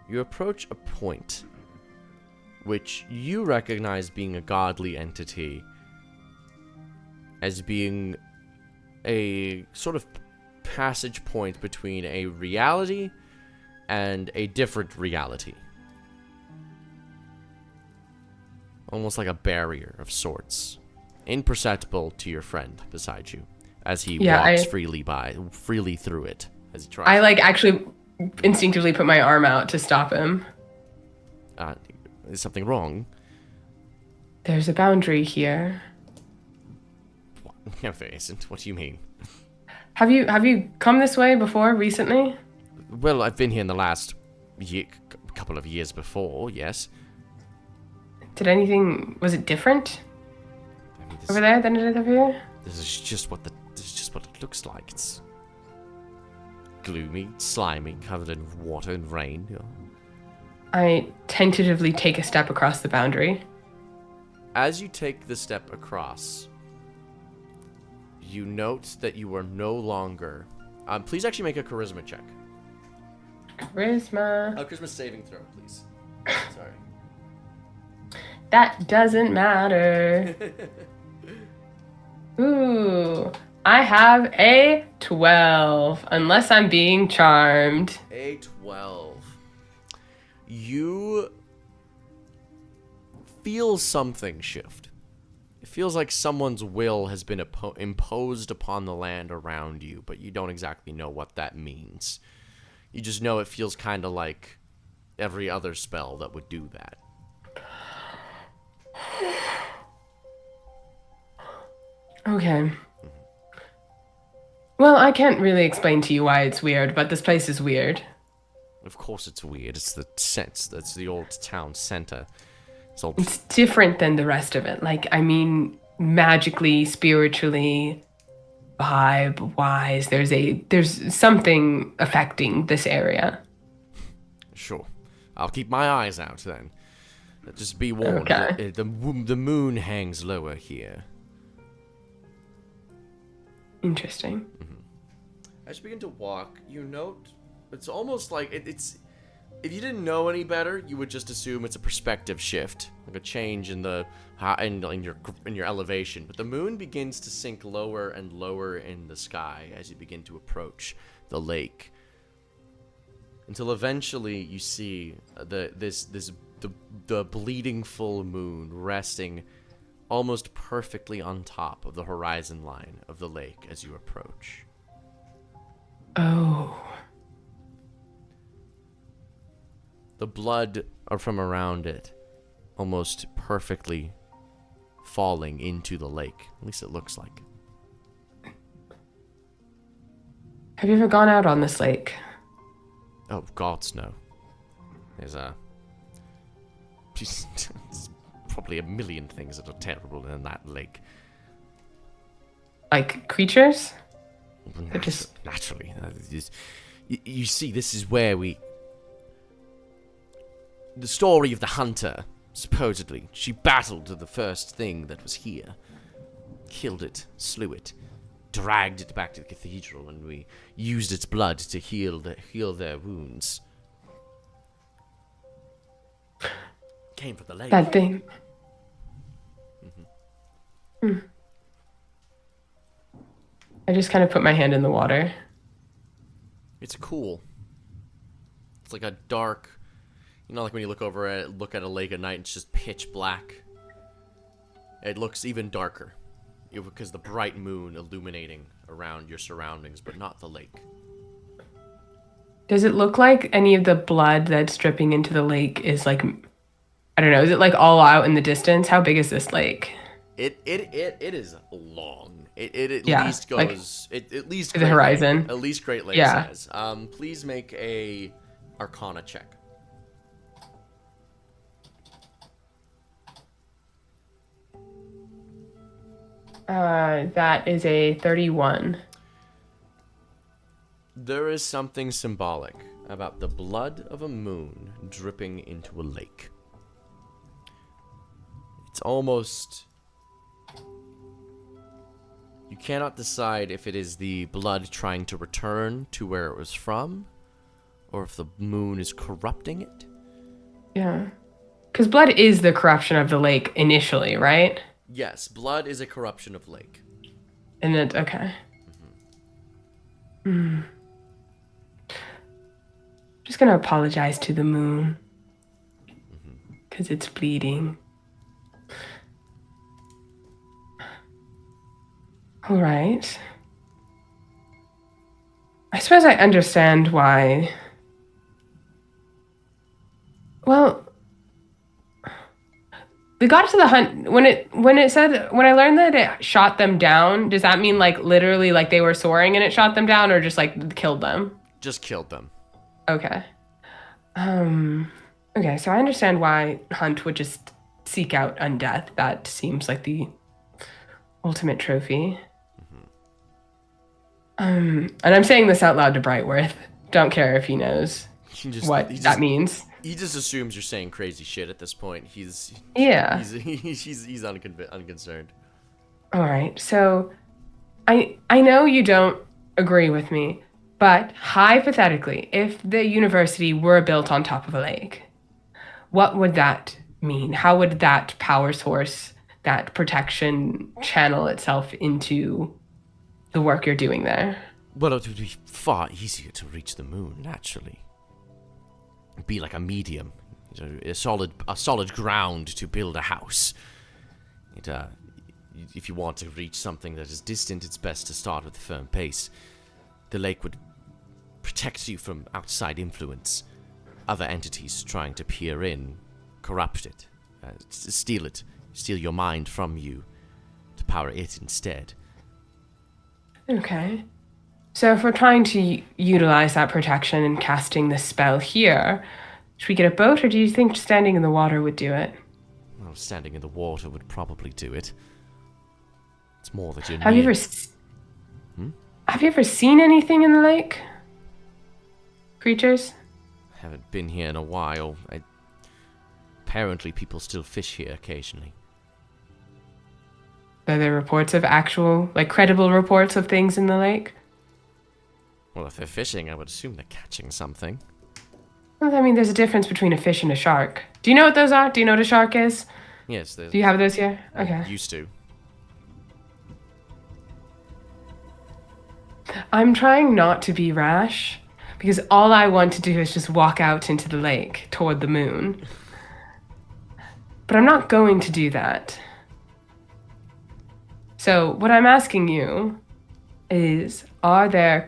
you approach a point which you recognize being a godly entity as being a sort of passage point between a reality and a different reality. Almost like a barrier of sorts. Imperceptible to your friend beside you as he walks freely through it as he tries. I actually instinctively put my arm out to stop him. Is something wrong? There's a boundary here. No, there isn't. What do you mean? Have you come this way before recently? Well, I've been here in the last couple of years before, yes. Was it different over there than it is over here? This is just what it looks like. It's gloomy, slimy, covered in water and rain. I tentatively take a step across the boundary. As you take the step across, you note that you are no longer... please actually make a charisma check. Charisma. Charisma saving throw, please. Sorry. That doesn't matter. Ooh. I have a 12, unless I'm being charmed. A 12. You feel something shift. It feels like someone's will has been imposed upon the land around you, but you don't exactly know what that means. You just know it feels kind of like every other spell that would do that. Okay. Well, I can't really explain to you why it's weird, but this place is weird. Of course it's weird. It's the sense. That's the old town center. It's different than the rest of it. Magically, spiritually, vibe-wise, there's something affecting this area. Sure. I'll keep my eyes out then. Just be warned. Okay. The moon hangs lower here. Interesting. Mm-hmm. As you begin to walk, you note it's almost like it's. If you didn't know any better, you would just assume it's a perspective shift, like a change in your elevation. But the moon begins to sink lower and lower in the sky as you begin to approach the lake, until eventually you see the bleeding full moon resting almost perfectly on top of the horizon line of the lake as you approach. Oh. The blood from around it almost perfectly falling into the lake. At least it looks like. Have you ever gone out on this lake? Oh, gods, no. There's probably a million things that are terrible in that lake. Like creatures? They're just Naturally. You see, this is where the story of the hunter, supposedly. She battled the first thing that was here. Killed it, slew it, dragged it back to the cathedral, and we used its blood to heal their wounds. Came from the lake. that thing. I just kind of put my hand in the water. It's cool. It's like a dark, like when you look at a lake at night, it's just pitch black. It looks even darker because the bright moon illuminating around your surroundings, but not the lake. Does it look like any of the blood that's dripping into the lake is like, I don't know, is it like all out in the distance? How big is this lake? It is long. It at Yeah, least like, goes at least to the horizon. At least Great Lakes Yeah. has. Please make a Arcana check. That is a 31. There is something symbolic about the blood of a moon dripping into a lake. It's almost... You cannot decide if it is the blood trying to return to where it was from, or if the moon is corrupting it. Yeah. Because blood is the corruption of the lake initially, right? Yes, blood is a corruption of lake. And then, okay. Just gonna apologize to the moon. Because it's bleeding. All right. I suppose I understand why. Well, the goddess of the hunt, when I learned that it shot them down, does that mean like literally like they were soaring and it shot them down, or just like killed them? Just killed them. Okay. Okay, so I understand why Hunt would just seek out undeath. That seems like the ultimate trophy. And I'm saying this out loud to Brightworth. Don't care if he knows what that means. He just assumes you're saying crazy shit at this point. He's unconcerned. All right. So I know you don't agree with me, but hypothetically, if the university were built on top of a lake, what would that mean? How would that power source, that protection, channel itself into the work you're doing there? Well, it would be far easier to reach the moon, naturally. It'd be like a medium, a solid ground to build a house. If you want to reach something that is distant, it's best to start with a firm base. The lake would protect you from outside influence, other entities trying to peer in, corrupt it, steal your mind from you, to power it instead. Okay. So if we're trying to utilize that protection and casting this spell here, should we get a boat, or do you think standing in the water would do it? Well, standing in the water would probably do it. It's more that you Have you ever seen anything in the lake? Creatures? Haven't been here in a while. Apparently people still fish here occasionally. Are there reports of actual, like credible reports of things in the lake? Well, if they're fishing, I would assume they're catching something. Well, I mean, there's a difference between a fish and a shark. Do you know what those are? Do you know what a shark is? Yes, there's... Do you have those here? Okay. Used to. I'm trying not to be rash, because all I want to do is just walk out into the lake toward the moon. But I'm not going to do that. So what I'm asking you is, are there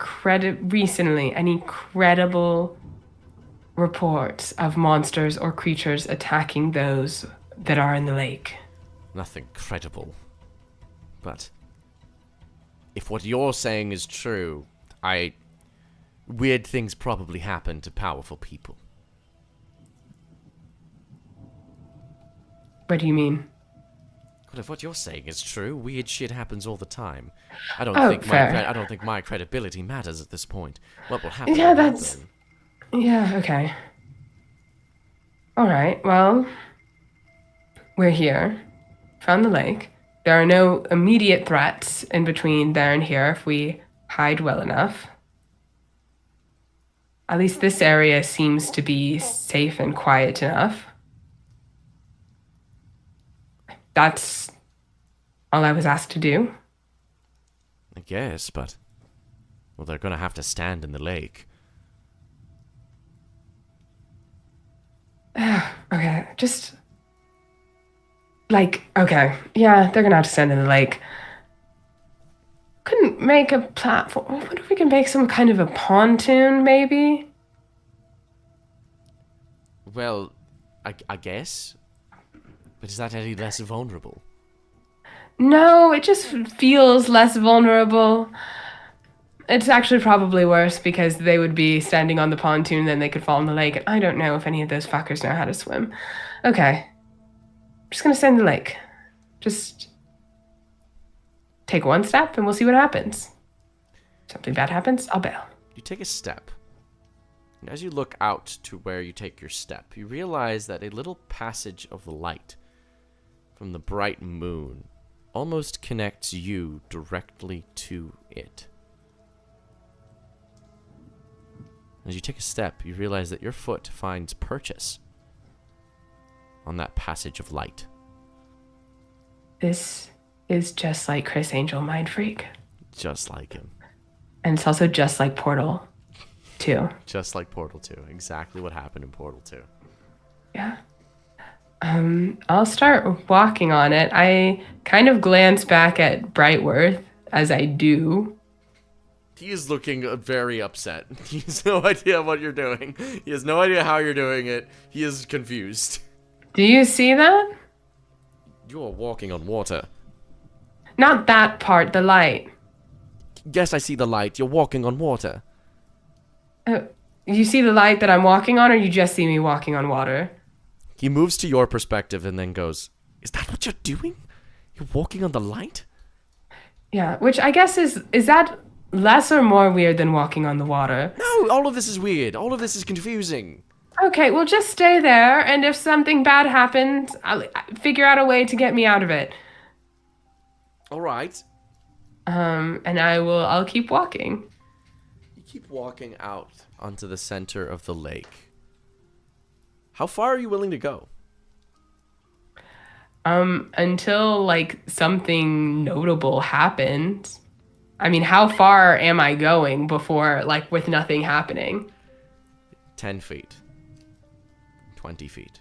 recently any credible reports of monsters or creatures attacking those that are in the lake? Nothing credible. But if what you're saying is true, weird things probably happen to powerful people. What do you mean? Well, if what you're saying is true, weird shit happens all the time. I don't Oh, think fair. I don't think my credibility matters at this point. What will happen? Yeah, will that's. happen. Yeah, okay. Alright, well, we're here. Found the lake. There are no immediate threats in between there and here if we hide well enough. At least this area seems to be safe and quiet enough. That's all I was asked to do. I guess, but well, they're gonna have to stand in the lake. Okay, just like, okay, yeah, they're gonna have to stand in the lake. Couldn't make a platform. What if we can make some kind of a pontoon, maybe? Well, I guess. But is that any less vulnerable? No, it just feels less vulnerable. It's actually probably worse because they would be standing on the pontoon, then they could fall in the lake, and I don't know if any of those fuckers know how to swim. Okay. I'm just gonna stand in the lake. Just take one step and we'll see what happens. If something bad happens, I'll bail. You take a step. And as you look out to where you take your step, you realize that a little passage of light from the bright moon almost connects you directly to it. As you take a step, you realize that your foot finds purchase on that passage of light. This is just like Chris Angel Mind Freak. Just like him. And it's also just like Portal 2. Just like Portal 2. Exactly what happened in Portal 2. Yeah. I'll start walking on it. I kind of glance back at Brightworth as I do. He is looking very upset. He has no idea what you're doing. He has no idea how you're doing it. He is confused. Do you see that? You are walking on water. Not that part, the light. Yes, I see the light. You're walking on water. You see the light that I'm walking on, or you just see me walking on water? He moves to your perspective and then goes, "Is that what you're doing? You're walking on the light?" Yeah, which I guess is that less or more weird than walking on the water? No, all of this is weird. All of this is confusing. Okay, well just stay there, and if something bad happens, I'll figure out a way to get me out of it. All right. And I'll keep walking. You keep walking out onto the center of the lake. How far are you willing to go? Until like something notable happens. I mean, how far am I going before, like, with nothing happening? 10 feet. 20 feet.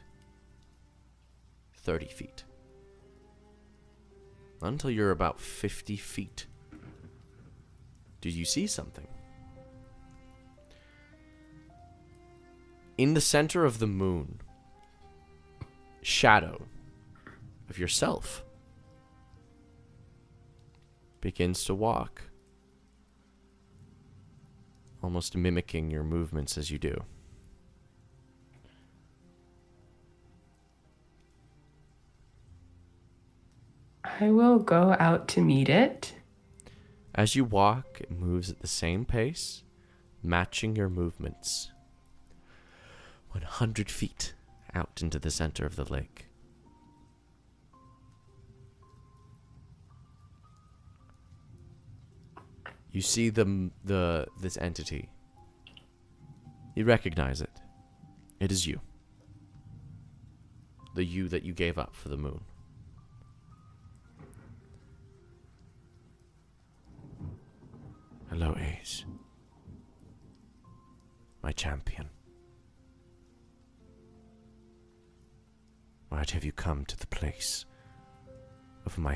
30 feet. Until you're about 50 feet. Do you see something? In the center of the moon, shadow of yourself begins to walk, almost mimicking your movements as you do. I will go out to meet it. As you walk, it moves at the same pace, matching your movements. 100 feet out into the center of the lake. You see this entity. You recognize it. It is you. The you that you gave up for the moon. Hello, Ace. My champion. Why have you come to the place of my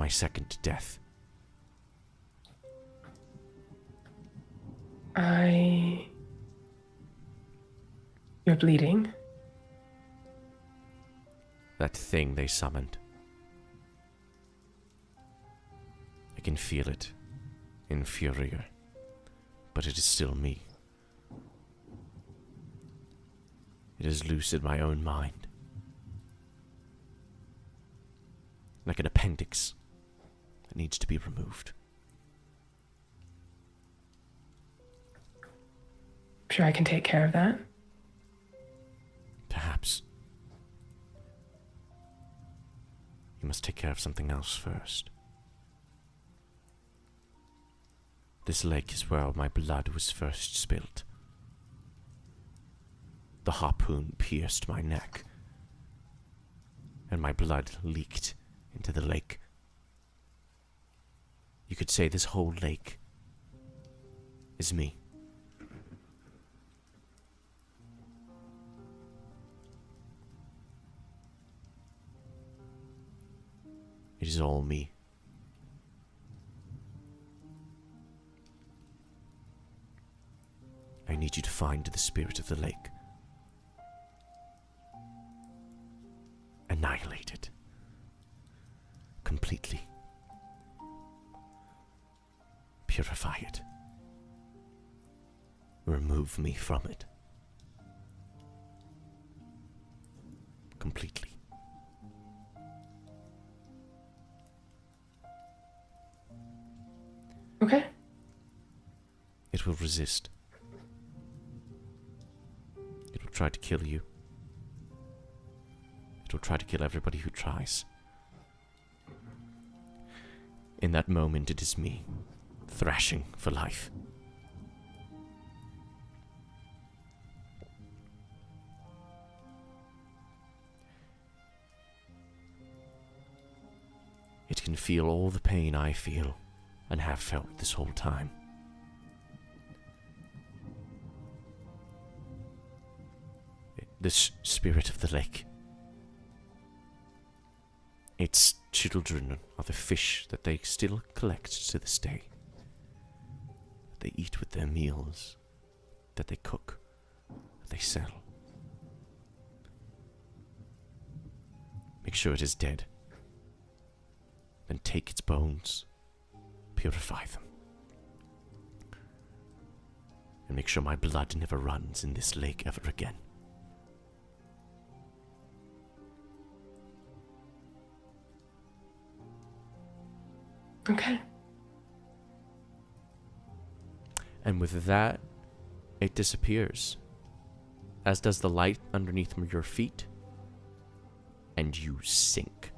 second death? You're bleeding. That thing they summoned. I can feel it. Inferior. But it is still me. It has lucid my own mind. like an appendix that needs to be removed. Sure, I can take care of that. Perhaps. You must take care of something else first. This lake is where my blood was first spilt. The harpoon pierced my neck, and my blood leaked into the lake. You could say this whole lake is me. It is all me. I need you to find the spirit of the lake. Annihilate it. Completely. Purify it. Remove me from it. Completely. Okay. It will resist. It will try to kill you. It will try to kill everybody who tries. In that moment, it is me, thrashing for life. It can feel all the pain I feel and have felt this whole time. This spirit of the lake. Its children are the fish that they still collect to this day. That they eat with their meals, that they cook, that they sell. Make sure it is dead. Then take its bones, purify them. And make sure my blood never runs in this lake ever again. Okay. And with that, it disappears, as does the light underneath your feet, and you sink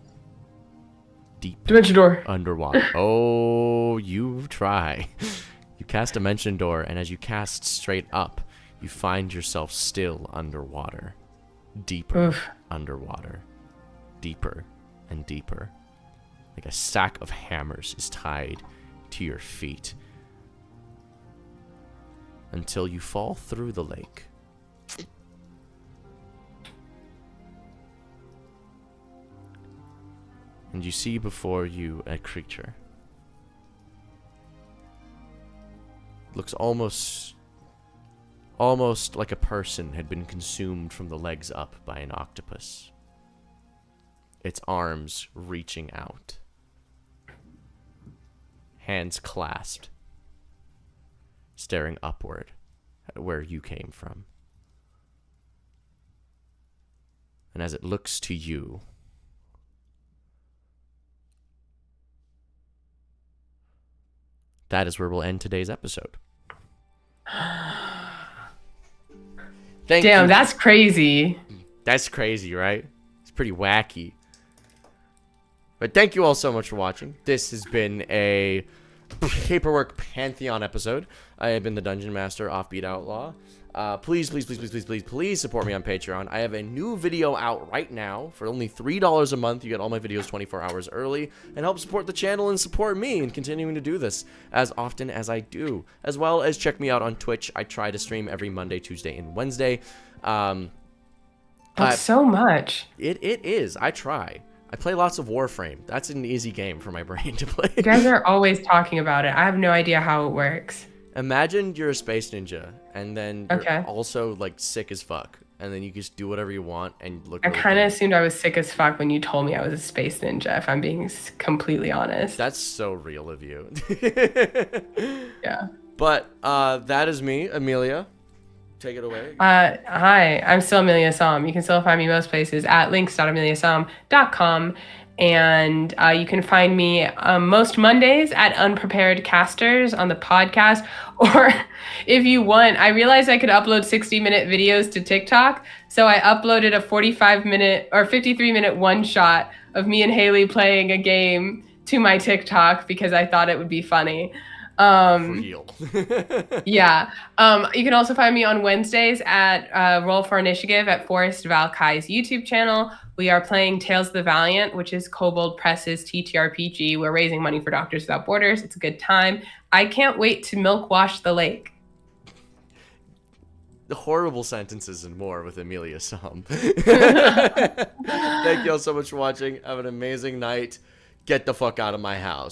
deep Dimension door. underwater. Oh, you try. You cast Dimension Door, and as you cast straight up, you find yourself still underwater. Deeper Oof. underwater. Deeper and deeper. Like a sack of hammers is tied to your feet. Until you fall through the lake. And you see before you a creature. Looks almost like a person had been consumed from the legs up by an octopus. Its arms reaching out. Hands clasped. Staring upward at where you came from. And as it looks to you, that is where we'll end today's episode. Thank Damn, you. that's crazy. That's crazy, right? It's pretty wacky. But thank you all so much for watching. This has been a Paperwork Pantheon episode. I have been the Dungeon Master, Offbeat Outlaw. Please support me on Patreon. I have a new video out right now for only $3 a month. You get all my videos 24 hours early and help support the channel and support me in continuing to do this as often as I do. As well as check me out on Twitch. I try to stream every Monday, Tuesday, and Wednesday. That's so much. It is. I try. I play lots of Warframe. That's an easy game for my brain to play. You guys are always talking about it. I have no idea how it works. Imagine you're a space ninja, and then you're Okay. also like sick as fuck, and then you just do whatever you want and look. I really kind of good. assumed I was sick as fuck when you told me I was a space ninja, if I'm being completely honest. That's so real of you. Yeah. But that is me, Amelia. take it away. Hi, I'm still Amelia Som. You can still find me most places at links.ameliasom.com. And you can find me most Mondays at Unprepared Casters on the podcast. Or if you want, I realized I could upload 60-minute videos to TikTok. So I uploaded a 45-minute or 53-minute one-shot of me and Haley playing a game to my TikTok because I thought it would be funny. Real. Yeah. You can also find me on Wednesdays at Roll for Initiative at Forrest Valkai's YouTube channel. We are playing Tales of the Valiant, which is Kobold Press's TTRPG. We're raising money for Doctors Without Borders. It's a good time. I can't wait to milk wash the lake. The horrible sentences and more with Amelia Som. Thank you all so much for watching. Have an amazing night. Get the fuck out of my house.